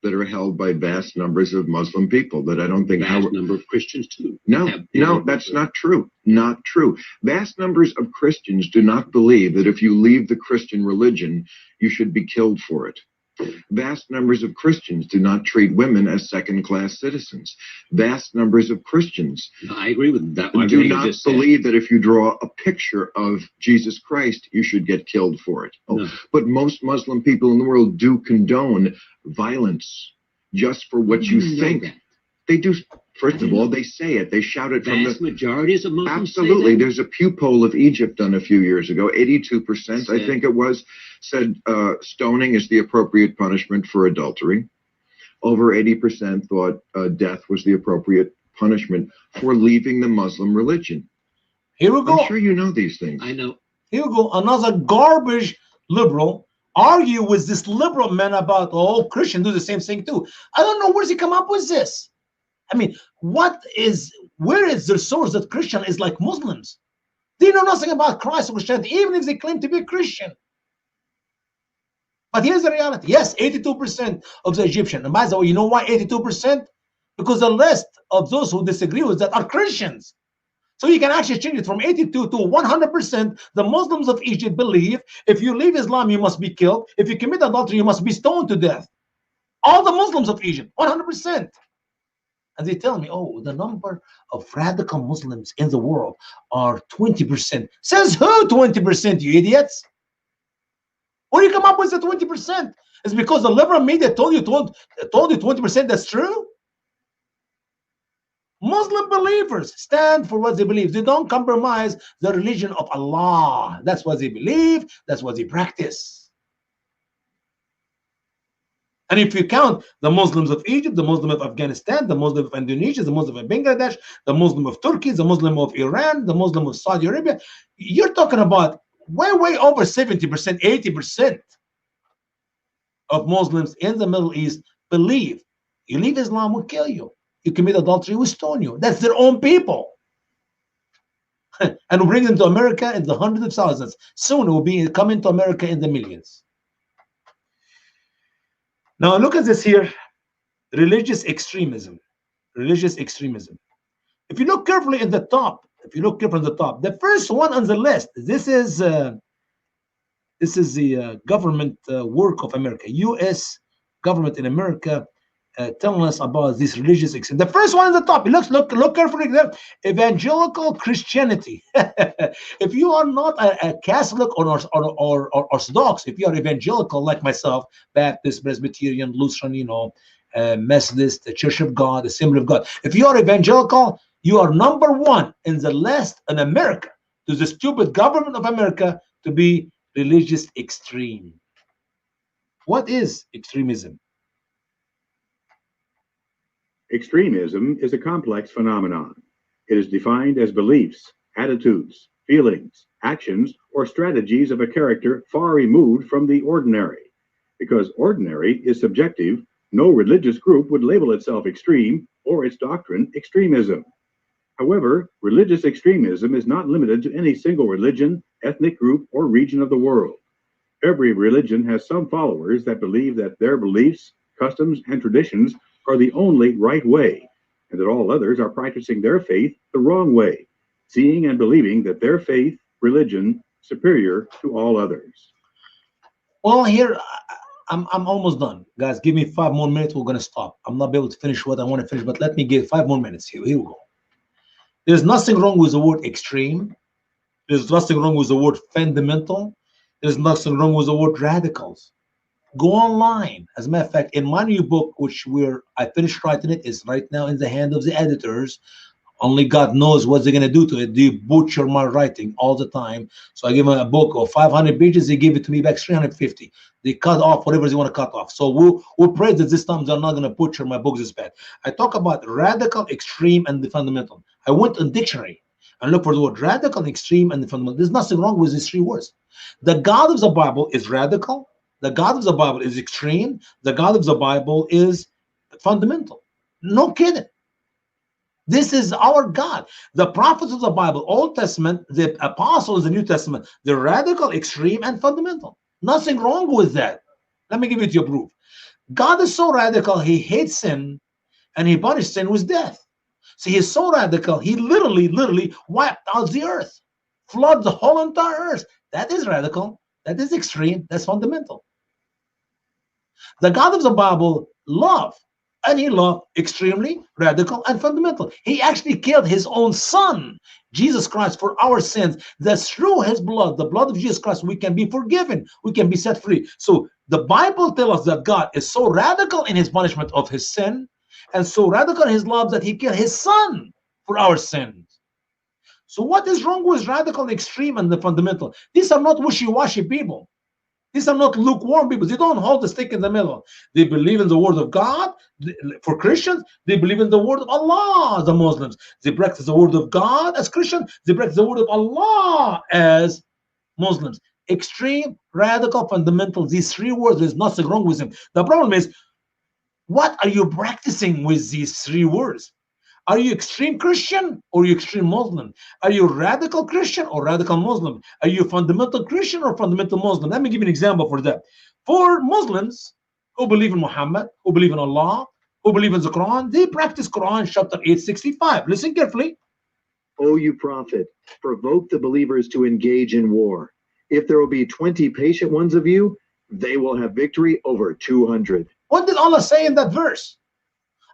that are held by vast numbers of Muslim people that I don't think vast number of Christians too. No, that's not true. Not true. Vast numbers of Christians do not believe that if you leave the Christian religion, you should be killed for it. Vast numbers of Christians do not treat women as second-class citizens. Vast numbers of Christians I agree with that. Do not believe that if you draw a picture of Jesus Christ, you should get killed for it. No. But most Muslim people in the world do condone violence just for what you think. They do. First of all, they say it. They shout it from the vast majorities of Muslims. Absolutely. There's a Pew poll of Egypt done a few years ago. 82%, I think it was, said stoning is the appropriate punishment for adultery. Over 80% thought death was the appropriate punishment for leaving the Muslim religion. Here we go. I'm sure you know these things. I know. Here we go. Another garbage liberal argue with this liberal man about, oh, Christians do the same thing too. I don't know where's he come up with this. I mean, where is the source that Christian is like Muslims? They know nothing about Christ or Christianity, even if they claim to be a Christian. But here's the reality. Yes, 82% of the Egyptian. And by the way, you know why 82%? Because the rest of those who disagree with that are Christians. So you can actually change it from 82 to 100%. The Muslims of Egypt believe if you leave Islam, you must be killed. If you commit adultery, you must be stoned to death. All the Muslims of Egypt, 100%. And they tell me, oh, the number of radical Muslims in the world are 20%. Says who 20%, you idiots? Where do you come up with the 20%? It's because the liberal media told you 20% that's true? Muslim believers stand for what they believe. They don't compromise the religion of Allah. That's what they believe. That's what they practice. And if you count the Muslims of Egypt, the Muslim of Afghanistan, the Muslim of Indonesia, the Muslim of Bangladesh, the Muslim of Turkey, the Muslim of Iran, the Muslim of Saudi Arabia, you're talking about way over 70%, 80% of Muslims in the Middle East believe you leave Islam, will kill you. You commit adultery, we stone you. That's their own people. And we bring them to America in the hundreds of thousands. Soon it will be coming to America in the millions. Now look at this here. Religious extremism. Religious extremism. If you look carefully at the top, the first one on the list, this is the government work of America, U.S. government in America, telling us about this religious extremism. The first one on the top, look carefully there, evangelical Christianity. If you are not a Catholic or Orthodox, if you are evangelical like myself, Baptist, Presbyterian, Lutheran, Methodist, the Church of God, Assembly of God, if you are evangelical, you are number one in the list in America to the stupid government of America to be religious extreme. What is extremism? Extremism is a complex phenomenon. It is defined as beliefs, attitudes, feelings, actions, or strategies of a character far removed from the ordinary. Because ordinary is subjective, no religious group would label itself extreme or its doctrine extremism. However, religious extremism is not limited to any single religion, ethnic group, or region of the world. Every religion has some followers that believe that their beliefs, customs, and traditions are the only right way, and that all others are practicing their faith the wrong way, seeing and believing that their faith, religion, superior to all others. Well, here I'm almost done, guys. Give me 5 more minutes. We're gonna stop. I'm not able to finish what I want to finish, but let me give 5 more minutes. Here we go. There's nothing wrong with the word extreme. There's nothing wrong with the word fundamental. There's nothing wrong with the word radicals. Go online. As a matter of fact, in my new book, which I finished writing it, is right now in the hand of the editors. Only God knows what they're going to do to it. They butcher my writing all the time. So I give them a book of 500 pages. They give it to me back 350. They cut off whatever they want to cut off. So we'll pray that this time they're not going to butcher my books this bad. I talk about radical, extreme, and the fundamental. I went in dictionary and look for the word radical, extreme, and the fundamental. There's nothing wrong with these 3 words. The God of the Bible is radical. The God of the Bible is extreme. The God of the Bible is fundamental. No kidding. This is our God. The prophets of the Bible, Old Testament, the apostles, the New Testament, the radical, extreme, and fundamental. Nothing wrong with that. Let me give it to you proof. God is so radical, he hates sin, and he punished sin with death. So he's so radical, he literally wiped out the earth, flood the whole entire earth. That is radical. That is extreme. That's fundamental. The God of the Bible loved, and he loved extremely, radical, and fundamental. He actually killed his own son, Jesus Christ, for our sins. That through his blood, the blood of Jesus Christ, we can be forgiven. We can be set free. So the Bible tells us that God is so radical in his punishment of his sin, and so radical in his love that he killed his son for our sins. So what is wrong with radical, extreme, and the fundamental? These are not wishy-washy people. These are not lukewarm people. They don't hold the stick in the middle. They believe in the word of God. For Christians, they believe in the word of Allah, the Muslims. They practice the word of God as Christians. They practice the word of Allah as Muslims. Extreme, radical, fundamental. These 3 words, there's nothing wrong with them. The problem is, what are you practicing with these 3 words? Are you extreme Christian or are you extreme Muslim? Are you radical Christian or radical Muslim? Are you fundamental Christian or fundamental Muslim? Let me give you an example for that. For Muslims who believe in Muhammad, who believe in Allah, who believe in the Quran, they practice Quran chapter 865. Listen carefully. O you prophet, provoke the believers to engage in war. If there will be 20 patient ones of you, they will have victory over 200. What did Allah say in that verse?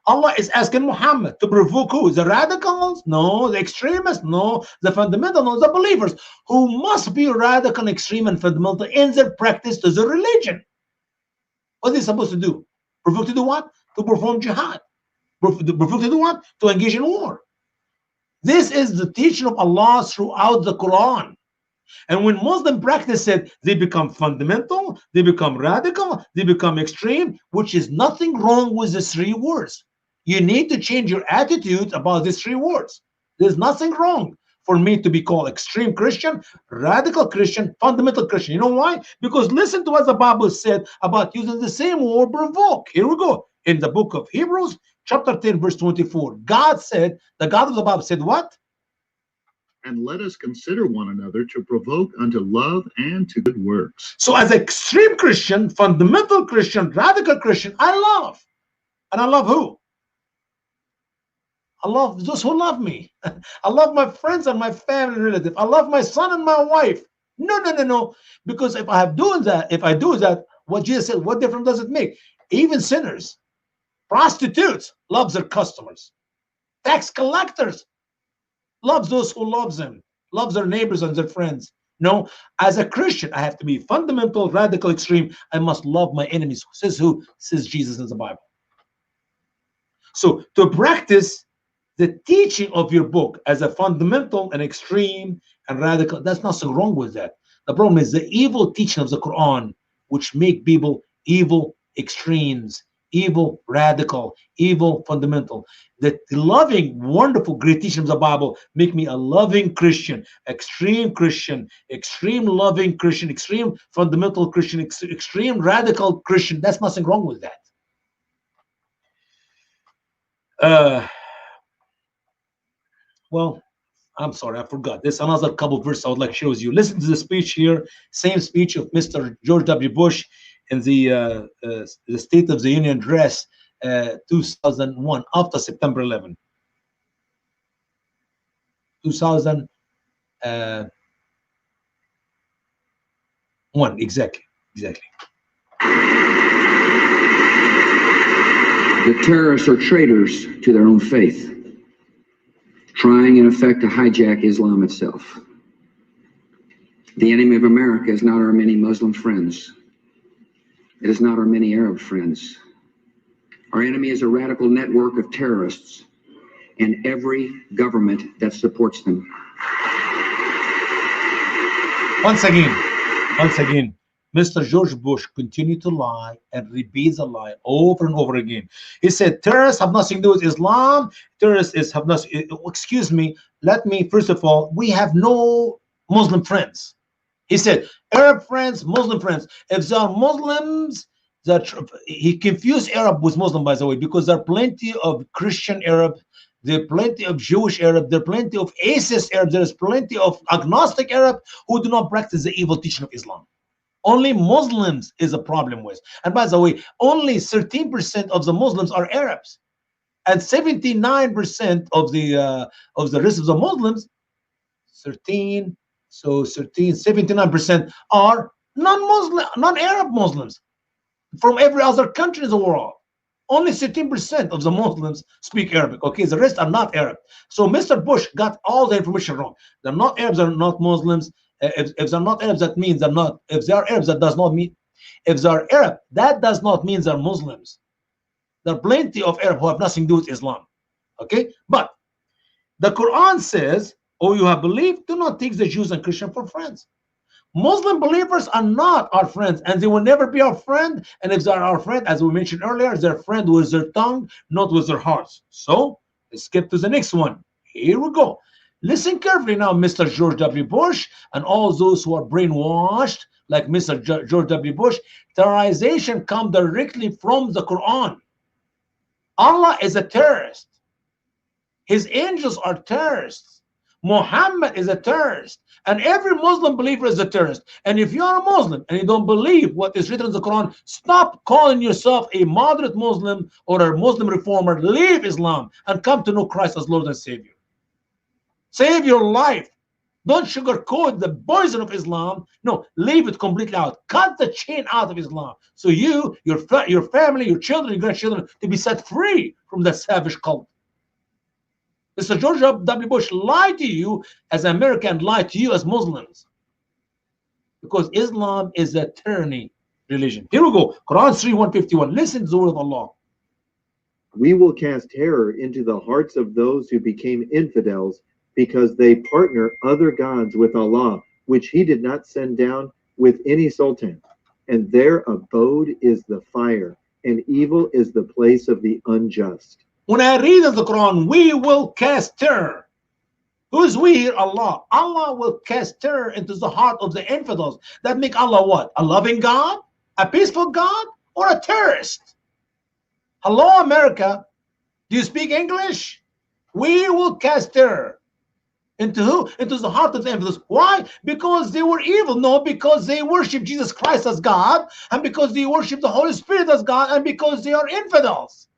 Allah is asking Muhammad to provoke who? The radicals? No. The extremists? No. The fundamental? No. The believers, who must be radical, extreme, and fundamental in their practice to the religion. What are they supposed to do? Provoke to do what? To perform jihad. Provoke to do what? To engage in war. This is the teaching of Allah throughout the Quran. And when Muslim practice it, they become fundamental, they become radical, they become extreme, which is nothing wrong with the three words. You need to change your attitude about these three words. There's nothing wrong for me to be called extreme Christian, radical Christian, fundamental Christian. You know why? Because listen to what the Bible said about using the same word, provoke. Here we go. In the book of Hebrews, chapter 10, verse 24, God said, the God of the Bible said what? And let us consider one another to provoke unto love and to good works. So as an extreme Christian, fundamental Christian, radical Christian, I love. And I love who? I love those who love me. I love my friends and my family relative. I love my son and my wife. No, no, no, no. Because if I do that, what Jesus said, what difference does it make? Even sinners, prostitutes, loves their customers. Tax collectors loves those who loves them, loves their neighbors and their friends. No, as a Christian, I have to be fundamental, radical, extreme. I must love my enemies. Says who? Says Jesus in the Bible. So to practice the teaching of your book as a fundamental and extreme and radical, that's nothing wrong with that. The problem is the evil teaching of the Quran, which make people evil extremes, evil radical, evil fundamental. The loving, wonderful, great teaching of the Bible make me a loving Christian, extreme loving Christian, extreme fundamental Christian, extreme radical Christian. That's nothing wrong with that. Well, I'm sorry, I forgot. There's another couple of verses I would like to share with you. Listen to the speech here, same speech of Mr. George W. Bush in the State of the Union address 2001, after September 11. 2001, exactly. The terrorists are traitors to their own faith, trying in effect to hijack Islam itself. The enemy of America is not our many Muslim friends. It is not our many Arab friends. Our enemy is a radical network of terrorists and every government that supports them. Once again, Mr. George Bush continued to lie and repeats the lie over and over again. He said terrorists have nothing to do with Islam. Terrorists have nothing. Excuse me. Let me first of all, we have no Muslim friends. He said Arab friends, Muslim friends. If they are Muslims, that he confused Arab with Muslim, by the way, because there are plenty of Christian Arab. There are plenty of Jewish Arab, there are plenty of atheist Arab, there is plenty of agnostic Arab who do not practice the evil teaching of Islam. Only Muslims is a problem with. And by the way, only 13% of the Muslims are Arabs. And 79% of the rest of the Muslims, 79% are non-Muslim, non-Arab Muslims from every other country in the world. Only 13% of the Muslims speak Arabic. Okay, the rest are not Arab. So Mr. Bush got all the information wrong. They're not Arabs, they're not Muslims. If they're not Arabs, that means they're not. If they are Arabs, that does not mean. If they are Arab, that does not mean they're Muslims. There are plenty of Arab who have nothing to do with Islam. Okay, but the Quran says, "Oh, you have believed, do not take the Jews and Christians for friends." Muslim believers are not our friends, and they will never be our friend. And if they are our friend, as we mentioned earlier, they're friend with their tongue, not with their hearts. So let's skip to the next one. Here we go. Listen carefully now, Mr. George W. Bush, and all those who are brainwashed, like Mr. George W. Bush. Terrorization comes directly from the Quran. Allah is a terrorist. His angels are terrorists. Muhammad is a terrorist. And every Muslim believer is a terrorist. And if you are a Muslim and you don't believe what is written in the Quran, stop calling yourself a moderate Muslim or a Muslim reformer. Leave Islam and come to know Christ as Lord and Savior. Save your life. Don't sugarcoat the poison of Islam. No, leave it completely out. Cut the chain out of Islam. So you, your family, your children, your grandchildren, to be set free from that savage cult. Mr. George W. Bush lied to you as an American, lied to you as Muslims. Because Islam is a tyranny religion. Here we go. Quran 3:151. Listen to the word of Allah. We will cast terror into the hearts of those who became infidels because they partner other gods with Allah, which he did not send down with any sultan. And their abode is the fire, and evil is the place of the unjust. When I read in the Quran, we will cast terror. Who's we here? Allah. Allah will cast terror into the heart of the infidels. That make Allah what? A loving God? A peaceful God? Or a terrorist? Hello, America. Do you speak English? We will cast terror. Into who? Into the heart of the infidels. Why? Because they were evil. No, because they worship Jesus Christ as God, and because they worship the Holy Spirit as God, and because they are infidels.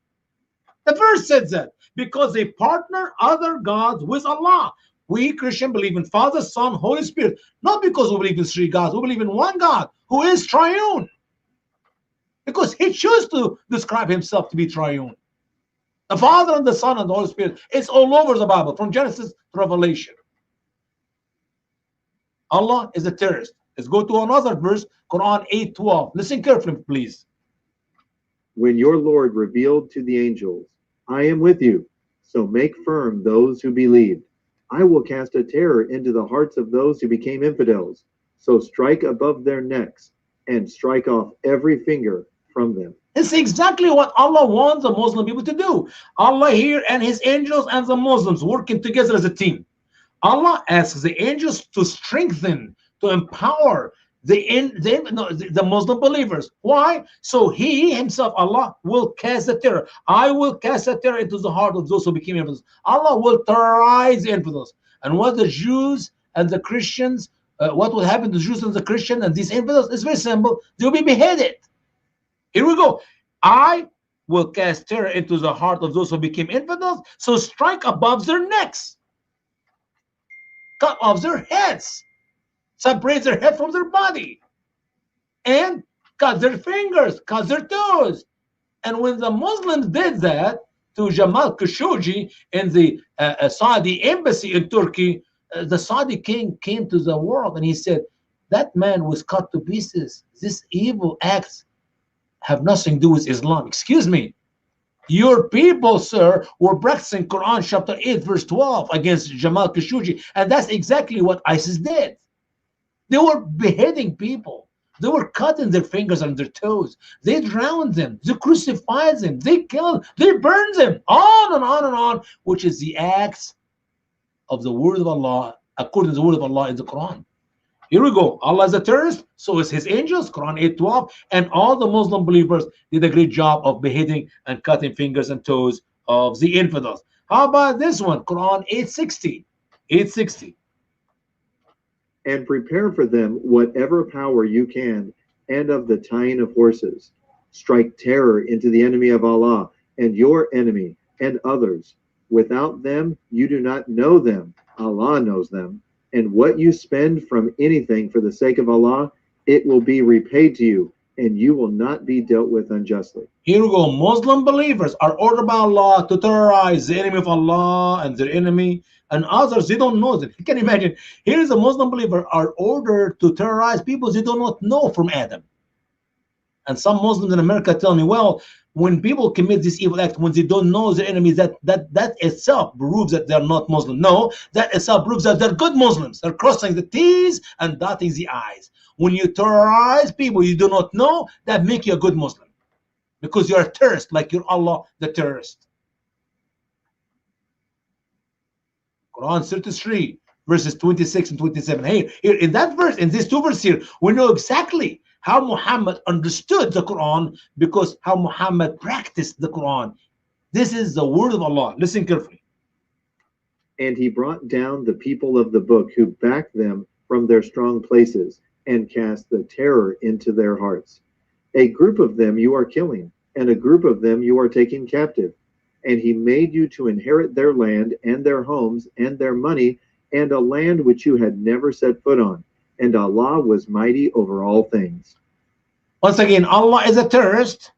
The verse says that because they partner other gods with Allah. We Christians believe in Father, Son, Holy Spirit, not because we believe in three gods. We believe in one God who is triune, because he chose to describe himself to be triune. The Father and the Son and the Holy Spirit. It's all over the Bible, from Genesis to Revelation. Allah is a terrorist. Let's go to another verse, Quran 8:12. Listen carefully, please. When your Lord revealed to the angels, I am with you, so make firm those who believed. I will cast a terror into the hearts of those who became infidels, so strike above their necks and strike off every finger from them. It's exactly what Allah wants the Muslim people to do. Allah here and his angels and the Muslims working together as a team. Allah asks the angels to strengthen, to empower the Muslim believers. Why? So he himself, Allah, will cast the terror. I will cast the terror into the heart of those who became infidels. Allah will terrorize the infidels. And what the Jews and the Christians, what will happen to the Jews and the Christians and these infidels is very simple. They'll be beheaded. Here we go. I will cast terror into the heart of those who became infidels, so strike above their necks, cut off their heads, separate their head from their body, and cut their fingers, cut their toes. And when the Muslims did that to Jamal Khashoggi in the Saudi embassy in Turkey, the Saudi king came to the world and he said, that man was cut to pieces. This evil acts have nothing to do with Islam. Excuse me. Your people, sir, were practicing Quran chapter 8 verse 12 against Jamal Khashoggi, and that's exactly what ISIS did. They were beheading people. They were cutting their fingers and their toes. They drowned them. They crucified them. They killed. They burned them. On and on and on, which is the acts of the word of Allah, according to the word of Allah in the Quran. Here we go. Allah is a terrorist, so is his angels, Quran 8:12, and all the Muslim believers did a great job of beheading and cutting fingers and toes of the infidels. How about this one, Quran 8:60? 8:60. And prepare for them whatever power you can, and of the tying of horses. Strike terror into the enemy of Allah, and your enemy, and others. Without them, you do not know them. Allah knows them. And what you spend from anything for the sake of Allah, it will be repaid to you, and you will not be dealt with unjustly. Here we go. Muslim believers are ordered by Allah to terrorize the enemy of Allah and their enemy and others. They don't know them. You can imagine. Here is a Muslim believer are ordered to terrorize people they do not know from Adam. And some Muslims in America tell me, well, when people commit this evil act, when they don't know their enemies, that itself proves that they're not Muslim. No, that itself proves that they're good Muslims. They're crossing the T's and dotting the I's. When you terrorize people you do not know, that make you a good Muslim, because you're a terrorist, like you're Allah the terrorist. Quran 33 verses 26 and 27. Here in that verse, in these two verses here, we know exactly how Muhammad understood the Quran, because how Muhammad practiced the Quran. This is the word of Allah. Listen carefully. And he brought down the people of the book who backed them from their strong places and cast the terror into their hearts. A group of them you are killing, and a group of them you are taking captive. And he made you to inherit their land and their homes and their money, and a land which you had never set foot on. And Allah was mighty over all things. Once again, Allah is a terrorist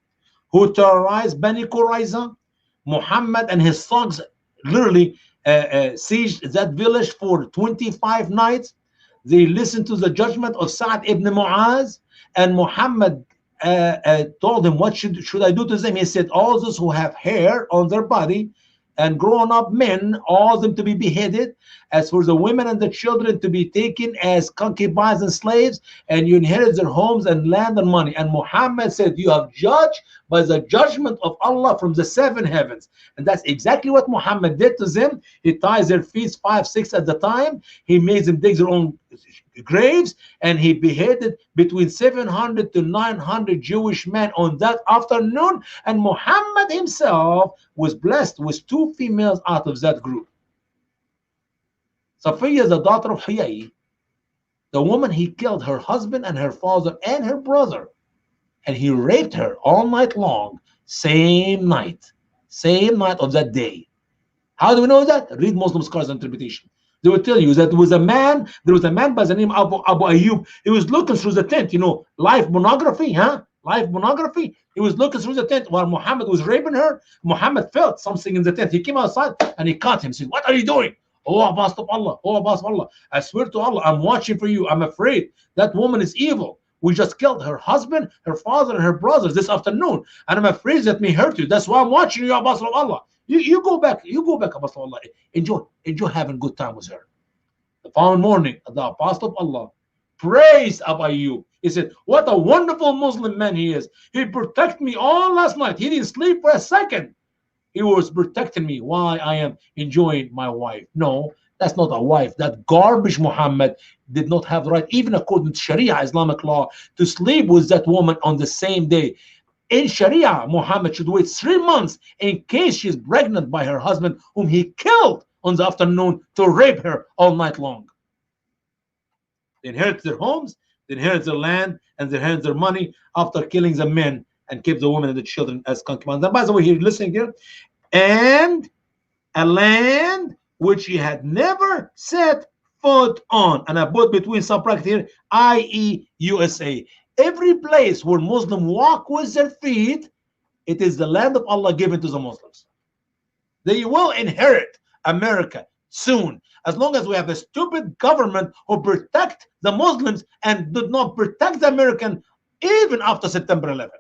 who terrorized Bani Qurayza. Muhammad and his thugs literally sieged that village for 25 nights. They listened to the judgment of Sa'd ibn Mu'az, and Muhammad told him, what should I do to them? He said, all those who have hair on their body, and grown up men, all of them to be beheaded. As for the women and the children to be taken as concubines and slaves, and you inherit their homes and land and money. And Muhammad said, you have judged by the judgment of Allah from the 7 heavens. And that's exactly what Muhammad did to them. He ties their feet 5, 6 at the time. He made them dig their own graves, and he beheaded between 700 to 900 Jewish men on that afternoon. And Muhammad himself was blessed with 2 females out of that group. Safiya, the daughter of Huyay, the woman, he killed her husband and her father and her brother, and he raped her all night long, same night of that day. How do we know that? Read Muslim scholars' interpretation. They will tell you that there was a man by the name of Abu Ayyub. He was looking through the tent, live pornography, live pornography. He was looking through the tent while Muhammad was raping her. Muhammad felt something in the tent. He came outside and he caught him, saying, what are you doing? Oh, Apostle of Allah, oh, Apostle of Allah, I swear to Allah, I'm watching for you. I'm afraid. That woman is evil. We just killed her husband, her father, and her brothers this afternoon, and I'm afraid that may hurt you. That's why I'm watching you, Apostle of Allah. You go back, Apostle of Allah. Enjoy having good time with her. The following morning, the Apostle of Allah praised Abu Ayyub. He said, what a wonderful Muslim man he is. He protected me all last night. He didn't sleep for a second. He was protecting me while I am enjoying my wife. No, that's not a wife. That garbage Muhammad did not have the right, even according to Sharia, Islamic law, to sleep with that woman on the same day. In Sharia, Muhammad should wait 3 months in case she's pregnant by her husband, whom he killed on the afternoon to rape her all night long. They inherit their homes, they inherit their land, and they inherit their money after killing the men and keep the women and the children as concubines. And by the way, here, listening here, and a land which he had never set foot on. And I put between some brackets here, i.e. USA. Every place where Muslims walk with their feet, it is the land of Allah given to the Muslims. They will inherit America soon, as long as we have a stupid government who protect the Muslims and did not protect the American even after September 11th.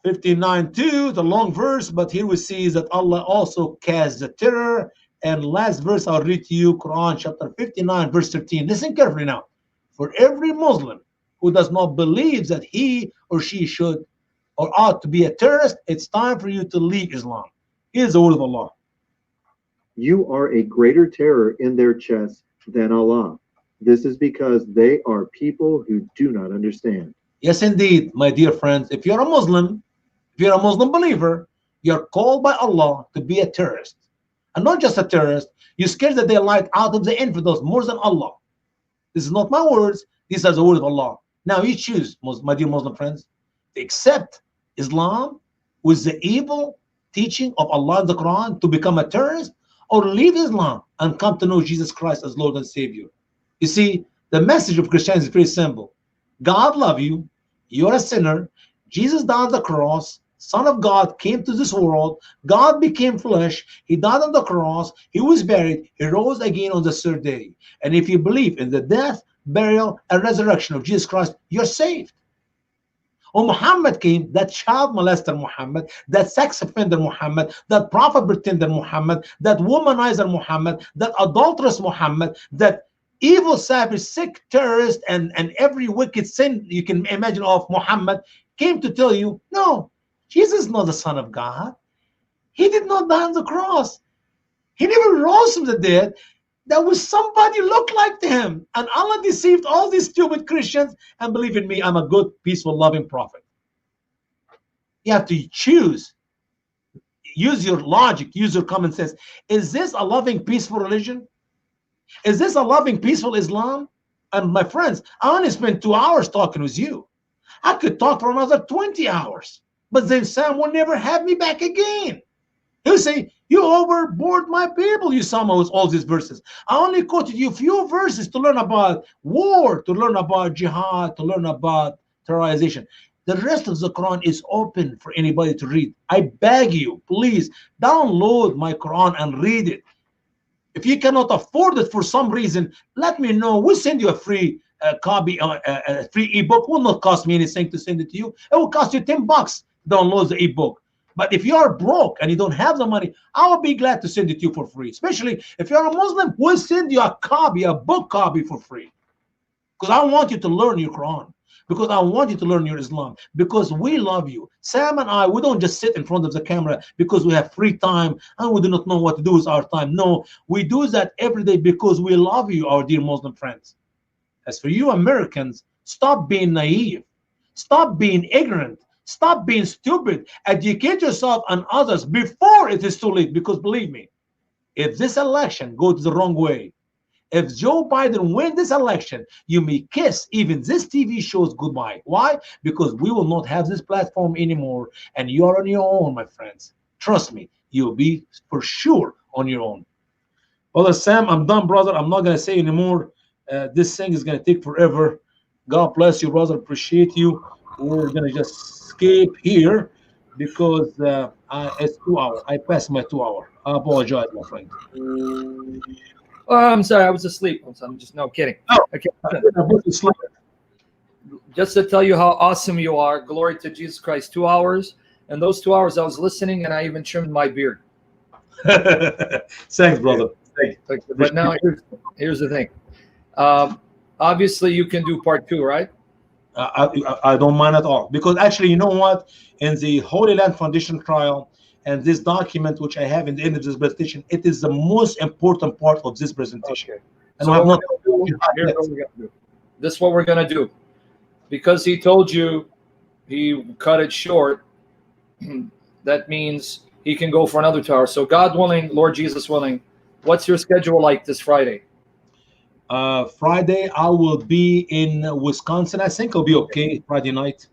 59:2, the long verse, but here we see that Allah also casts the terror. And last verse I'll read to you, Quran chapter 59, verse 13. Listen carefully now. For every Muslim who does not believe that he or she should or ought to be a terrorist, it's time for you to leave Islam. Here's the word of Allah. You are a greater terror in their chests than Allah. This is because they are people who do not understand. Yes, indeed, my dear friends. If you're a Muslim, if you're a Muslim believer, you're called by Allah to be a terrorist. And not just a terrorist, you scare the daylight out of the infidels more than Allah. This is not my words, these are the words of Allah. Now you choose, my dear Muslim friends, to accept Islam with the evil teaching of Allah in the Quran to become a terrorist, or leave Islam and come to know Jesus Christ as Lord and Savior. You see, the message of Christianity is very simple. God loves you, you're a sinner, Jesus died on the cross, Son of God came to this world, God became flesh, he died on the cross, he was buried, he rose again on the 3rd day. And if you believe in the death, burial, and resurrection of Jesus Christ, you're saved. When Muhammad came, that child molester Muhammad, that sex offender Muhammad, that prophet pretender Muhammad, that womanizer Muhammad, that adulterous Muhammad, that evil, savage, sick terrorist, and every wicked sin you can imagine of Muhammad came to tell you, no, Jesus is not the Son of God. He did not die on the cross. He never rose from the dead. There was somebody look like him. And Allah deceived all these stupid Christians. And believe in me, I'm a good, peaceful, loving prophet. You have to choose. Use your logic. Use your common sense. Is this a loving, peaceful religion? Is this a loving, peaceful Islam? And my friends, I only spent 2 hours talking with you. I could talk for another 20 hours. But then Sam will never have me back again. He'll say, you overboard my people, Usama, with all these verses. I only quoted you a few verses to learn about war, to learn about jihad, to learn about terrorization. The rest of the Quran is open for anybody to read. I beg you, please, download my Quran and read it. If you cannot afford it for some reason, let me know. We'll send you a free copy, a free ebook. It will not cost me anything to send it to you. It will cost you $10. download the ebook. But if you are broke and you don't have the money, I will be glad to send it to you for free. Especially if you're a Muslim, we'll send you a copy, a book copy for free. Because I want you to learn your Quran. Because I want you to learn your Islam. Because we love you. Sam and I, we don't just sit in front of the camera because we have free time and we do not know what to do with our time. No, we do that every day because we love you, our dear Muslim friends. As for you Americans, stop being naive. Stop being ignorant. Stop being stupid. Educate yourself and others before it is too late. Because believe me, if this election goes the wrong way, if Joe Biden wins this election, you may kiss even this TV show's goodbye. Why? Because we will not have this platform anymore, and you are on your own, my friends. Trust me, you'll be for sure on your own. Well, Sam, I'm done, brother. I'm not gonna say anymore. This thing is gonna take forever. God bless you, brother. Appreciate you. We're gonna just escape here because it's 2 hours. I passed my 2 hour. I apologize, my friend. Oh, I'm sorry, I was asleep. I'm just no kidding. Oh, okay. Sleep. Just to tell you how awesome you are, glory to Jesus Christ. 2 hours, and those 2 hours I was listening, and I even trimmed my beard. Thanks, brother. Thank you. But now here's the thing. Obviously, you can do part 2, right? I don't mind at all, because actually, you know what? In the Holy Land Foundation trial, and this document which I have in the end of this presentation, it is the most important part of this presentation. Okay. And So I have what not. we're gonna do, here's what we're gonna do. This is what we're gonna do, because he told you he cut it short. That means he can go for another 2 hours. So God willing, Lord Jesus willing, what's your schedule like this Friday? Friday, I will be in Wisconsin. I think I'll be okay Friday night.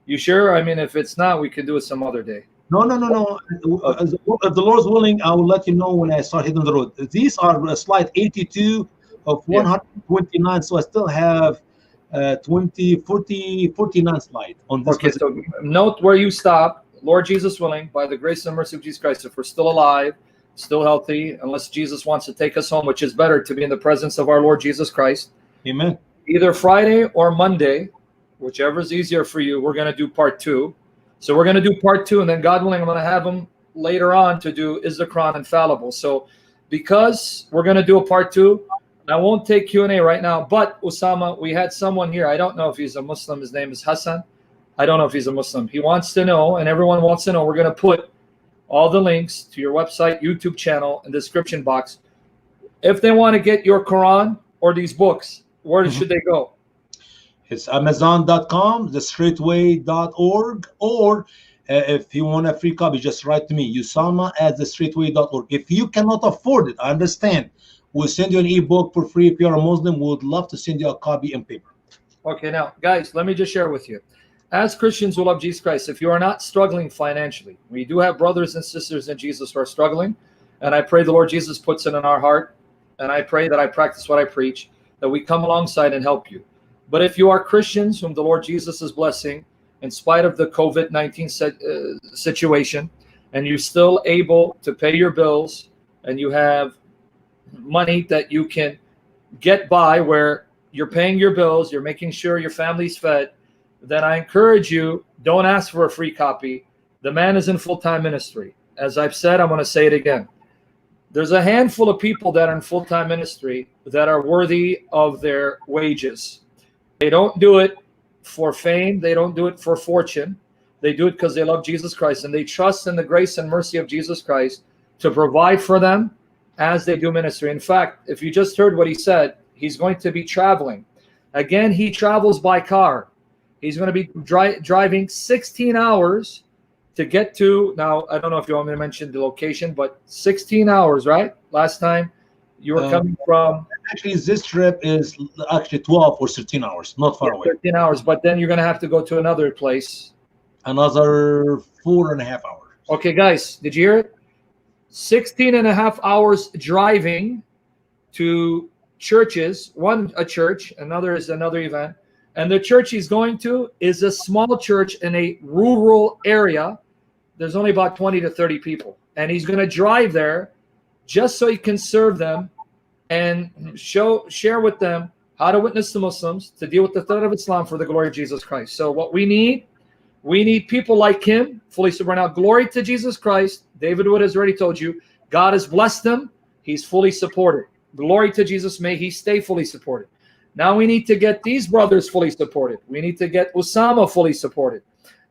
You sure? I mean, if it's not, we can do it some other day. No. If the Lord's willing, I will let you know when I start hitting the road. These are slide 82 of 129, so I still have 49 slide on this. Okay, so note where you stop. Lord Jesus willing, by the grace and mercy of Jesus Christ, if we're still alive, still healthy, unless Jesus wants to take us home, which is better to be in the presence of our Lord Jesus Christ. Amen. Either Friday or Monday, whichever is easier for you, we're going to do part 2. So we're going to do part 2, and then God willing, I'm going to have them later on to do Is the Quran Infallible? So because we're going to do a part 2, I won't take Q&A right now, but Usama, we had someone here. I don't know if he's a Muslim. His name is Hassan. I don't know if he's a Muslim. He wants to know, and everyone wants to know. We're going to put all the links to your website, YouTube channel, and description box. If they want to get your Quran or these books, where should they go? It's Amazon.com, thestraightway.org, or if you want a free copy, just write to me, Usama at thestraightway.org. If you cannot afford it, I understand. We'll send you an ebook for free. If you're a Muslim, we would love to send you a copy in paper. Okay, now, guys, let me just share with you. As Christians who love Jesus Christ, if you are not struggling financially, we do have brothers and sisters in Jesus who are struggling, and I pray the Lord Jesus puts it in our heart, and I pray that I practice what I preach, that we come alongside and help you. But if you are Christians whom the Lord Jesus is blessing, in spite of the COVID-19 situation, and you're still able to pay your bills, and you have money that you can get by where you're paying your bills, you're making sure your family's fed, then I encourage you, don't ask for a free copy. The man is in full-time ministry. As I've said, I'm going to say it again. There's a handful of people that are in full-time ministry that are worthy of their wages. They don't do it for fame. They don't do it for fortune. They do it because they love Jesus Christ, and they trust in the grace and mercy of Jesus Christ to provide for them as they do ministry. In fact, if you just heard what he said, he's going to be traveling. Again, he travels by car. He's going to be driving 16 hours to get to, now, I don't know if you want me to mention the location, but 16 hours, right? Last time you were coming from. Actually, this trip is actually 12 or 13 hours, not far away. 13 hours, but then you're going to have to go to another place. Another 4.5 hours. Okay, guys, did you hear it? 16.5 hours driving to churches. One, a church, another is another event. And the church he's going to is a small church in a rural area. There's only about 20 to 30 people. And he's going to drive there just so he can serve them and share with them how to witness to Muslims, to deal with the threat of Islam for the glory of Jesus Christ. So what we need We need people like him, fully supported. Now, glory to Jesus Christ. David Wood has already told you, God has blessed him. He's fully supported. Glory to Jesus. May he stay fully supported. Now we need to get these brothers fully supported. We need to get Usama fully supported.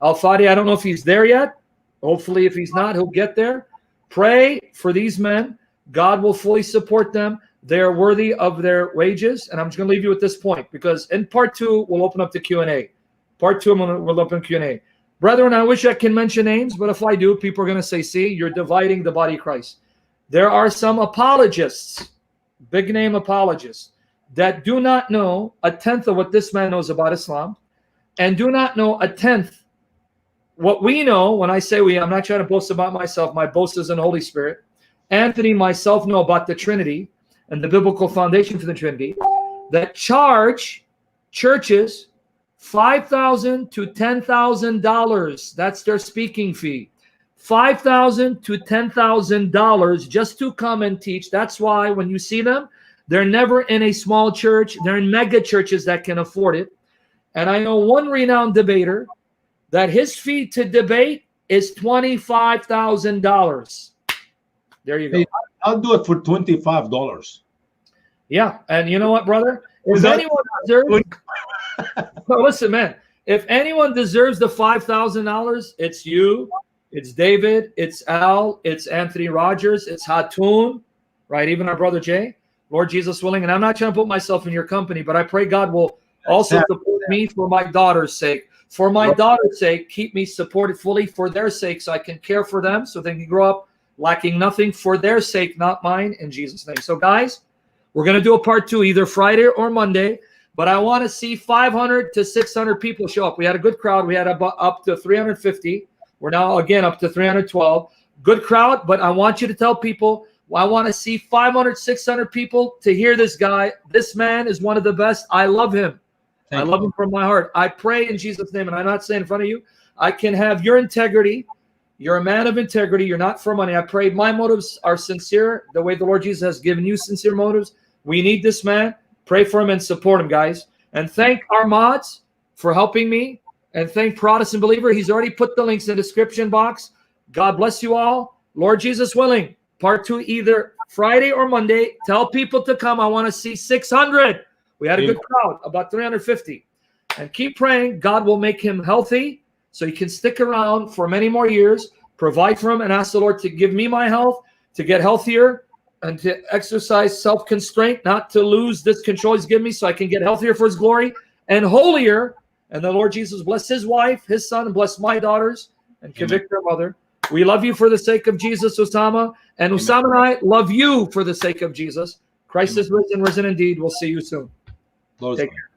Al-Fadi, I don't know if he's there yet. Hopefully, if he's not, he'll get there. Pray for these men. God will fully support them. They're worthy of their wages. And I'm just going to leave you with this point, because in part 2, we'll open up the Q&A. Part 2, we'll open Q&A. Brethren, I wish I can mention names, but if I do, people are going to say, see, you're dividing the body of Christ. There are some apologists, big name apologists, that do not know a tenth of what this man knows about Islam, and do not know a tenth what we know. When I say we, I'm not trying to boast about myself. My boast is in the Holy Spirit. Anthony and myself know about the Trinity and the biblical foundation for the Trinity, that charge churches $5,000 to $10,000. That's their speaking fee. $5,000 to $10,000 just to come and teach. That's why when you see them, they're never in a small church. They're in mega churches that can afford it. And I know one renowned debater that his fee to debate is $25,000. There you go. Hey, I'll do it for $25. Yeah, and you know what, brother? If anyone deserves, well, listen, man. If anyone deserves the $5,000, it's you, it's David, it's Al, it's Anthony Rogers, it's Hatun, right? Even our brother Jay, Lord Jesus willing. And I'm not trying to put myself in your company, but I pray God will also support me for my daughter's sake. For my daughter's sake, keep me supported fully for their sake, so I can care for them, so they can grow up lacking nothing, for their sake, not mine, in Jesus' name. So, guys, we're going to do a part 2 either Friday or Monday, but I want to see 500 to 600 people show up. We had a good crowd. We had up to 350. We're now, again, up to 312. Good crowd, but I want you to tell people, I want to see 500, 600 people to hear this guy. This man is one of the best. I love him. I love him from my heart. I pray in Jesus' name, and I'm not saying in front of you, I can have your integrity. You're a man of integrity. You're not for money. I pray my motives are sincere, the way the Lord Jesus has given you sincere motives. We need this man. Pray for him and support him, guys. And thank our mods for helping me. And thank Protestant Believer. He's already put the links in the description box. God bless you all. Lord Jesus willing, part 2 either Friday or Monday. Tell people to come. I want to see 600. We had a good crowd, about 350. And keep praying. God will make him healthy so he can stick around for many more years, provide for him, and ask the Lord to give me my health, to get healthier, and to exercise self-constraint, not to lose this control he's given me, so I can get healthier for his glory and holier. And the Lord Jesus bless his wife, his son, and bless my daughters, and convict their mother. We love you for the sake of Jesus, Usama. And Usama and I love you for the sake of Jesus. Christ is risen, risen indeed. We'll see you soon. Take care.